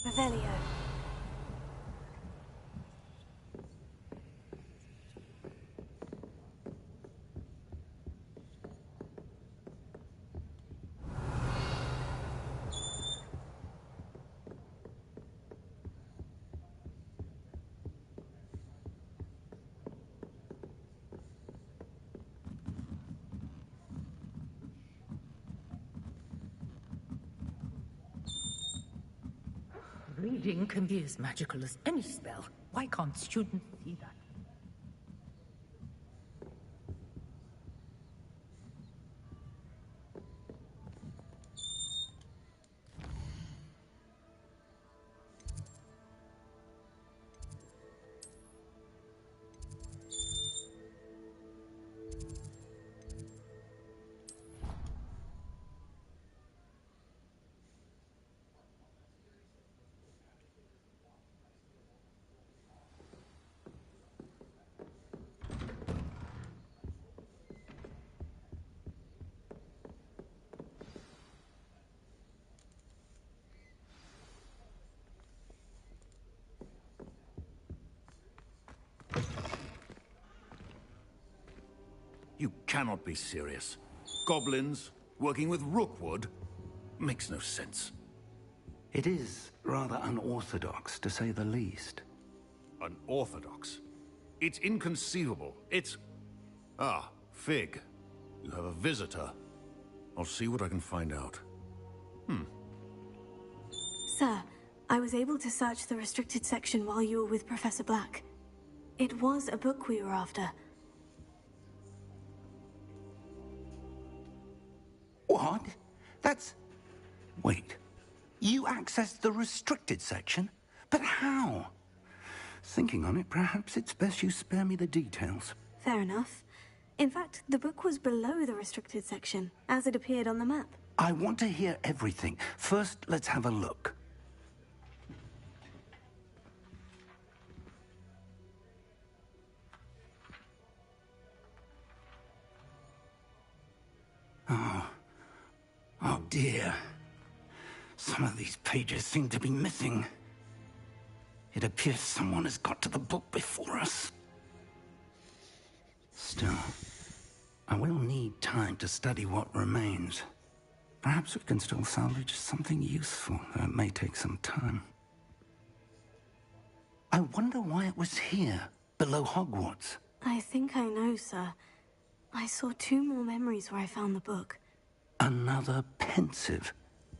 Revelio. Reading can be as magical as any spell. Why can't students see that? You cannot be serious. Goblins working with Rookwood makes no sense. It is rather unorthodox, to say the least. Unorthodox? It's inconceivable. It's... Ah, Fig. You have a visitor. I'll see what I can find out. Sir, I was able to search the restricted section while you were with Professor Black. It was a book we were after. What? That's... Wait. You accessed the restricted section? But how? Thinking on it, perhaps it's best you spare me the details. Fair enough. In fact, the book was below the restricted section, as it appeared on the map. I want to hear everything. First, let's have a look. Oh dear. Some of these pages seem to be missing. It appears someone has got to the book before us. Still, I will need time to study what remains. Perhaps we can still salvage something useful, though it may take some time. I wonder why it was here, below Hogwarts. I think I know, sir. I saw 2 more memories where I found the book. Another pensive.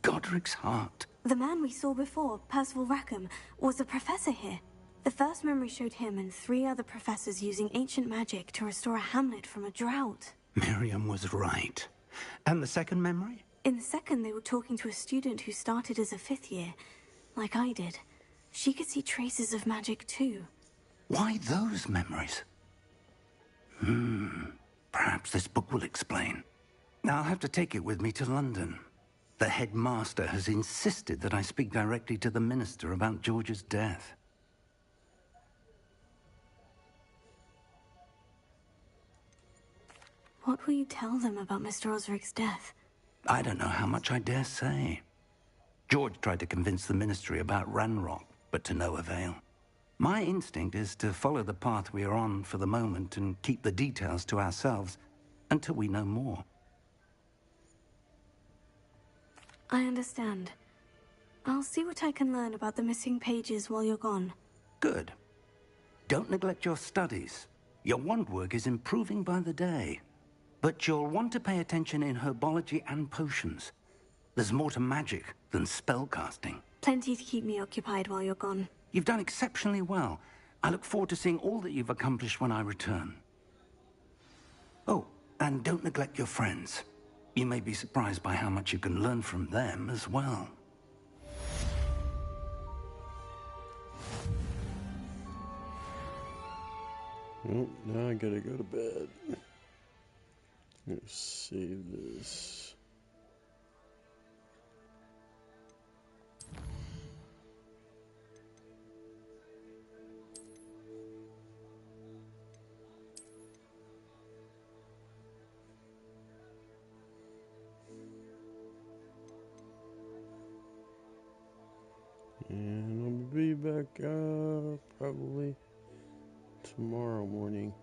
Godric's heart. The man we saw before, Percival Rackham, was a professor here. The first memory showed him and 3 other professors using ancient magic to restore a hamlet from a drought. Miriam was right. And the second memory? In the second, they were talking to a student who started as a 5th year, like I did. She could see traces of magic too. Why those memories? Perhaps this book will explain. I'll have to take it with me to London. The headmaster has insisted that I speak directly to the minister about George's death. What will you tell them about Mr. Osric's death? I don't know how much I dare say. George tried to convince the ministry about Ranrock, but to no avail. My instinct is to follow the path we are on for the moment and keep the details to ourselves until we know more. I understand. I'll see what I can learn about the missing pages while you're gone. Good. Don't neglect your studies. Your wand work is improving by the day. But you'll want to pay attention in herbology and potions. There's more to magic than spellcasting. Plenty to keep me occupied while you're gone. You've done exceptionally well. I look forward to seeing all that you've accomplished when I return. Oh, and don't neglect your friends. You may be surprised by how much you can learn from them as well. Oh, now I gotta go to bed. Let's save this. And I'll be back probably tomorrow morning.